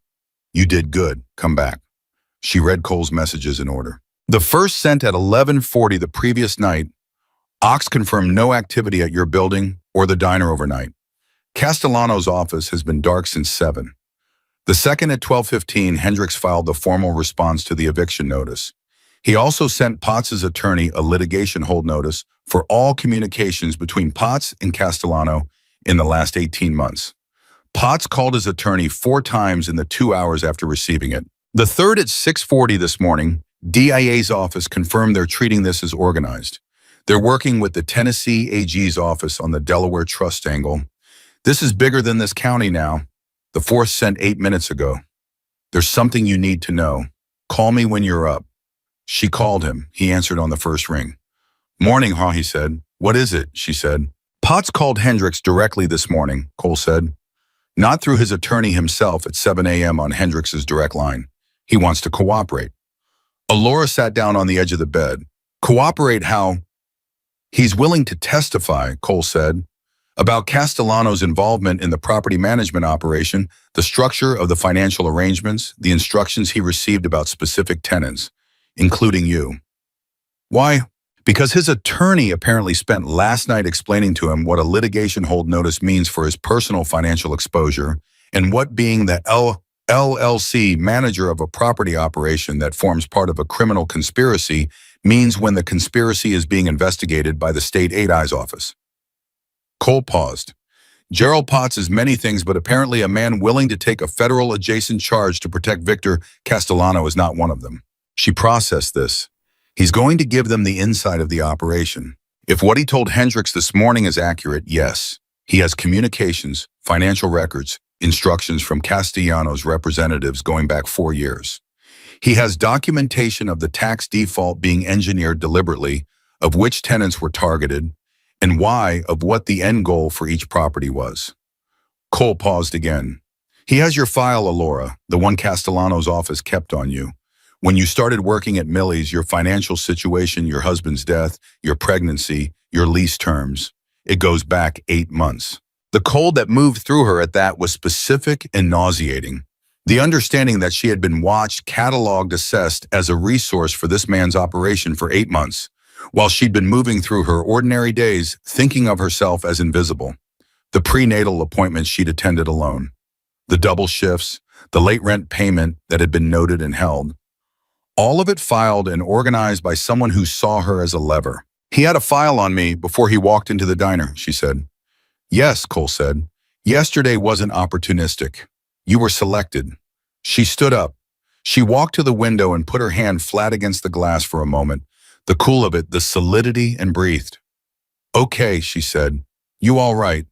"You did good. Come back." She read Cole's messages in order. The first sent at 11:40 the previous night. "Ox confirmed no activity at your building or the diner overnight. Castellano's office has been dark since 7. The second at 12:15, Hendricks filed the formal response to the eviction notice. He also sent Potts' attorney a litigation hold notice for all communications between Potts and Castellano in the last 18 months. Potts called his attorney 4 times in the 2 hours after receiving it. The third at 6:40 this morning, DIA's office confirmed they're treating this as organized. They're working with the Tennessee AG's office on the Delaware Trust angle. This is bigger than this county now. The fourth sent 8 minutes ago. There's something you need to know. Call me when you're up. She called him. He answered on the first ring. Morning, huh, he said. What is it, she said. Potts called Hendricks directly this morning, Cole said. Not through his attorney himself at 7 a.m. on Hendricks's direct line. He wants to cooperate. Alora sat down on the edge of the bed. Cooperate how? He's willing to testify, Cole said, about Castellano's involvement in the property management operation, the structure of the financial arrangements, the instructions he received about specific tenants, including you. Why? Because his attorney apparently spent last night explaining to him what a litigation hold notice means for his personal financial exposure and what being the LLC manager of a property operation that forms part of a criminal conspiracy means when the conspiracy is being investigated by the state AI's office. Cole paused. Gerald Potts is many things, but apparently a man willing to take a federal adjacent charge to protect Victor Castellano is not one of them. She processed this. He's going to give them the inside of the operation. If what he told Hendricks this morning is accurate, yes. He has communications, financial records, instructions from Castellano's representatives going back 4 years. He has documentation of the tax default being engineered deliberately, of which tenants were targeted, and why of what the end goal for each property was. Cole paused again. He has your file, Alora, the one Castellano's office kept on you. When you started working at Millie's, your financial situation, your husband's death, your pregnancy, your lease terms, it goes back 8 months. The cold that moved through her at that was specific and nauseating. The understanding that she had been watched, cataloged, assessed as a resource for this man's operation for 8 months, while she'd been moving through her ordinary days, thinking of herself as invisible. The prenatal appointments she'd attended alone. The double shifts, the late rent payment that had been noted and held. All of it filed and organized by someone who saw her as a lever. He had a file on me before he walked into the diner, she said. Yes, Cole said. Yesterday wasn't opportunistic. You were selected. She stood up. She walked to the window and put her hand flat against the glass for a moment, the cool of it, the solidity, and breathed. Okay, she said. You all right?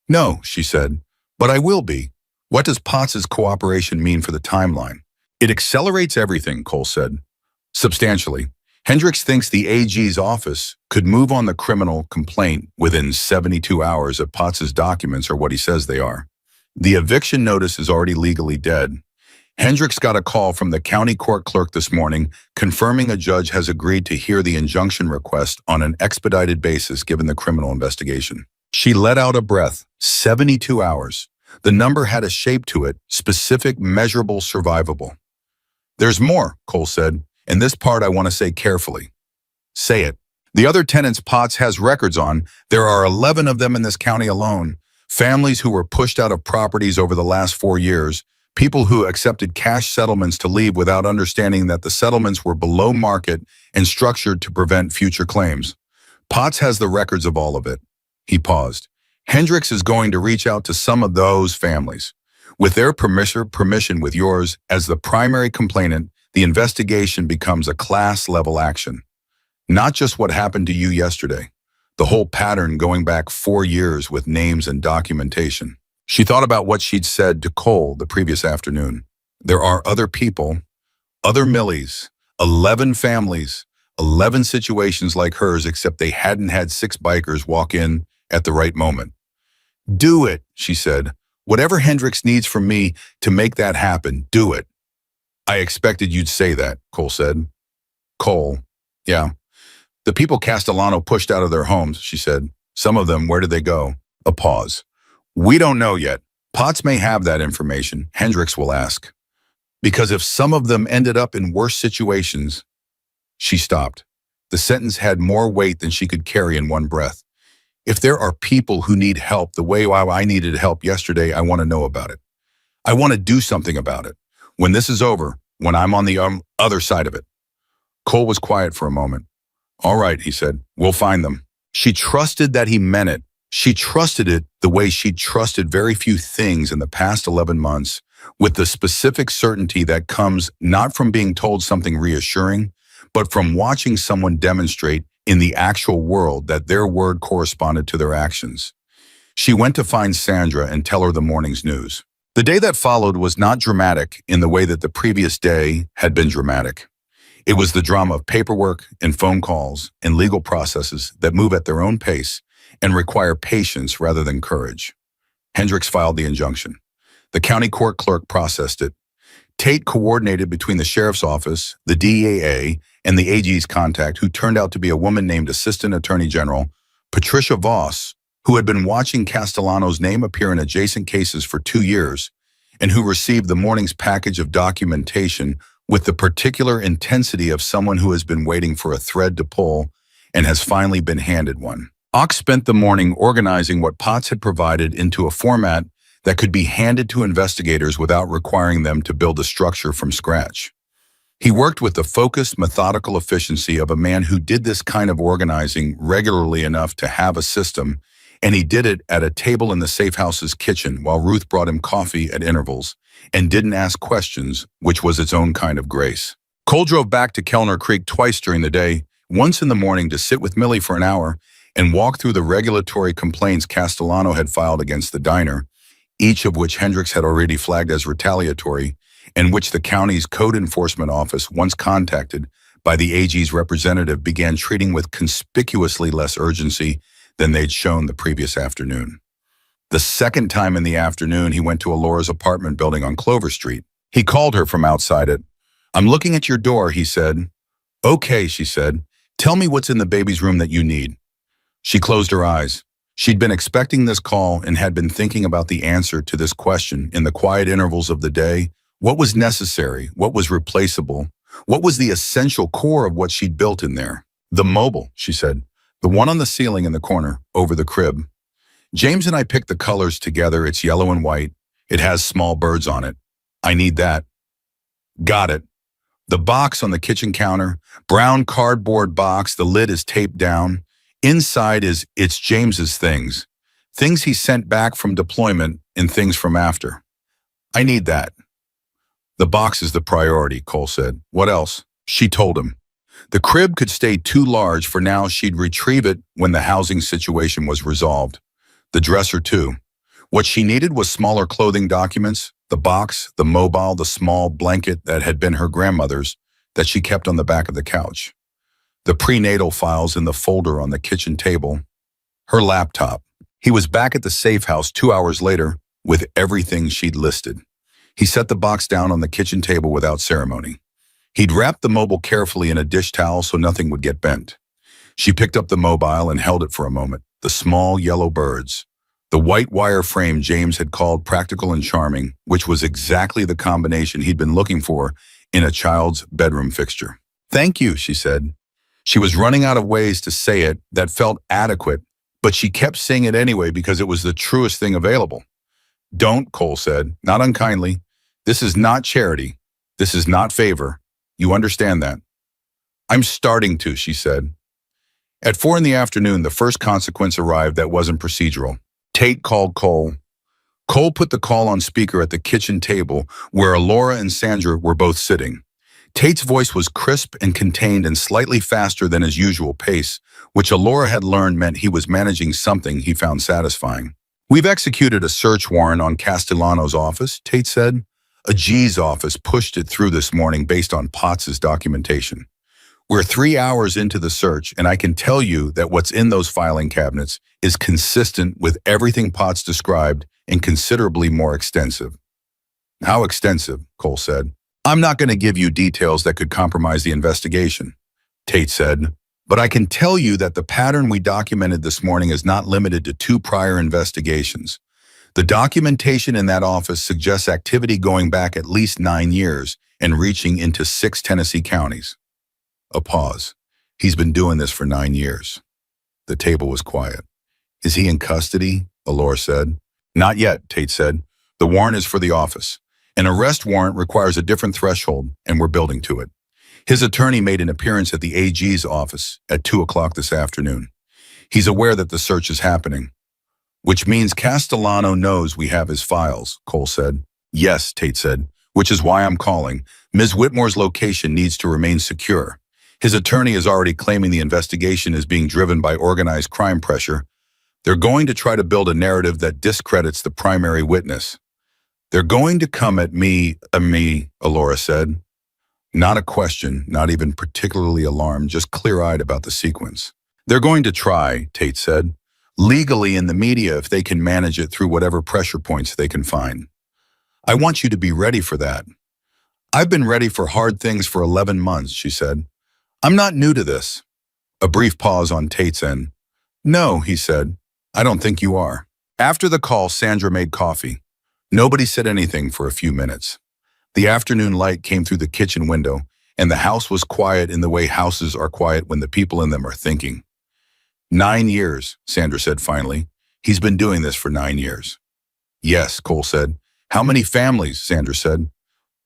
No, she said, but I will be. What does Potts's cooperation mean for the timeline? It accelerates everything, Cole said. Substantially. Hendricks thinks the AG's office could move on the criminal complaint within 72 hours if Potts's documents are what he says they are. The eviction notice is already legally dead. Hendricks got a call from the county court clerk this morning confirming a judge has agreed to hear the injunction request on an expedited basis given the criminal investigation. She let out a breath. 72 hours. The number had a shape to it, specific, measurable, survivable. There's more, Cole said, and this part I want to say carefully. Say it. The other tenants Potts has records on, there are 11 of them in this county alone. Families who were pushed out of properties over the last 4 years, people who accepted cash settlements to leave without understanding that the settlements were below market and structured to prevent future claims. Potts has the records of all of it. He paused. Hendricks is going to reach out to some of those families. With their permission with yours as the primary complainant, the investigation becomes a class-level action. Not just what happened to you yesterday. The whole pattern going back 4 years with names and documentation. She thought about what she'd said to Cole the previous afternoon. There are other people, other Millies, 11 families, 11 situations like hers, except they hadn't had 6 bikers walk in at the right moment. Do it, she said. Whatever Hendricks needs from me to make that happen, do it. I expected you'd say that, Cole said. Cole, yeah. The people Castellano pushed out of their homes, she said. Some of them, where did they go? A pause. We don't know yet. Potts may have that information, Hendricks will ask. Because if some of them ended up in worse situations, she stopped. The sentence had more weight than she could carry in one breath. If there are people who need help the way I needed help yesterday, I want to know about it. I want to do something about it. When this is over, when I'm on the other side of it. Cole was quiet for a moment. All right, he said, we'll find them. She trusted that he meant it. She trusted it the way she'd trusted very few things in the past 11 months, with the specific certainty that comes not from being told something reassuring, but from watching someone demonstrate in the actual world that their word corresponded to their actions. She went to find Sandra and tell her the morning's news. The day that followed was not dramatic in the way that the previous day had been dramatic. It was the drama of paperwork and phone calls and legal processes that move at their own pace and require patience rather than courage. Hendricks filed the injunction. The county court clerk processed it. Tate coordinated between the sheriff's office, the DEA, and the AG's contact, who turned out to be a woman named Assistant Attorney General Patricia Voss, who had been watching Castellano's name appear in adjacent cases for 2 years, and who received the morning's package of documentation with the particular intensity of someone who has been waiting for a thread to pull and has finally been handed one. Ox spent the morning organizing what Potts had provided into a format that could be handed to investigators without requiring them to build a structure from scratch. He worked with the focused, methodical efficiency of a man who did this kind of organizing regularly enough to have a system, and he did it at a table in the safe house's kitchen while Ruth brought him coffee at intervals and didn't ask questions, which was its own kind of grace. Cole drove back to Kellner Creek twice during the day, once in the morning to sit with Millie for an hour and walk through the regulatory complaints Castellano had filed against the diner, each of which Hendricks had already flagged as retaliatory, and which the county's code enforcement office, once contacted by the AG's representative, began treating with conspicuously less urgency than they'd shown the previous afternoon. The second time in the afternoon, he went to Alora's apartment building on Clover Street. He called her from outside it. "I'm looking at your door," he said. "Okay," she said. "Tell me what's in the baby's room that you need." She closed her eyes. She'd been expecting this call and had been thinking about the answer to this question in the quiet intervals of the day. What was necessary? What was replaceable? What was the essential core of what she'd built in there? "The mobile," she said. "The one on the ceiling in the corner, over the crib. James and I picked the colors together. It's yellow and white. It has small birds on it. I need that." "Got it." The box on the kitchen counter, brown cardboard box, the lid is taped down. Inside it's James's things. Things he sent back from deployment and things from after. "I need that." "The box is the priority," Cole said. "What else?" She told him. The crib could stay too large for now. She'd retrieve it when the housing situation was resolved. The dresser too. What she needed was smaller clothing documents, the box, the mobile, the small blanket that had been her grandmother's that she kept on the back of the couch. The prenatal files in the folder on the kitchen table. Her laptop. He was back at the safe house 2 hours later with everything she'd listed. He set the box down on the kitchen table without ceremony. He'd wrapped the mobile carefully in a dish towel so nothing would get bent. She picked up the mobile and held it for a moment. The small yellow birds. The white wire frame James had called practical and charming, which was exactly the combination he'd been looking for in a child's bedroom fixture. "Thank you," she said. She was running out of ways to say it that felt adequate, but she kept saying it anyway because it was the truest thing available. "Don't," Cole said, not unkindly. "This is not charity. This is not favor. You understand that?" "I'm starting to," she said. At 4 in the afternoon, the first consequence arrived that wasn't procedural. Tate called Cole. Cole put the call on speaker at the kitchen table where Alora and Sandra were both sitting. Tate's voice was crisp and contained and slightly faster than his usual pace, which Alora had learned meant he was managing something he found satisfying. "We've executed a search warrant on Castellano's office," Tate said. "A G's office pushed it through this morning based on Potts's documentation. We're 3 hours into the search, and I can tell you that what's in those filing cabinets is consistent with everything Potts described and considerably more extensive." "How extensive?" Cole said. "I'm not going to give you details that could compromise the investigation," Tate said, "but I can tell you that the pattern we documented this morning is not limited to 2 prior investigations. The documentation in that office suggests activity going back at least 9 years and reaching into 6 Tennessee counties." A pause. "He's been doing this for 9 years. The table was quiet. "Is he in custody?" Alora said. "Not yet," Tate said. "The warrant is for the office. An arrest warrant requires a different threshold, and we're building to it." His attorney made an appearance at the AG's office at 2 o'clock this afternoon. "He's aware that the search is happening." Which means Castellano knows we have his files, Cole said. Yes, Tate said, which is why I'm calling. Ms. Whitmore's location needs to remain secure. His attorney is already claiming the investigation is being driven by organized crime pressure. They're going to try to build a narrative that discredits the primary witness. They're going to come at me, Alora said. Not a question, not even particularly alarmed, just clear-eyed about the sequence. They're going to try, Tate said. Legally in the media if they can manage it through whatever pressure points they can find. I want you to be ready for that. I've been ready for hard things for 11 months, she said. I'm not new to this. A brief pause on Tate's end. No, he said. I don't think you are. After the call, Sandra made coffee. Nobody said anything for a few minutes. The afternoon light came through the kitchen window, and the house was quiet in the way houses are quiet when the people in them are thinking. 9 years, Sandra said finally. He's been doing this for 9 years. Yes, Cole said. How many families? Sandra said.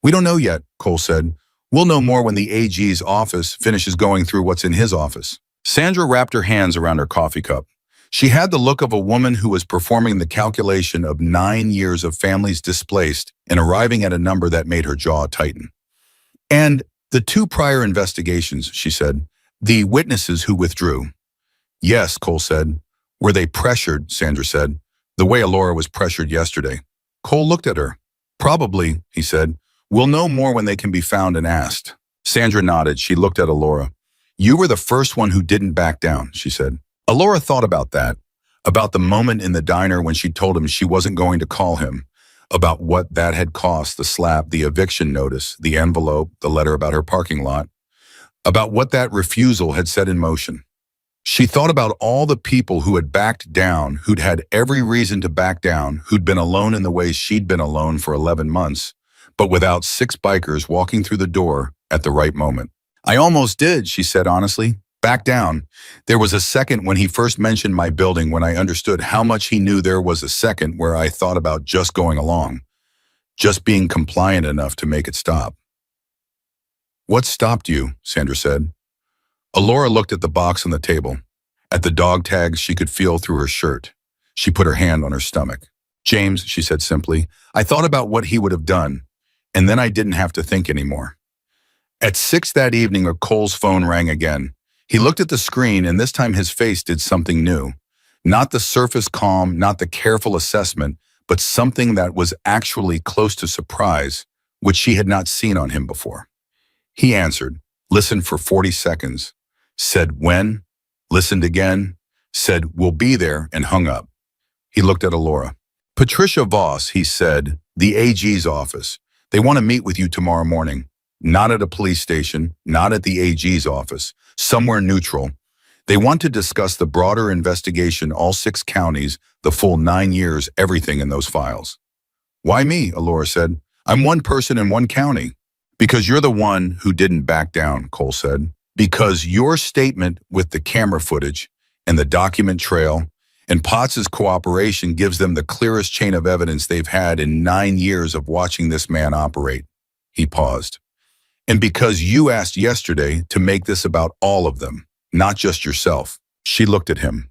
We don't know yet, Cole said. We'll know more when the AG's office finishes going through what's in his office. Sandra wrapped her hands around her coffee cup. She had the look of a woman who was performing the calculation of 9 years of families displaced and arriving at a number that made her jaw tighten. And the 2 prior investigations, she said, the witnesses who withdrew. Yes, Cole said. Were they pressured, Sandra said, the way Alora was pressured yesterday. Cole looked at her. Probably, he said. We'll know more when they can be found and asked. Sandra nodded. She looked at Alora. You were the first one who didn't back down, she said. Alora thought about that, about the moment in the diner when she told him she wasn't going to call him, about what that had cost, the slap, the eviction notice, the envelope, the letter about her parking lot, about what that refusal had set in motion. She thought about all the people who had backed down, who'd had every reason to back down, who'd been alone in the way she'd been alone for 11 months, but without 6 bikers walking through the door at the right moment. I almost did, she said honestly. Back down. There was a second when he first mentioned my building when I understood how much he knew. There was a second where I thought about just going along, just being compliant enough to make it stop. What stopped you? Sandra said. Alora looked at the box on the table, at the dog tags she could feel through her shirt. She put her hand on her stomach. James, she said simply, I thought about what he would have done, and then I didn't have to think anymore. At 6 that evening, Cole's phone rang again. He looked at the screen, and this time his face did something new. Not the surface calm, not the careful assessment, but something that was actually close to surprise, which she had not seen on him before. He answered, listened for 40 seconds, said when, listened again, said we'll be there, and hung up. He looked at Alora. Patricia Voss, he said, the AG's office. They want to meet with you tomorrow morning. Not at a police station, not at the AG's office, somewhere neutral. They want to discuss the broader investigation, all 6 counties, the full 9 years, everything in those files. Why me? Alora said. I'm one person in one county. Because you're the one who didn't back down, Cole said. Because your statement with the camera footage and the document trail and Potts's cooperation gives them the clearest chain of evidence they've had in 9 years of watching this man operate. He paused. And because you asked yesterday to make this about all of them, not just yourself. She looked at him.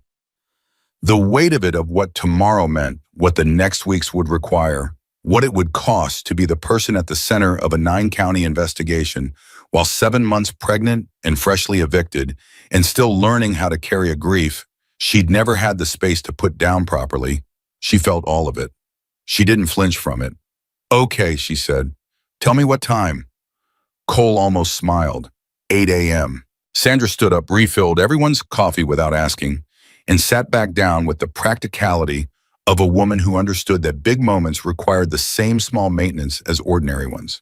The weight of it, of what tomorrow meant, what the next weeks would require, what it would cost to be the person at the center of a 9-county investigation while 7 months pregnant and freshly evicted and still learning how to carry a grief she'd never had the space to put down properly. She felt all of it. She didn't flinch from it. Okay, she said. Tell me what time. Cole almost smiled. 8 a.m. Sandra stood up, refilled everyone's coffee without asking, and sat back down with the practicality of a woman who understood that big moments required the same small maintenance as ordinary ones.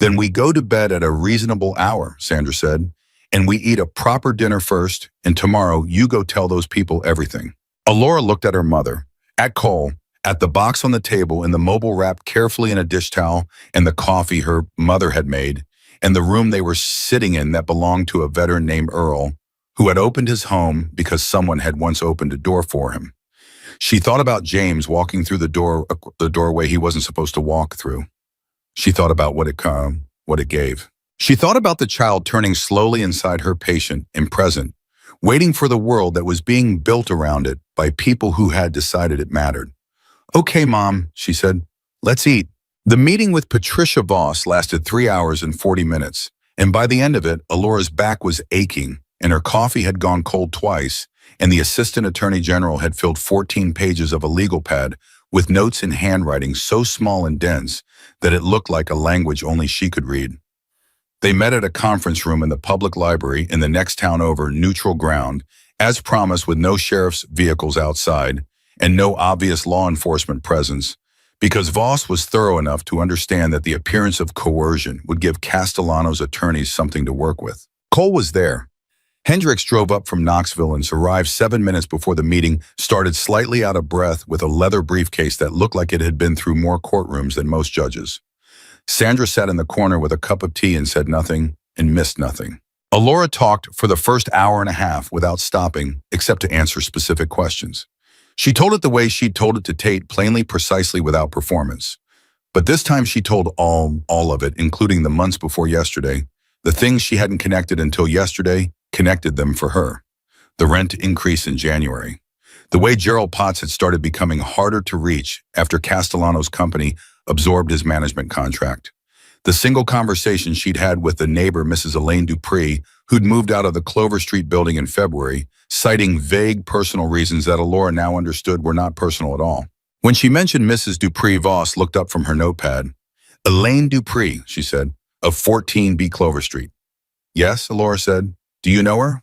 Then we go to bed at a reasonable hour, Sandra said, and we eat a proper dinner first, and tomorrow you go tell those people everything. Alora looked at her mother, at Cole, at the box on the table and the mobile wrapped carefully in a dish towel and the coffee her mother had made, and the room they were sitting in that belonged to a veteran named Earl, who had opened his home because someone had once opened a door for him. She thought about James walking through the doorway he wasn't supposed to walk through. She thought about what it gave. She thought about the child turning slowly inside her patient and present, waiting for the world that was being built around it by people who had decided it mattered. "Okay, Mom," she said, "let's eat." The meeting with Patricia Voss lasted 3 hours and 40 minutes, and by the end of it, Alora's back was aching, and her coffee had gone cold twice, and the Assistant Attorney General had filled 14 pages of a legal pad with notes in handwriting so small and dense that it looked like a language only she could read. They met at a conference room in the public library in the next town over, neutral ground, as promised, with no sheriff's vehicles outside and no obvious law enforcement presence, because Voss was thorough enough to understand that the appearance of coercion would give Castellano's attorneys something to work with. Cole was there. Hendricks drove up from Knoxville and arrived 7 minutes before the meeting started, slightly out of breath with a leather briefcase that looked like it had been through more courtrooms than most judges. Sandra sat in the corner with a cup of tea and said nothing and missed nothing. Alora talked for the first hour and a half without stopping, except to answer specific questions. She told it the way she'd told it to Tate, plainly, precisely, without performance. But this time she told all of it, including the months before yesterday. The things she hadn't connected until yesterday connected them for her. The rent increase in January. The way Gerald Potts had started becoming harder to reach after Castellano's company absorbed his management contract. The single conversation she'd had with the neighbor, Mrs. Elaine Dupree, who'd moved out of the Clover Street building in February, citing vague personal reasons that Alora now understood were not personal at all. When she mentioned Mrs. Dupree, Voss looked up from her notepad. "Elaine Dupree," she said, "of 14B Clover Street." "Yes," Alora said. "Do you know her?"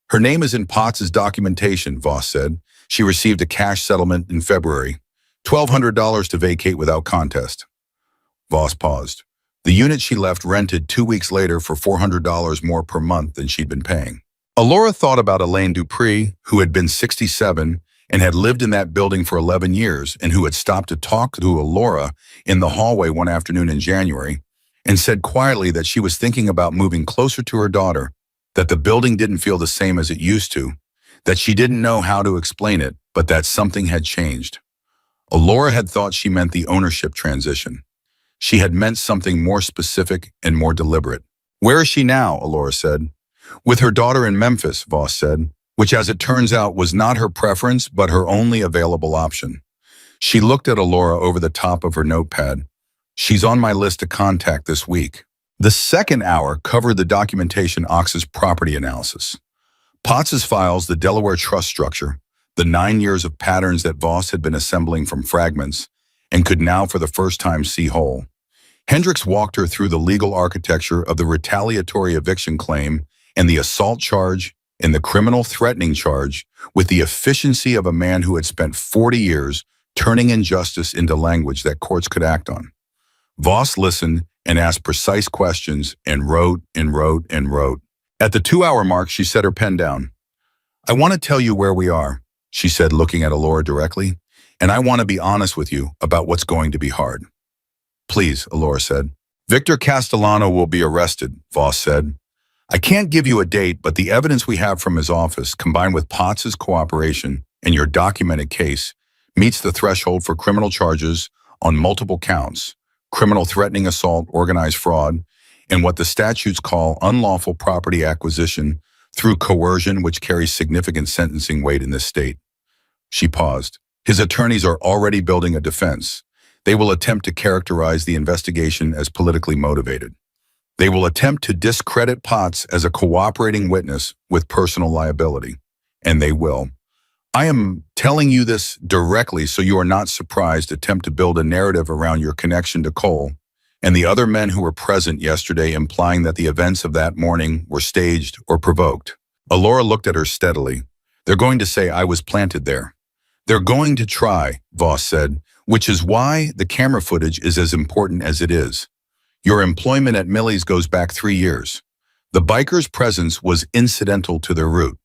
"Her name is in Potts's documentation," Voss said. "She received a cash settlement in February. $1,200 to vacate without contest." Voss paused. The unit she left rented 2 weeks later for $400 more per month than she'd been paying. Alora thought about Elaine Dupree, who had been 67 and had lived in that building for 11 years and who had stopped to talk to Alora in the hallway one afternoon in January and said quietly that she was thinking about moving closer to her daughter, that the building didn't feel the same as it used to, that she didn't know how to explain it, but that something had changed. Alora had thought she meant the ownership transition. She had meant something more specific and more deliberate. "Where is she now?" Alora said. "With her daughter in Memphis," Voss said, which, as it turns out, was not her preference but her only available option. She looked at Alora over the top of her notepad. "She's on my list to contact this week." The second hour covered the documentation Ox's property analysis. Potts's files, the Delaware trust structure, the 9 years of patterns that Voss had been assembling from fragments and could now for the first time see whole. Hendricks walked her through the legal architecture of the retaliatory eviction claim and the assault charge and the criminal threatening charge with the efficiency of a man who had spent 40 years turning injustice into language that courts could act on. Voss listened and asked precise questions and wrote and wrote and wrote. At the 2-hour mark, she set her pen down. "I want to tell you where we are," she said, looking at Alora directly, "and I want to be honest with you about what's going to be hard." "Please," Alora said. "Victor Castellano will be arrested," Voss said. "I can't give you a date, but the evidence we have from his office, combined with Potts's cooperation and your documented case, meets the threshold for criminal charges on multiple counts: criminal threatening assault, organized fraud, and what the statutes call unlawful property acquisition through coercion, which carries significant sentencing weight in this state." She paused. "His attorneys are already building a defense. They will attempt to characterize the investigation as politically motivated. They will attempt to discredit Potts as a cooperating witness with personal liability. And they will. I am telling you this directly so you are not surprised. Attempt to build a narrative around your connection to Cole and the other men who were present yesterday, implying that the events of that morning were staged or provoked." Alora looked at her steadily. "They're going to say I was planted there. They're going to try," Voss said, "which is why the camera footage is as important as it is. Your employment at Millie's goes back 3 years. The bikers' presence was incidental to their route.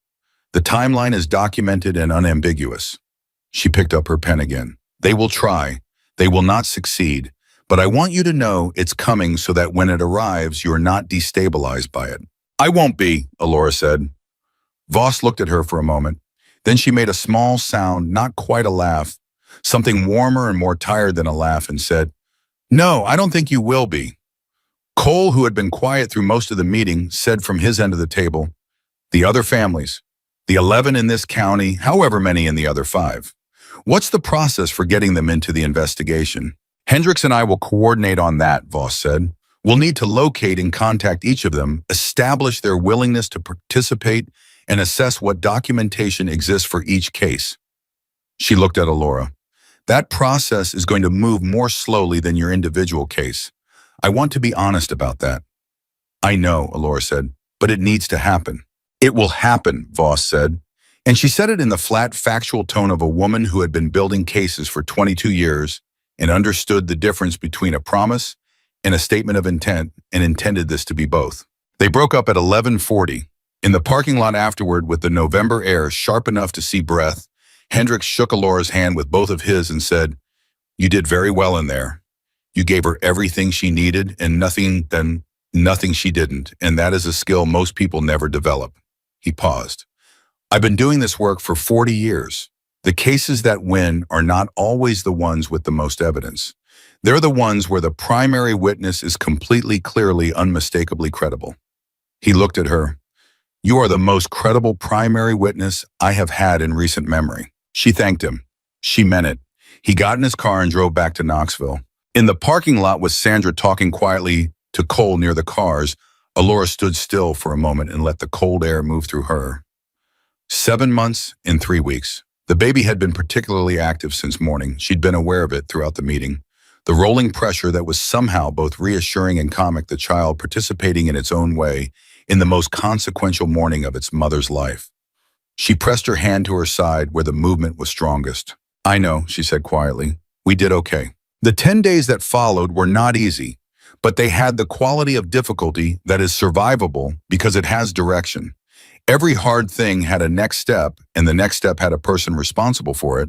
The timeline is documented and unambiguous." She picked up her pen again. "They will try. They will not succeed. But I want you to know it's coming so that when it arrives, you're not destabilized by it." "I won't be," Alora said. Voss looked at her for a moment. Then she made a small sound, not quite a laugh, something warmer and more tired than a laugh, and said, "No, I don't think you will be." Cole, who had been quiet through most of the meeting, said from his end of the table, "The other families. The 11 in this county, however many in the other 5. What's the process for getting them into the investigation? Hendricks and I will coordinate on that, Voss said. We'll need to locate and contact each of them, establish their willingness to participate, and assess what documentation exists for each case. She looked at Alora. That process is going to move more slowly than your individual case. I want to be honest about that. I know, Alora said, but it needs to happen. It will happen, Voss said. And she said it in the flat, factual tone of a woman who had been building cases for 22 years and understood the difference between a promise and a statement of intent and intended this to be both. They broke up at 11:40. In the parking lot afterward, with the November air sharp enough to see breath, Hendricks shook Alora's hand with both of his and said, "You did very well in there. You gave her everything she needed and nothing she didn't, and that is a skill most people never develop." He paused. "I've been doing this work for 40 years. The cases that win are not always the ones with the most evidence. They're the ones where the primary witness is completely, clearly, unmistakably credible." He looked at her. "You are the most credible primary witness I have had in recent memory." She thanked him. She meant it. He got in his car and drove back to Knoxville. In the parking lot with Sandra talking quietly to Cole near the cars, Alora stood still for a moment and let the cold air move through her. 7 months and 3 weeks. The baby had been particularly active since morning. She'd been aware of it throughout the meeting. The rolling pressure that was somehow both reassuring and comic, the child participating in its own way in the most consequential morning of its mother's life. She pressed her hand to her side where the movement was strongest. "I know," she said quietly. "We did okay." The 10 days that followed were not easy, but they had the quality of difficulty that is survivable because it has direction. Every hard thing had a next step, and the next step had a person responsible for it,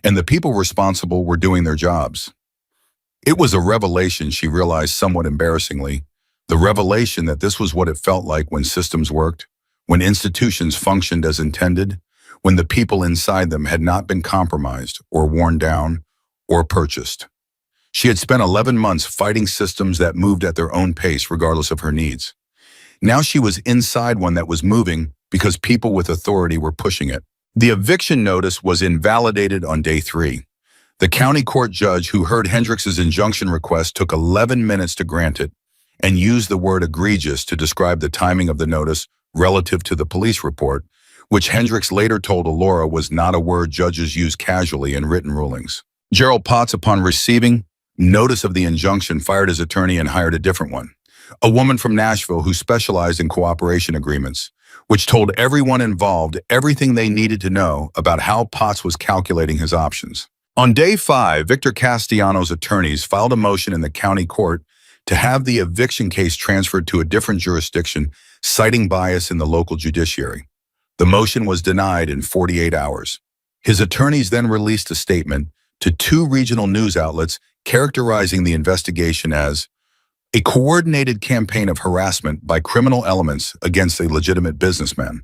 and the people responsible were doing their jobs. It was a revelation, she realized somewhat embarrassingly, the revelation that this was what it felt like when systems worked, when institutions functioned as intended, when the people inside them had not been compromised or worn down or purchased. She had spent 11 months fighting systems that moved at their own pace regardless of her needs. Now she was inside one that was moving because people with authority were pushing it. The eviction notice was invalidated on day 3. The county court judge who heard Hendricks's injunction request took 11 minutes to grant it and used the word egregious to describe the timing of the notice relative to the police report, which Hendricks later told Alora was not a word judges use casually in written rulings. Gerald Potts, upon receiving notice of the injunction, fired his attorney and hired a different one, a woman from Nashville who specialized in cooperation agreements, which told everyone involved everything they needed to know about how Potts was calculating his options. On day 5, Victor Castellano's attorneys filed a motion in the county court to have the eviction case transferred to a different jurisdiction, citing bias in the local judiciary. The motion was denied in 48 hours. His attorneys then released a statement to 2 regional news outlets characterizing the investigation as a coordinated campaign of harassment by criminal elements against a legitimate businessman,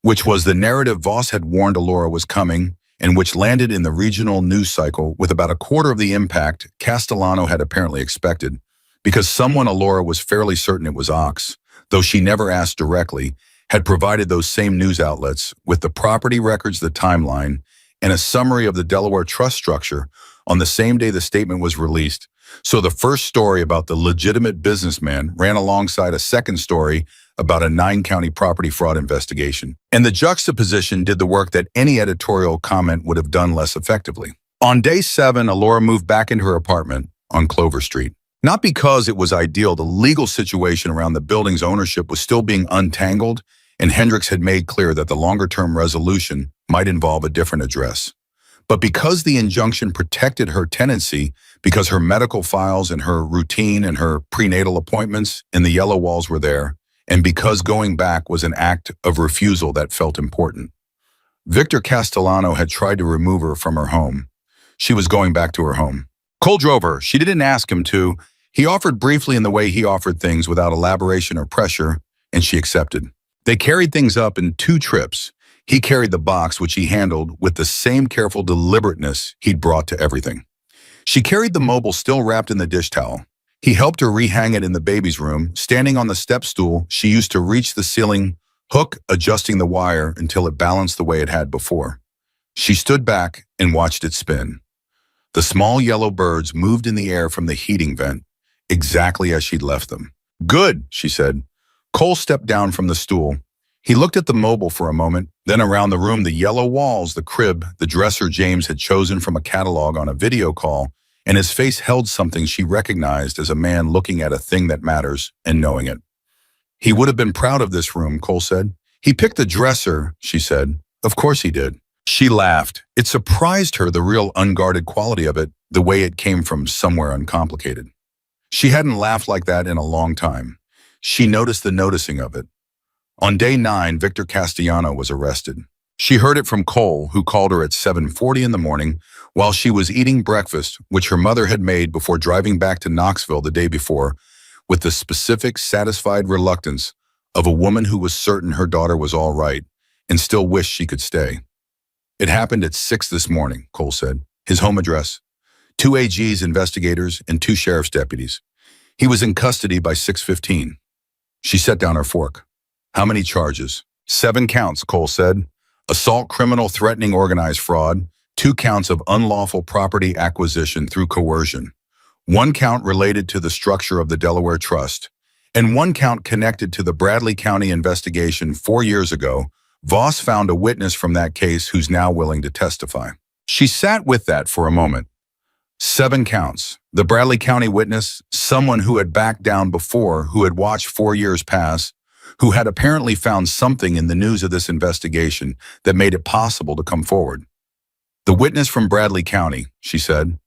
which was the narrative Voss had warned Alora was coming and which landed in the regional news cycle with about a quarter of the impact Castellano had apparently expected, because someone Alora was fairly certain it was Ox, though she never asked directly, had provided those same news outlets with the property records, the timeline, and a summary of the Delaware trust structure on the same day the statement was released. So the first story about the legitimate businessman ran alongside a second story about a 9-county property fraud investigation. And the juxtaposition did the work that any editorial comment would have done less effectively. On day 7, Alora moved back into her apartment on Clover Street. Not because it was ideal, the legal situation around the building's ownership was still being untangled, and Hendricks had made clear that the longer-term resolution might involve a different address. But because the injunction protected her tenancy, because her medical files and her routine and her prenatal appointments and the yellow walls were there, and because going back was an act of refusal that felt important. Victor Castellano had tried to remove her from her home. She was going back to her home. Cole drove her. She didn't ask him to. He offered briefly in the way he offered things without elaboration or pressure, and she accepted. They carried things up in 2 trips. He carried the box, which he handled with the same careful deliberateness he'd brought to everything. She carried the mobile still wrapped in the dish towel. He helped her rehang it in the baby's room, standing on the step stool she used to reach the ceiling hook adjusting the wire until it balanced the way it had before. She stood back and watched it spin. The small yellow birds moved in the air from the heating vent, exactly as she'd left them. Good, she said. Cole stepped down from the stool. He looked at the mobile for a moment, then around the room, the yellow walls, the crib, the dresser James had chosen from a catalog on a video call, and his face held something she recognized as a man looking at a thing that matters and knowing it. He would have been proud of this room, Cole said. He picked the dresser, she said. Of course he did. She laughed. It surprised her, the real unguarded quality of it, the way it came from somewhere uncomplicated. She hadn't laughed like that in a long time. She noticed the noticing of it. On day 9, Victor Castellano was arrested. She heard it from Cole, who called her at 7:40 in the morning while she was eating breakfast, which her mother had made before driving back to Knoxville the day before, with the specific, satisfied reluctance of a woman who was certain her daughter was all right and still wished she could stay. It happened at 6 this morning, Cole said. His home address. 2 AGs, investigators, and 2 sheriff's deputies. He was in custody by 6:15. She set down her fork. How many charges? 7 counts, Cole said. Assault, criminal, threatening organized fraud. 2 counts of unlawful property acquisition through coercion. 1 count related to the structure of the Delaware Trust. And 1 count connected to the Bradley County investigation 4 years ago. Voss found a witness from that case who's now willing to testify. She sat with that for a moment. 7 counts. The Bradley County witness, someone who had backed down before, who had watched 4 years pass, who had apparently found something in the news of this investigation that made it possible to come forward. The witness from Bradley County, she said.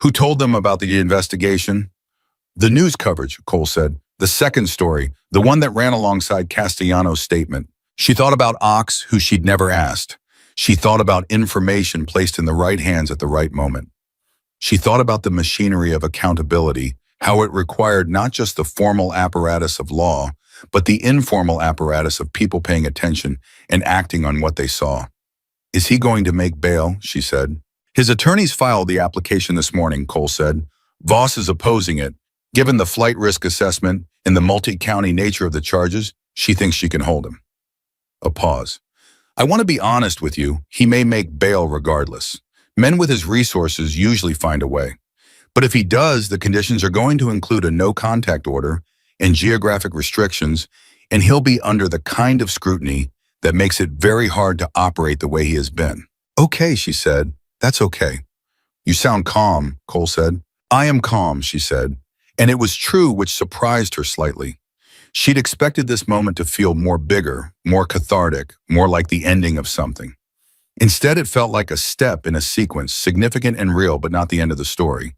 Who told them about the investigation? The news coverage, Cole said. The second story, the one that ran alongside Castellano's statement. She thought about Ox, who she'd never asked. She thought about information placed in the right hands at the right moment. She thought about the machinery of accountability, how it required not just the formal apparatus of law, but the informal apparatus of people paying attention and acting on what they saw. Is he going to make bail? She said. His attorneys filed the application this morning, Cole said. Voss is opposing it. Given the flight risk assessment and the multi-county nature of the charges, she thinks she can hold him. A pause. I want to be honest with you, he may make bail regardless. Men with his resources usually find a way. But if he does, the conditions are going to include a no-contact order and geographic restrictions, and he'll be under the kind of scrutiny that makes it very hard to operate the way he has been. Okay, she said. That's okay. You sound calm, Cole said. I am calm, she said. And it was true, which surprised her slightly. She'd expected this moment to feel more bigger, more cathartic, more like the ending of something. Instead, it felt like a step in a sequence, significant and real, but not the end of the story.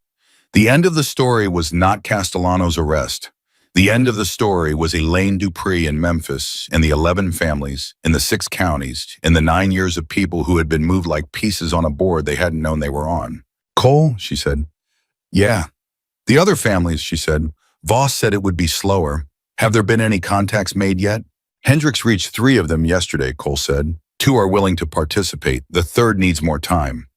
The end of the story was not Castellano's arrest. The end of the story was Elaine Dupree in Memphis and the 11 families in the 6 counties and the 9 years of people who had been moved like pieces on a board they hadn't known they were on. Cole, she said. Yeah. The other families, she said. Voss said it would be slower. Have there been any contacts made yet? Hendricks reached 3 of them yesterday, Cole said. 2 are willing to participate. The 3rd needs more time.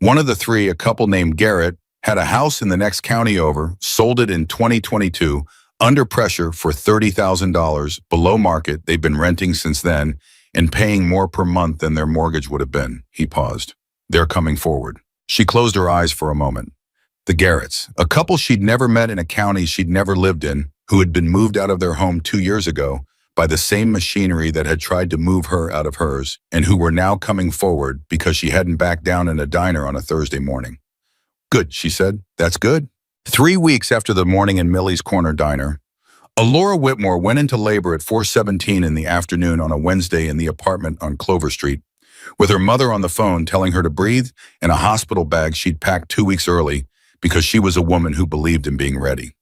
One of the 3, a couple named Garrett, had a house in the next county over, sold it in 2022, under pressure for $30,000 below market. They've been renting since then and paying more per month than their mortgage would have been. He paused. They're coming forward. She closed her eyes for a moment. The Garretts, a couple she'd never met in a county she'd never lived in, who had been moved out of their home 2 years ago by the same machinery that had tried to move her out of hers, and who were now coming forward because she hadn't backed down in a diner on a Thursday morning. Good, she said. That's good. 3 weeks after the morning in Millie's Corner Diner, Alora Whitmore went into labor at 4:17 in the afternoon on a Wednesday in the apartment on Clover Street, with her mother on the phone telling her to breathe and a hospital bag she'd packed 2 weeks early because she was a woman who believed in being ready.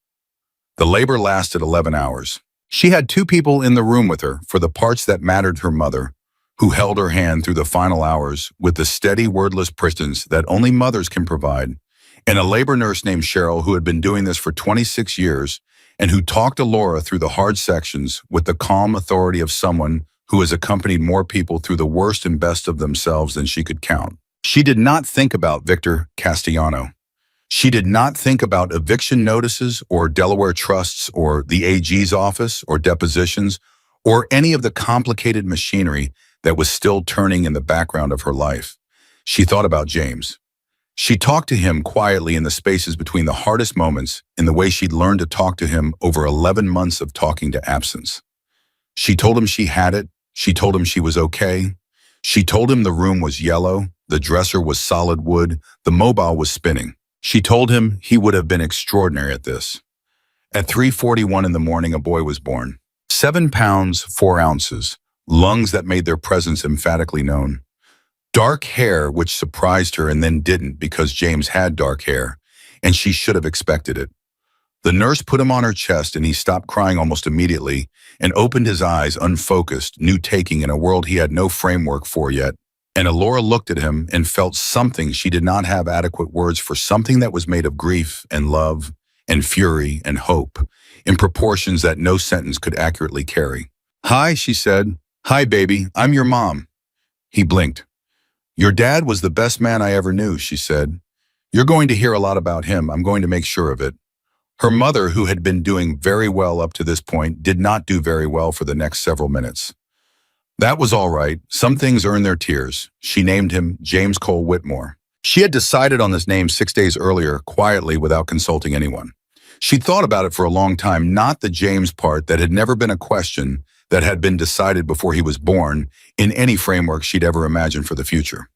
The labor lasted 11 hours. She had 2 people in the room with her for the parts that mattered to her mother, who held her hand through the final hours with the steady, wordless persistence that only mothers can provide, and a labor nurse named Cheryl who had been doing this for 26 years and who talked to Laura through the hard sections with the calm authority of someone who has accompanied more people through the worst and best of themselves than she could count. She did not think about Victor Castellano. She did not think about eviction notices or Delaware trusts or the AG's office or depositions or any of the complicated machinery that was still turning in the background of her life. She thought about James. She talked to him quietly in the spaces between the hardest moments in the way she'd learned to talk to him over 11 months of talking to absence. She told him she had it. She told him she was okay. She told him the room was yellow, the dresser was solid wood, the mobile was spinning. She told him he would have been extraordinary at this. At 3:41 in the morning, a boy was born. 7 pounds, 4 ounces, lungs that made their presence emphatically known. Dark hair, which surprised her and then didn't because James had dark hair, and she should have expected it. The nurse put him on her chest and he stopped crying almost immediately and opened his eyes unfocused, new-taking in a world he had no framework for yet. And Alora looked at him and felt something she did not have adequate words for, something that was made of grief and love and fury and hope in proportions that no sentence could accurately carry. "Hi," she said. "Hi, baby. I'm your mom." He blinked. "Your dad was the best man I ever knew," she said. "You're going to hear a lot about him. I'm going to make sure of it." Her mother, who had been doing very well up to this point, did not do very well for the next several minutes. That was all right. Some things earn their tears. She named him James Cole Whitmore. She had decided on this name 6 days earlier, quietly, without consulting anyone. She'd thought about it for a long time, not the James part that had never been a question that had been decided before he was born in any framework she'd ever imagined for the future.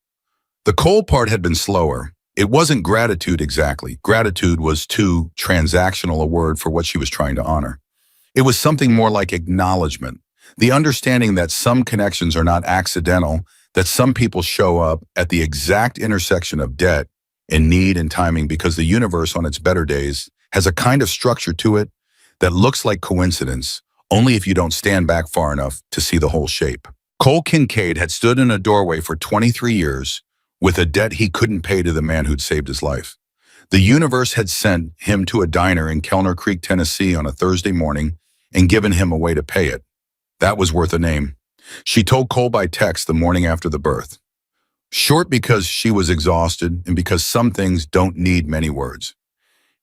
The Cole part had been slower. It wasn't gratitude exactly. Gratitude was too transactional a word for what she was trying to honor. It was something more like acknowledgement, the understanding that some connections are not accidental, that some people show up at the exact intersection of debt and need and timing because the universe on its better days has a kind of structure to it that looks like coincidence, only if you don't stand back far enough to see the whole shape. Cole Kincaid had stood in a doorway for 23 years with a debt he couldn't pay to the man who'd saved his life. The universe had sent him to a diner in Kellner Creek, Tennessee on a Thursday morning and given him a way to pay it. That was worth a name. She told Cole by text the morning after the birth. Short because she was exhausted and because some things don't need many words.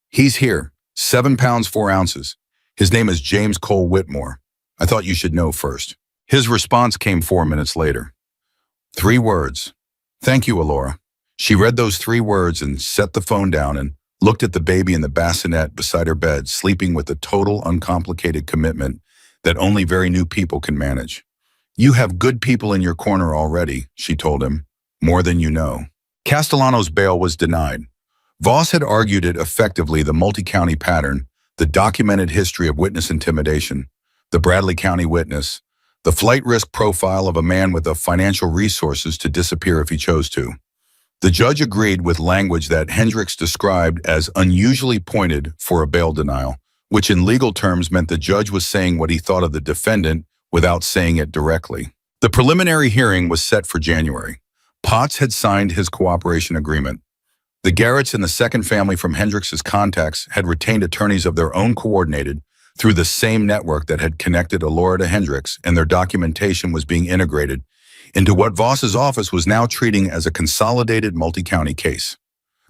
"He's here, 7 pounds, 4 ounces. His name is James Cole Whitmore. I thought you should know first." His response came 4 minutes later. 3 words. "Thank you, Alora." She read those 3 words and set the phone down and looked at the baby in the bassinet beside her bed, sleeping with the total uncomplicated commitment that only very new people can manage. "You have good people in your corner already," she told him. "More than you know." Castellano's bail was denied. Voss had argued it effectively, the multi-county pattern, the documented history of witness intimidation, the Bradley County witness, the flight risk profile of a man with the financial resources to disappear if he chose to. The judge agreed with language that Hendricks described as unusually pointed for a bail denial, which in legal terms meant the judge was saying what he thought of the defendant without saying it directly. The preliminary hearing was set for January. Potts had signed his cooperation agreement. The Garretts and the second family from Hendricks's contacts had retained attorneys of their own coordinated through the same network that had connected Alora to Hendricks, and their documentation was being integrated into what Voss's office was now treating as a consolidated multi-county case.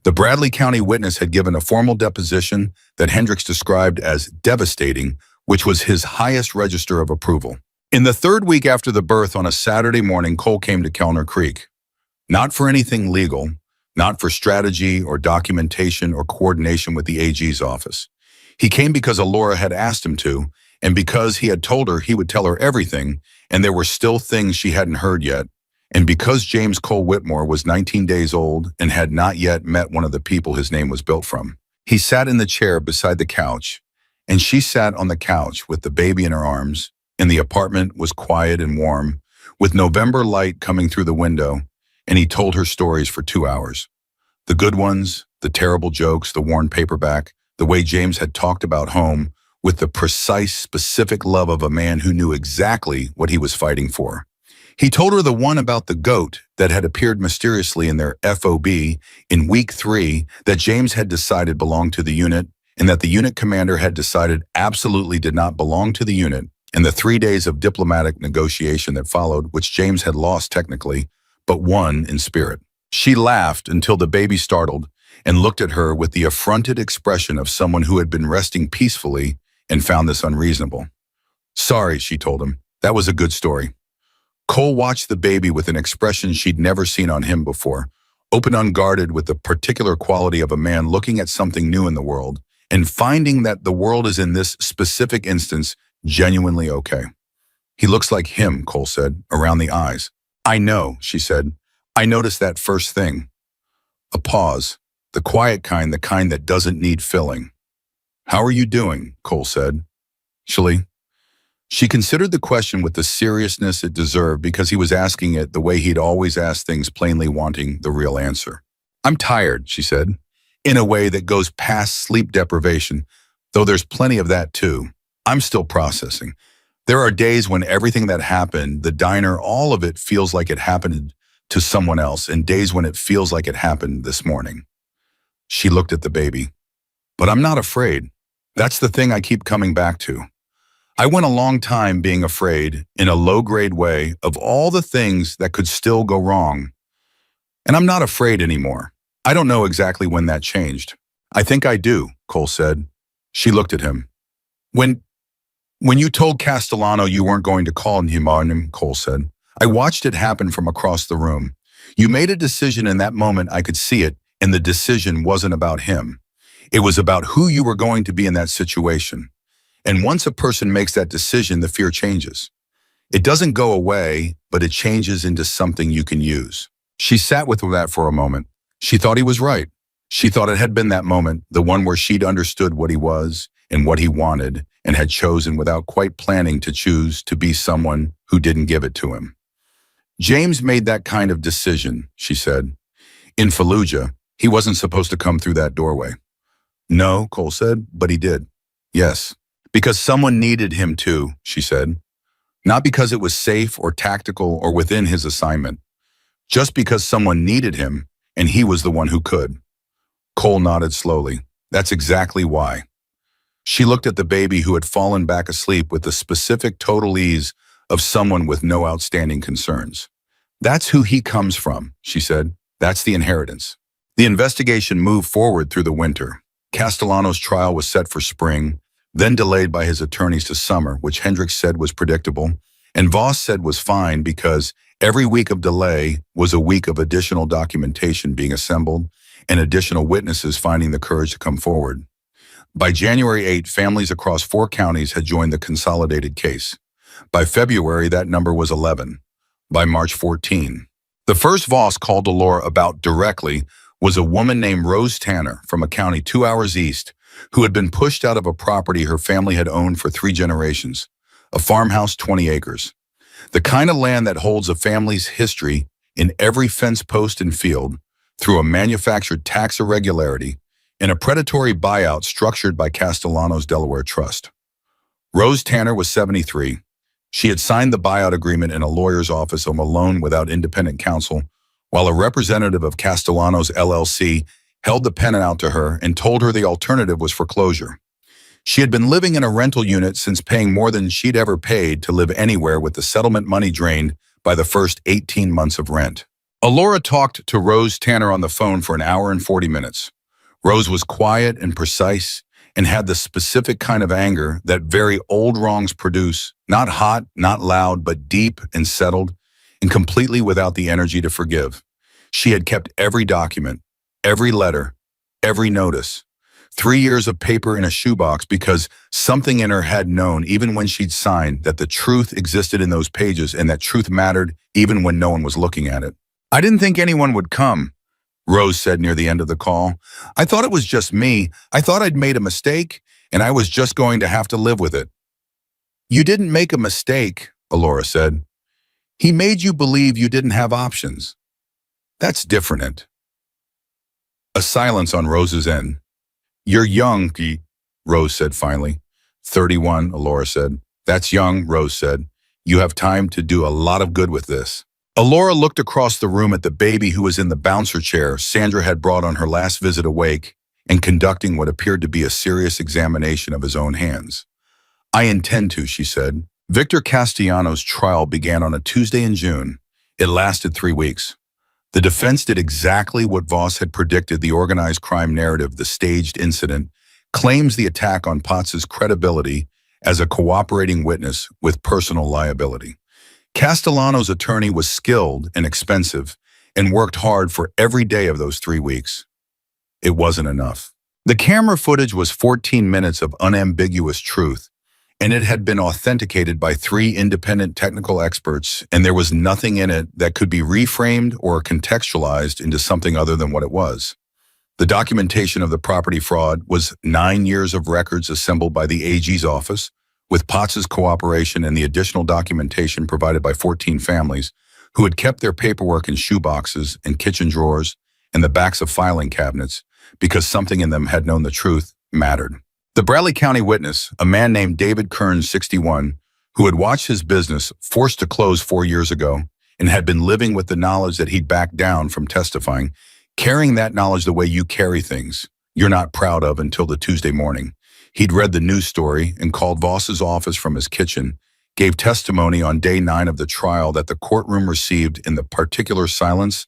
The Bradley County witness had given a formal deposition that Hendricks described as devastating, which was his highest register of approval. In the 3rd week after the birth, on a Saturday morning, Cole came to Kellner Creek. Not for anything legal, not for strategy or documentation or coordination with the AG's office. He came because Alora had asked him to, and because he had told her he would tell her everything, and there were still things she hadn't heard yet, and because James Cole Whitmore was 19 days old and had not yet met one of the people his name was built from. He sat in the chair beside the couch, and she sat on the couch with the baby in her arms, and the apartment was quiet and warm, with November light coming through the window, and he told her stories for 2 hours. The good ones, the terrible jokes, the worn paperback, the way James had talked about home, with the precise, specific love of a man who knew exactly what he was fighting for. He told her the one about the goat that had appeared mysteriously in their FOB in week 3 that James had decided belonged to the unit, and that the unit commander had decided absolutely did not belong to the unit, and the 3 days of diplomatic negotiation that followed, which James had lost technically, but won in spirit. She laughed until the baby startled and looked at her with the affronted expression of someone who had been resting peacefully and found this unreasonable. "Sorry," she told him. That was a good story. Cole watched the baby with an expression she'd never seen on him before, open unguarded with the particular quality of a man looking at something new in the world and finding that the world is in this specific instance genuinely okay. He looks like him, Cole said, around the eyes. I know, she said. I noticed that first thing. A pause. The quiet kind, the kind that doesn't need filling. How are you doing? Cole said. Actually, she considered the question with the seriousness it deserved because he was asking it the way he'd always asked things, plainly wanting the real answer. I'm tired, she said, in a way that goes past sleep deprivation, though there's plenty of that too. I'm still processing. There are days when everything that happened, the diner, all of it feels like it happened to someone else, and days when it feels like it happened this morning. She looked at the baby. But I'm not afraid. That's the thing I keep coming back to. I went a long time being afraid, in a low-grade way, of all the things that could still go wrong. And I'm not afraid anymore. I don't know exactly when that changed. I think I do, Cole said. She looked at him. When you told Castellano you weren't going to call him on him, Cole said, I watched it happen from across the room. You made a decision in that moment, I could see it, and the decision wasn't about him. It was about who you were going to be in that situation. And once a person makes that decision, the fear changes. It doesn't go away, but it changes into something you can use. She sat with that for a moment. She thought he was right. She thought it had been that moment, the one where she'd understood what he was and what he wanted, and had chosen without quite planning to choose to be someone who didn't give it to him. James made that kind of decision, she said. In Fallujah, he wasn't supposed to come through that doorway. No, Cole said, but he did. Yes, because someone needed him to, she said. Not because it was safe or tactical or within his assignment. Just because someone needed him, and he was the one who could. Cole nodded slowly. That's exactly why. She looked at the baby who had fallen back asleep with the specific total ease of someone with no outstanding concerns. That's who he comes from, she said. That's the inheritance. The investigation moved forward through the winter. Castellano's trial was set for spring, then delayed by his attorneys to summer, which Hendricks said was predictable, and Voss said was fine because every week of delay was a week of additional documentation being assembled and additional witnesses finding the courage to come forward. By January 8, families across 4 counties had joined the consolidated case. By February, that number was 11. By March 14. The first Voss called to Laura about directly was a woman named Rose Tanner from a county 2 hours east who had been pushed out of a property her family had owned for 3 generations, a farmhouse 20 acres. The kind of land that holds a family's history in every fence post and field through a manufactured tax irregularity and a predatory buyout structured by Castellano's Delaware Trust. Rose Tanner was 73. She had signed the buyout agreement in a lawyer's office alone without independent counsel, while a representative of Castellano's LLC held the pen out to her and told her the alternative was foreclosure. She had been living in a rental unit since paying more than she'd ever paid to live anywhere with the settlement money drained by the first 18 months of rent. Alora talked to Rose Tanner on the phone for an hour and 40 minutes. Rose was quiet and precise and had the specific kind of anger that very old wrongs produce, not hot, not loud, but deep and settled, and completely without the energy to forgive. She had kept every document, every letter, every notice. 3 years of paper in a shoebox because something in her had known, even when she'd signed, that the truth existed in those pages and that truth mattered even when no one was looking at it. I didn't think anyone would come, Rose said near the end of the call. I thought it was just me. I thought I'd made a mistake, and I was just going to have to live with it. You didn't make a mistake, Alora said. He made you believe you didn't have options. That's different. A silence on Rose's end. You're young, Rose said finally. 31, Alora said. That's young, Rose said. You have time to do a lot of good with this. Alora looked across the room at the baby who was in the bouncer chair Sandra had brought on her last visit awake and conducting what appeared to be a serious examination of his own hands. I intend to, she said. Victor Castellanos' trial began on a Tuesday in June. It lasted 3 weeks. The defense did exactly what Voss had predicted. The organized crime narrative, the staged incident, claims the attack on Potts's credibility as a cooperating witness with personal liability. Castellano's attorney was skilled and expensive and worked hard for every day of those 3 weeks. It wasn't enough. The camera footage was 14 minutes of unambiguous truth, and it had been authenticated by 3 independent technical experts, and there was nothing in it that could be reframed or contextualized into something other than what it was. The documentation of the property fraud was 9 years of records assembled by the AG's office, with Potts's cooperation and the additional documentation provided by 14 families who had kept their paperwork in shoeboxes and kitchen drawers and the backs of filing cabinets because something in them had known the truth mattered. The Bradley County witness, a man named David Kearns, 61, who had watched his business forced to close 4 years ago and had been living with the knowledge that he'd backed down from testifying, carrying that knowledge the way you carry things you're not proud of until the Tuesday morning. He'd read the news story and called Voss's office from his kitchen, gave testimony on day 9 of the trial that the courtroom received in the particular silence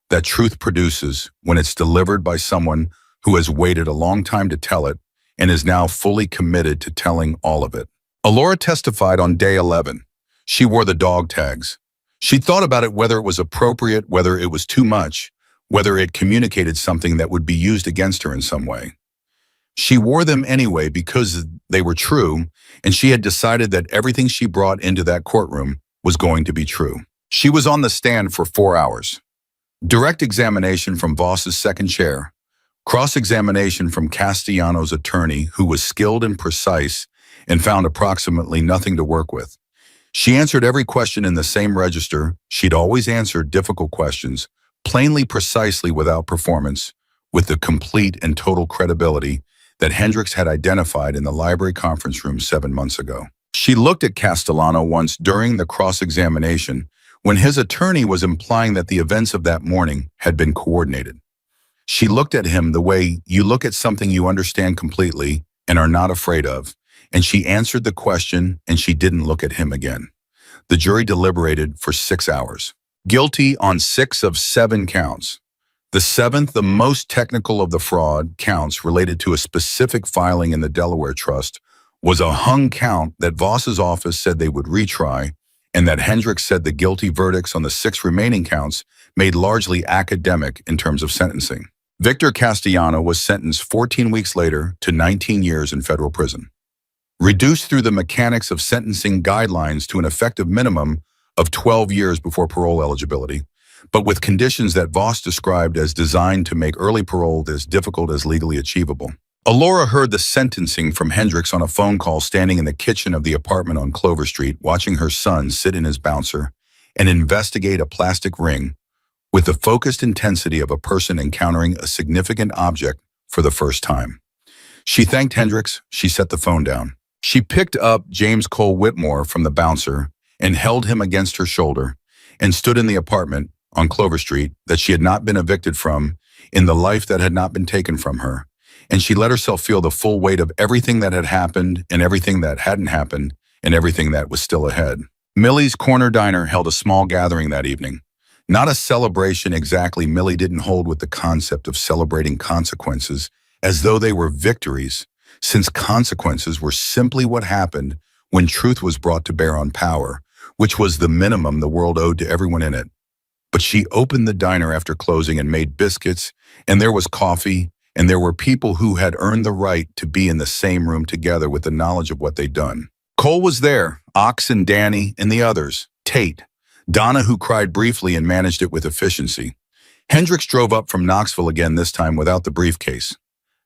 that truth produces when it's delivered by someone who has waited a long time to tell it and is now fully committed to telling all of it. Alora testified on day 11. She wore the dog tags. She thought about it, whether it was appropriate, whether it was too much, whether it communicated something that would be used against her in some way. She wore them anyway because they were true, and she had decided that everything she brought into that courtroom was going to be true. She was on the stand for 4 hours. Direct examination from Voss's second chair, cross-examination from Castellano's attorney, who was skilled and precise and found approximately nothing to work with. She answered every question in the same register. She'd always answered difficult questions, plainly, precisely, without performance, with the complete and total credibility that Hendricks had identified in the library conference room 7 months ago. She looked at Castellano once during the cross-examination when his attorney was implying that the events of that morning had been coordinated. She looked at him the way you look at something you understand completely and are not afraid of, and she answered the question, and she didn't look at him again. The jury deliberated for 6 hours. Guilty on 6 of 7 counts. The 7th, the most technical of the fraud counts related to a specific filing in the Delaware Trust, was a hung count that Voss's office said they would retry, and that Hendricks said the guilty verdicts on the 6 remaining counts made largely academic in terms of sentencing. Victor Castellano was sentenced 14 weeks later to 19 years in federal prison, reduced through the mechanics of sentencing guidelines to an effective minimum of 12 years before parole eligibility, but with conditions that Voss described as designed to make early parole as difficult as legally achievable. Alora heard the sentencing from Hendricks on a phone call standing in the kitchen of the apartment on Clover Street, watching her son sit in his bouncer and investigate a plastic ring with the focused intensity of a person encountering a significant object for the first time. She thanked Hendricks. She set the phone down. She picked up James Cole Whitmore from the bouncer and held him against her shoulder and stood in the apartment on Clover Street that she had not been evicted from, in the life that had not been taken from her, and she let herself feel the full weight of everything that had happened and everything that hadn't happened and everything that was still ahead. Millie's Corner Diner held a small gathering that evening. Not a celebration exactly. Millie didn't hold with the concept of celebrating consequences as though they were victories, since consequences were simply what happened when truth was brought to bear on power, which was the minimum the world owed to everyone in it. But she opened the diner after closing and made biscuits, and there was coffee, and there were people who had earned the right to be in the same room together with the knowledge of what they'd done. Cole was there, Ox and Danny and the others, Tate, Donna, who cried briefly and managed it with efficiency. Hendricks drove up from Knoxville again, this time without the briefcase.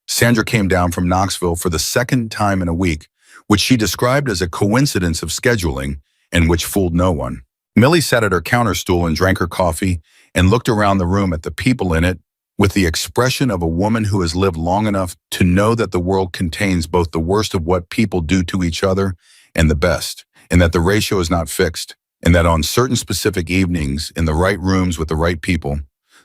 Sandra came down from Knoxville for the second time in a week, which she described as a coincidence of scheduling and which fooled no one. Millie sat at her counter stool and drank her coffee and looked around the room at the people in it with the expression of a woman who has lived long enough to know that the world contains both the worst of what people do to each other and the best, and that the ratio is not fixed, and that on certain specific evenings, in the right rooms with the right people,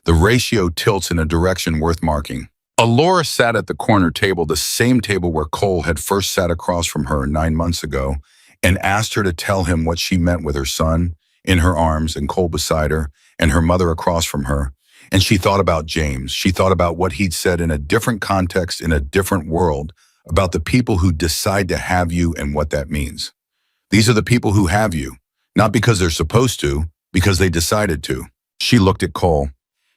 the ratio tilts in a direction worth marking. Alora sat at the corner table, the same table where Cole had first sat across from her 9 months ago, and asked her to tell him what she meant with her son in her arms and Cole beside her and her mother across from her. And she thought about James. She thought about what he'd said in a different context, in a different world, about the people who decide to have you and what that means. These are the people who have you, not because they're supposed to, because they decided to. She looked at Cole.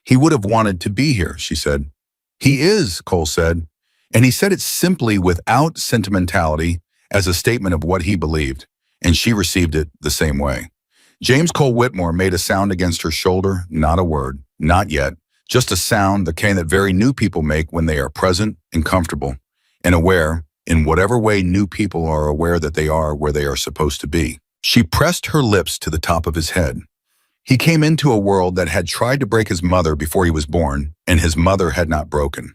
He would have wanted to be here, she said. He is, Cole said, and he said it simply without sentimentality as a statement of what he believed, and she received it the same way. James Cole Whitmore made a sound against her shoulder, not a word, not yet, just a sound, the kind that very new people make when they are present and comfortable and aware, in whatever way new people are aware that they are where they are supposed to be. She pressed her lips to the top of his head. He came into a world that had tried to break his mother before he was born, and his mother had not broken.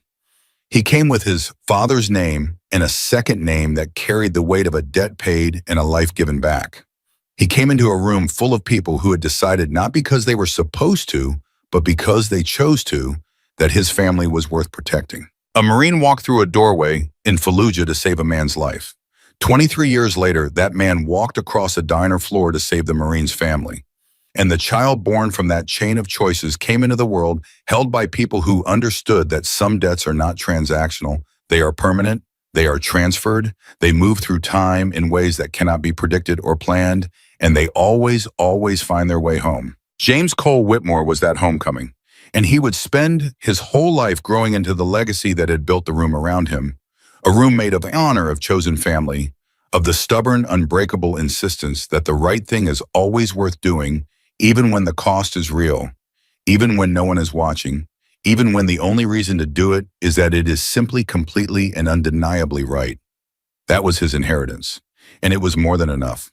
He came with his father's name and a second name that carried the weight of a debt paid and a life given back. He came into a room full of people who had decided not because they were supposed to, but because they chose to, that his family was worth protecting. A Marine walked through a doorway in Fallujah to save a man's life. 23 years later, that man walked across a diner floor to save the Marine's family. And the child born from that chain of choices came into the world held by people who understood that some debts are not transactional. They are permanent, they are transferred, they move through time in ways that cannot be predicted or planned, and they always find their way home. James Cole Whitmore was that homecoming, and he would spend his whole life growing into the legacy that had built the room around him, a room made of honor of chosen family, of the stubborn, unbreakable insistence that the right thing is always worth doing, even when the cost is real, even when no one is watching, even when the only reason to do it is that it is simply completely and undeniably right. That was his inheritance, and it was more than enough.